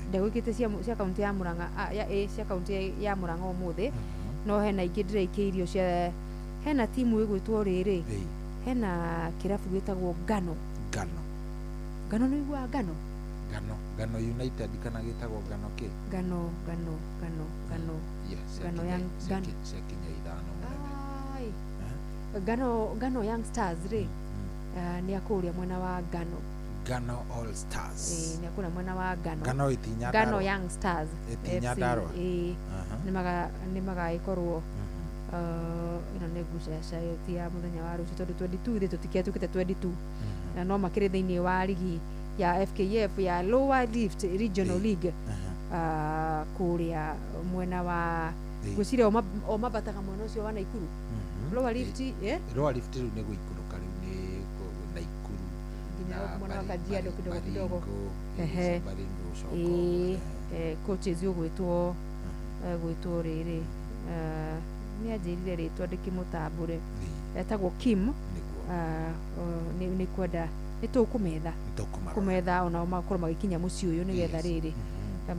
ndegwikite cia county ya Murang'a cia county ya Murang'a umuthi no hena ingi ndireikirio cia hena timu igwitwo riri hena kirabu gitagwo Ngano no igwa Ngano United kana gitagwo Ngano ki Ngano yang cia kinya ithano Ngano Young Stars ri ni akuria mwena wa Ngano All Stars ni akuna mwena wa Ngano itinya Ngano Young Stars itinya darwa ni magaikorwo ino ne guca ya muthenya wa rucio 22 tutikiatukite 22 na no makire thiini wa ligi ya FKF ya Lower Lift Regional League kuria mwena wa gucire o mabataga mwena ucio wa Naikuru Lower Lift Lower Lift ni guikuruka riu ni Naikuru nginya mwena wa Kajiado kidogo coaches ugwitwo riri ni ajirire ritwa ndikimutambure etagwo Kim ni kwenda nitukumetha ona makorwo magikinya muci uyu nigetha riri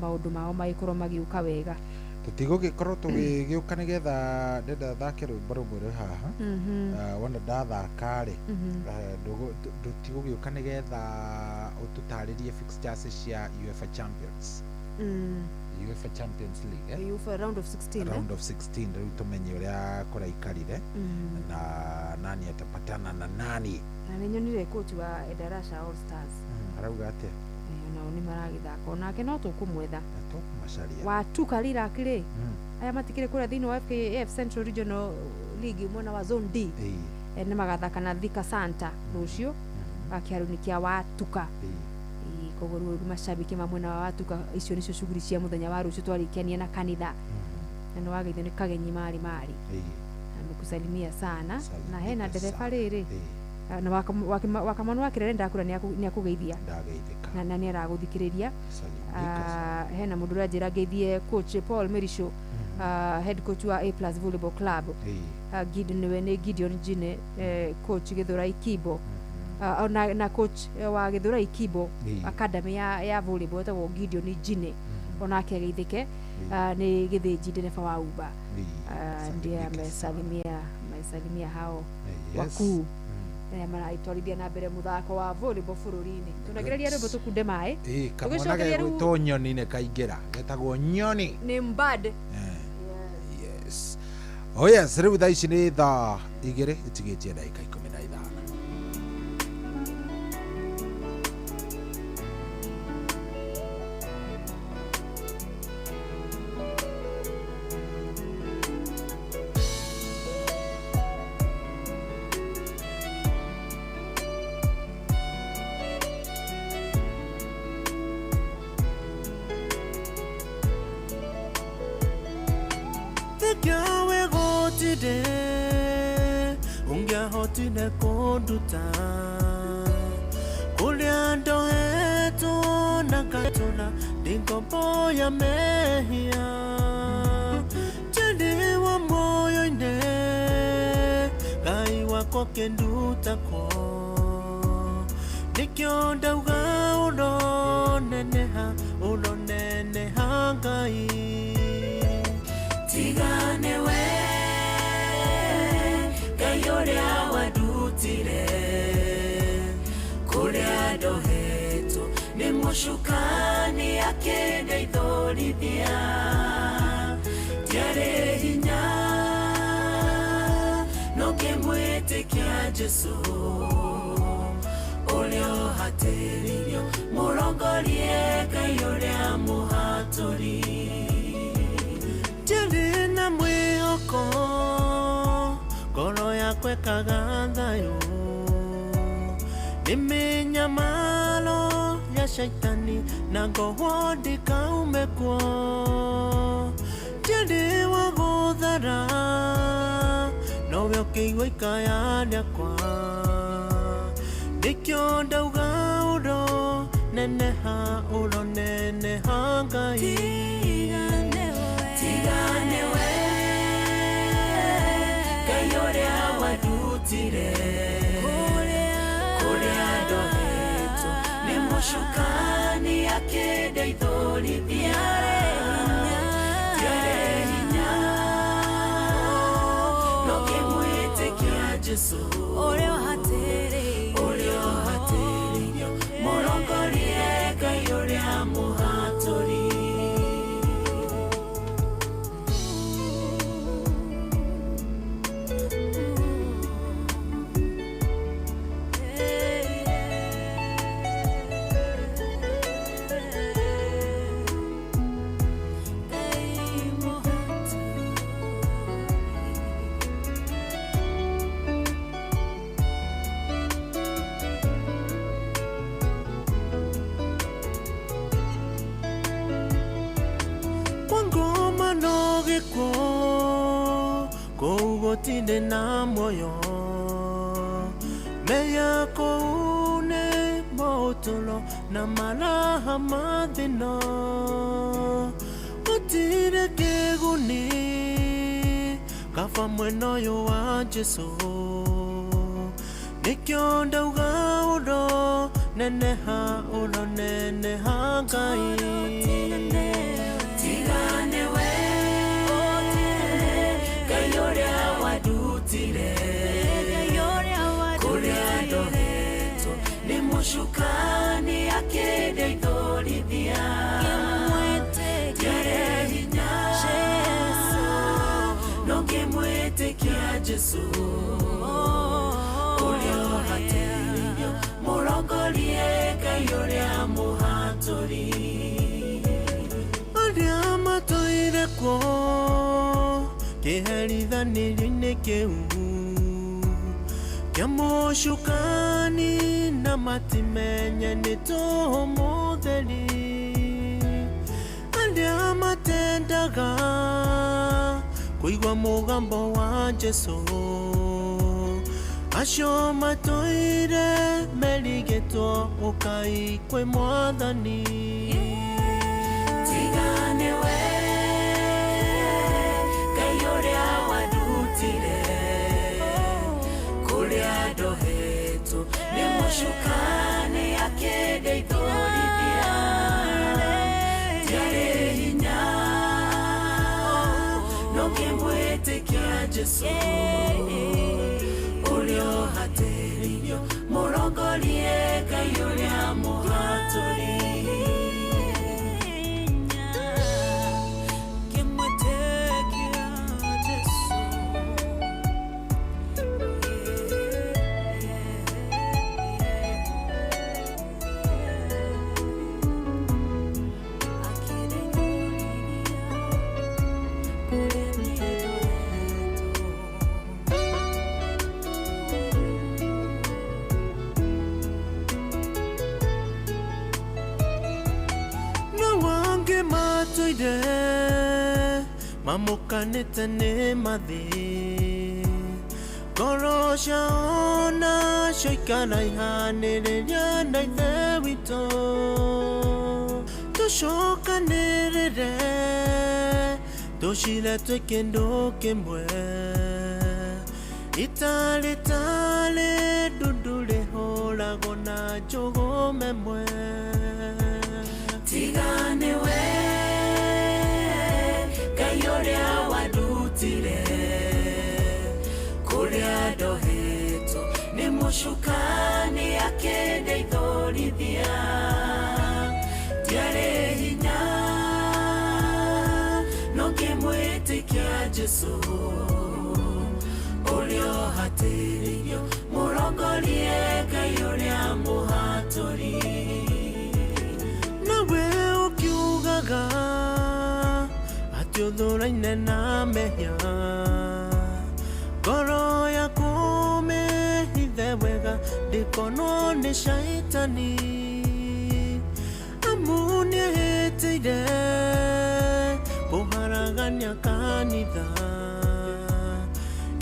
maundu mao magikorwo magiuka wega tutigogikorwo tugiuka nigetha ndenda thake rwimbo rumwe rwi haha wona ndathaka ri tutigogiuka nigetha ututaririe fixtures cia UEFA Champions UEFA Champions League UEFA round of 16 riu tumenye uria kuraikarire na nani atapatana na nani na ninyonire coach wa Edarasha All Stars arauga atia nao ni maragithaka onake no tukumwetha tukumacaria watuka rira kiri aya matikire kuria thiini wa FKF Central Regional League mwena wa Zone D ni magathaka na Thika Santa rucio akiaruni kia watuka koguo mashabiki mamwena wa watuka icio nicio shughuli cia muthenya wa rucio twarikiania na kanitha na no wageithio ni kagenyi mari amekusalimia sana na hena dereva riri na wakamanu wakirere ndakura ni akugeithia na ni araguthikiriria hena mundu rajira geithie coach Paul Merisho head coach wa A+ Volleyball Club Gideon Jine coach Githurai Kibo na coach wa Githurai Kibo academy ya volleyball etagwo Gideon Jine onake geithike ni githinji dereva wa Uber ndiye amesalimia hao wakuu maraitwarithia na mbere muthako wa volleyball bururi-ini tunagereria rwimbo tukunde mai tugicokeria gwitwo nyoni ne kaingira getagwo nyoni ni mbad yes oh yes riu thaa ici ni thaa igiri itigitie ndagika 15 ungehotire kunduta kuria ndohetwo na ngatũra ndĩ ngombo ya mehia njĩrĩwa muoyo-inĩ Ngai wakwa kĩndutako nĩkĩo ndauga ũroneneha Ngai tigane we uria wadutire kuria ndohetwo ni mucukani akindeithorithia tiare hinya no ngimwitikia Jesu uria hatiririo murongorie Ngai uria muhaturi njĩrĩ na mwĩhoko ngoro yakwa ĩkaga thayũ nĩmĩnyamaro ya shaitani na ngohwo ndikaume kuo Jende wa gothara nowe ũkĩigua ikaya rĩakwa nĩkĩo ndauga ũro neneha ũro neneha Ngai tigane we Ngai ũrĩa wandutire kũrĩa ndohetwo nĩ mũcukani akĩndeithũrithia Jesu Oreo hatereyo Morongorie Ngai ũrĩa mũhatũri Tinde na moyo meya koune motolo na malaha madino utire keguni kafa mweno yo wa Jesu nikyo ndauga udo neneha udo neneha Ngai tigane we wadutire kũrĩa ndohetwo nĩ mũcukani akĩndeithũrithia tiare hinya no ngĩmwĩtĩkia Jesu ũrĩa ũhatĩrĩirio mũrongorie Ngai ũrĩa mũhatũri arĩa matũire kuo Kiherithanĩrio-inĩ kĩu kĩa mũcukani na matimenye nĩ tũhũ mũtheri arĩa matendaga kũigua mũgambo wa Jesu acio matũire merigĩtwo ũkai kwĩ Mwathani tigane we kũrĩa ndohetwo nĩ mũcukani akĩndeithũrithia tiarĩ hinya no ngĩmwĩtĩkia Jesu ũrĩa ũhatĩrĩirio mũrongorie Ngai ũrĩa mũhatũri mamukanĩte nĩ mathĩ ngoro ciao nacio ikaraihanĩrĩria na Ithe witũ tũcokanĩrĩre tũcire twĩ kĩndũ kĩmwe itarĩ ndundu rĩhũragwo na njũgũma ĩmwe tigane we Ngai ũrĩa wandutire kũrĩa ndohetwo nĩ mũcukani akĩndeithũrithia tiarĩ hinya no ngĩmwĩtĩkia Jesu ũrĩa ũhatĩrĩirio mũrongorie Ngai ũrĩa mũhatũri nawe ũkiugaga Jodhoraine na mehia ngoro yaku mehithe wega ndĩkonwo nĩ shaitani rutire kuharagania kanitha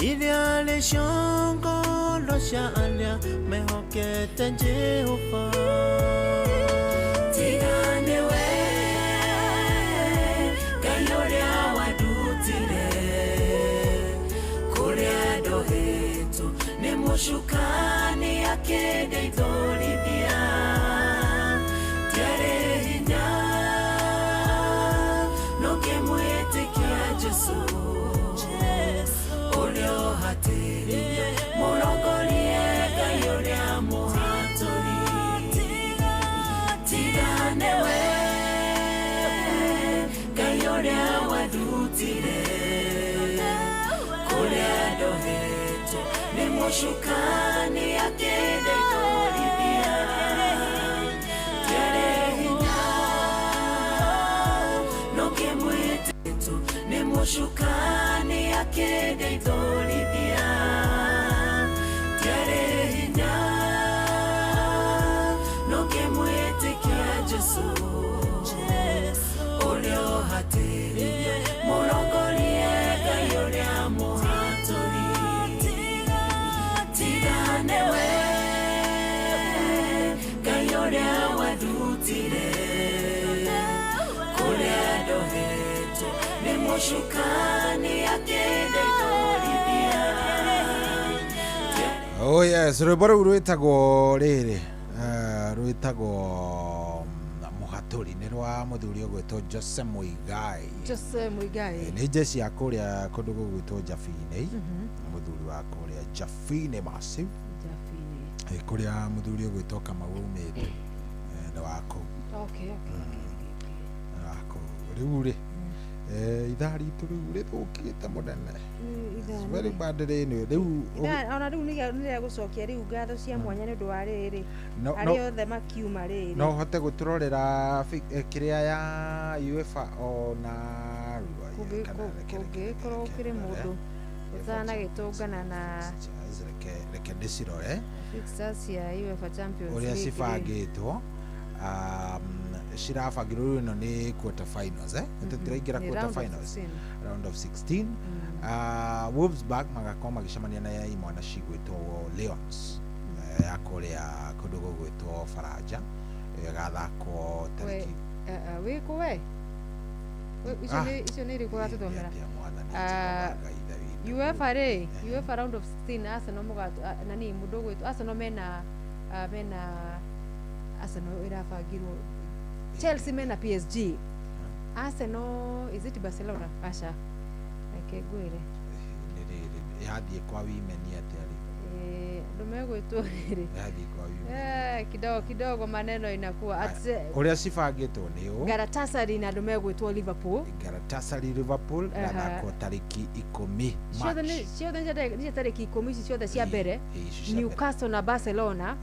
iria rĩ ciongoro cia arĩa mehokete Jehova. Tiga nĩwe Ngai ũrĩa wandutire kũrĩa ndohetwo nĩ mũcukani akĩndeithũrithia. Tiarĩ hinya no ngĩmwĩtĩkia Jesũ ũrĩa ũhatĩrĩirie mũrongorie Ngai ũrĩa mũhatũri. Tiga nĩwe Ngai ũrĩa wandutire kũrĩa ndohetwo nĩ mũcukani akĩndeithũrithia. Tiarĩ hinya no ngĩmwĩtĩkia nĩ mũcukani akĩndeithũrithia. Tiarĩ hinya no ngĩmwĩtĩkia Jesũ ũrĩa ũhatĩrĩirie mũrongorie Ngai ũrĩa mũhatũri. Tiga nĩwe Ngai ũrĩa wandutire kũrĩa ndohetwo nĩ mũcukani akĩndeithũrithia. Oh yes, rwĩmbo rũu rwĩtagwo rĩrĩ rwĩtagwo mũhatũri nĩ rwa mũthuri ũgwĩtwo Jose Muigai. Jose Muigai nĩ njeci ya kũrĩa kũndũ gũgwĩtwo Jabine, mũthuri wa kũrĩa Jabine Massive, kũrĩa mũthuri ũgwĩtwo Kamau umĩte nĩ wako. Okay. Rĩu rĩ ithaa ritũ rĩu rĩthũkĩte mũnene. Very bad rĩu ona rĩu nĩ rĩa gũcokia rĩu ngatho cia mwanya nĩ ũndũ wa rĩrĩ arĩa othe makiuma rĩrĩ no hote gũtũrorera kĩrĩa ya UEFA ona kũngĩkorwo kĩrĩ mũndũ ũtanagĩtũngana na reke ndĩcirore fixtures ya UEFA Champions League ũrĩa cibangĩtwo. Cirabangirwo rĩu ĩno nĩ quarter finals tũtiraingĩra quarter finals, round of 16. Wolfsburg magakorwo magĩcemania na imwana cigwĩtwo Lions ya kũrĩa kũndũ gũgwĩtwo Faranja gathakwo tarĩki wĩkũ we icio nĩ irĩkũ ũratũthomera UEFA rĩ UEFA round of 16 Arsenal nani mũndũ ũgwĩtwo Arsenal mena Arsenal irabangirwo Chelsea mena PSG. Arsenal is it Barcelona? Asha. Ngwire. Yathie kwa women atari. Ndumegwitwo riri. Yathie kwa women. Kidogo maneno inakuwa uria cibangitwo ni u. Galatasaray na ndumegwitwo Liverpool. Galatasaray Liverpool gathako tariki 10 March. Ciothe tariki 10 ciothe cia mbere. Newcastle na Barcelona.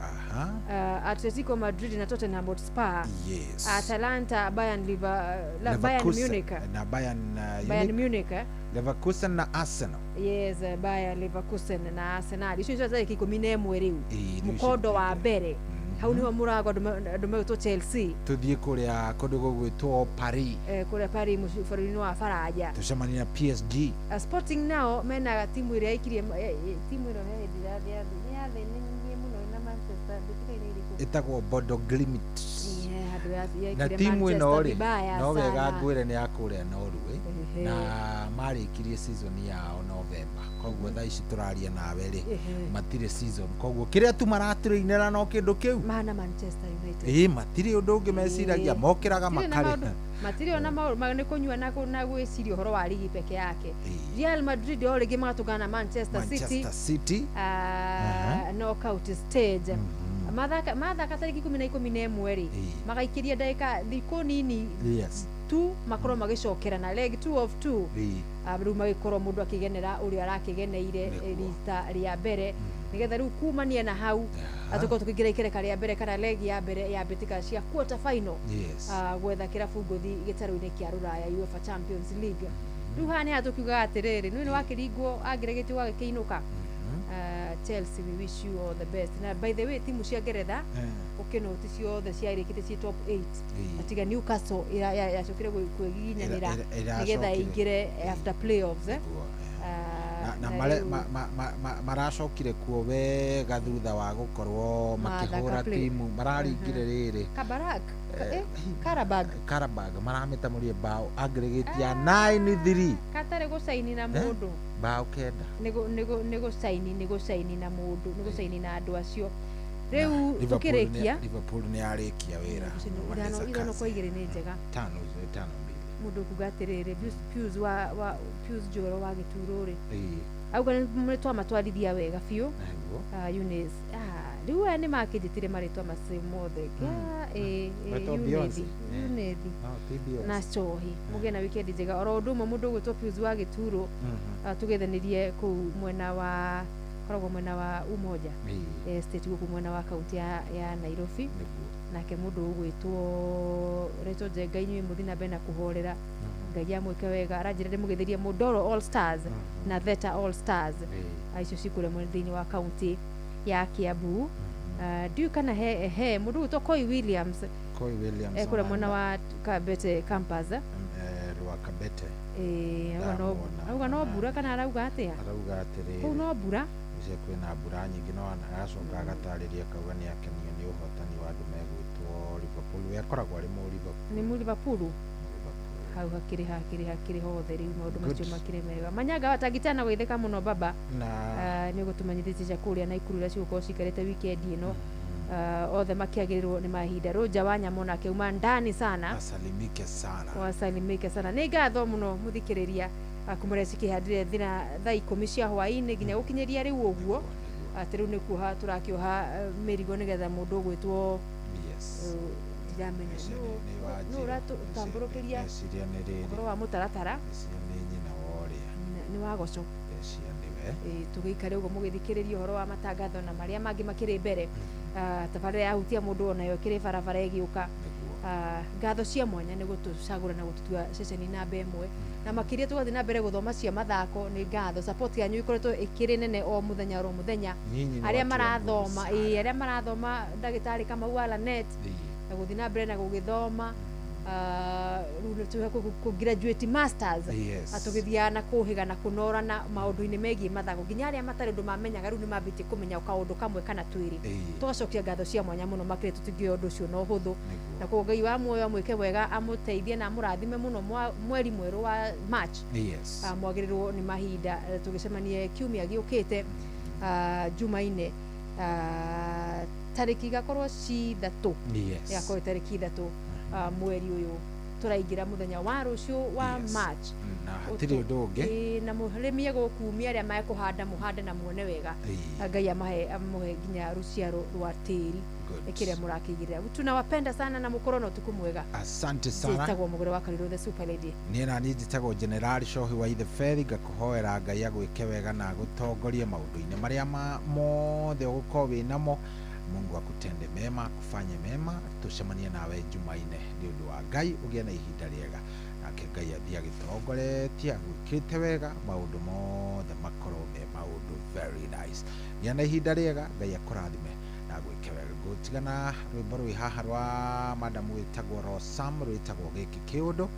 Atletico Madrid na Tottenham Hotspur. Yes. Atalanta Bayern Munich. Na Bayern Munich. Leverkusen na Arsenal. Yes, Bayern Leverkusen na Arsenal. Icio ciothe tariki 11 riu. Mukondo wa mbere. Hau niho murago ndumegwitwo Chelsea. Tuthie kuria kundu gugwitwo Paris. Kuria Paris bũrũri-inĩ wa Faranja. Tucemania na PSG. Sporting nao mena timu iria ikirie timu ĩno nĩ muno na Manchester itagwo Bodo Glimt. Na timu ĩno rĩ no wega ngwĩre nĩ ya kũrĩa Norway na marĩkirie season yao November, koguo thaa ici tũraria nawe rĩ matirĩ season, koguo kĩrĩa tu maratũrĩinĩra no kĩndũ kĩu mana Manchester United matirĩ ũndũ ũngĩ meciragia mokĩraga makarĩ matirĩ ona nĩ kũnyua na gwĩciria ũhoro wa ligi peke yake. Real Madrid o rĩngĩ magatũngana na Manchester City knockout stage. Mathaka tariki 11 rĩ magaikĩria ndagĩka thikũ nini tu makorwo magĩcokera na leg 2 of 2 rĩu magĩkorwo mũndũ akĩgenera ũrĩa arakĩgeneire rita rĩa mbere nigetha rĩu kumania na hau atuko tukĩgira ikereka rĩa mbere kana leg ya mbere ya mbĩtĩka cia quarter final gwetha kĩrabu ngũthi gĩtarũ-inĩ kĩa Rũraya UEFA Champions League. Rĩu haha nĩ hatukiuga atĩrĩrĩ nĩ wakĩringwo angĩregĩtio gagĩkĩinũka Chelsea we wish you all the best. Na by the way timu cia Ngeretha ukinote ciothe ciarikite ci top 8 atiga Newcastle yacokire kweginyanira nigetha ingire after playoffs na maracokire kuo wega thutha wa gukorwo makihura timu mararingire riri Karabag marametamurie bao aggregate ya 9-3 katare gusaini na mundu bao kenda nego saini na mundu nego saini na andu acio riu tukirikia Liverpool ni arikia wira ithano kwa igiri ni njega 5-2 mundu kugatirire Pius Njoro wa Gitururi auga mritwa matwarithia wega biu Eunice riu ni makijitire maritwa macio mothe Eunice na Chohi mugena weekend njega oro ndu mundu gwitwa Pius wa Gituro tugethanirie ku mwena wa koragwo mwena wa Umoja state guku mwena wa kaunti ya Nairobi nake mundu ugwitwo reto jenga inyu muthina bena kuhorera ngai amweke wega aranjire mugithirie Mudoro All Stars na Theta All Stars aicio cikure mwendini wa kaunti ya Kiambu ndiu kana he mundu gwitwo Koi Williams kure mwena wa Kabete campus rwa Kabete auga no mbura kana arauga atia kuu no mbura kwina mbura nyingi no aracoka agatariria kauga ni akenio ni uhotani wa andu megwitwo Liverpool yakoragwo ari mu Liverpool hau hakiri hothe riu maundu macio makire mega Manyaga watangitana gwitheka muno baba ni gutumanyithite kuria na ikuru ria cigukorwo cikarite weekend ino othe makiagirirwo ni mahinda Roja Wanyama na keuma ndani sana wasalimike sana ni ngatho muno muthikiriria akumure cikihandire thina thaa 10 cia hwaini nginya gukinyeria riu uguo atiru ni kuha turakioha mirigo nigetha mundu gwitwo ndiramenya no ratu tamburukiria koro wa mutaratara ni wagoco tugikare ugo mugithikiriria horo wa matangatho na maria mangi makiri mbere tabarira ya hutia mundu ona yo kiri barabara igiuka ngatho cia mwanya ni gutucagura na gututua ceceni namba imwe na makiria tugathi na mbere guthoma cia mathako ni ngatho support yanyu ikoretwo ikiri nene o muthenya aria marathoma ndagitari kama wala net na guthi na mbere na gugithoma ku graduate masters atugithia na kuhiga na kunora na maundu-ini megie mathako nginya aria matari ndu mamenyaga riu ni mambite kumenya kaundu kamwe kana twiri tugacokia ngatho cia mwanya muno makire tutingio undu ucio no huthu na ku Ngai wa muoyo amwike wega amuteithie na amurathime muno mweri mweru wa March mwagirirwo ni mahinda tugicemanie kiumia giukite Jumaine tariki gakorwo ci 3 yakorwo tariki 3 mweri uyu turaingira muthenya wa rucio wa March na hatiri undu ungi na muhrimie gukumia aria mae kuhanda muhande na muone wega Ngai amuhe nginya ruciaro rwa tiri ikiria murakigirira tunawapenda sana na mukorwo no tukumwega asante sana tagwo mugore wa Kariru the super lady ni na ni njitagwo General Shohi wa Ithe Ferry ngakuhoera Ngai agwike wega na gutongorie maundu-ini maria mothe ugukorwo winamo Mungu akutende mema akufanye mema tucemanie nawe Jumaine ni undu wa Ngai ugie na ihinda riega nake Ngai athia gitongoretie agwikite wega maundu mothe makorwo me maundu very nice ni na ihinda riega Ngai akurathime na agwike wega gutigana rwimbo rwi haha rwa madamu witagwo Rosam rwitagwo giki kiundu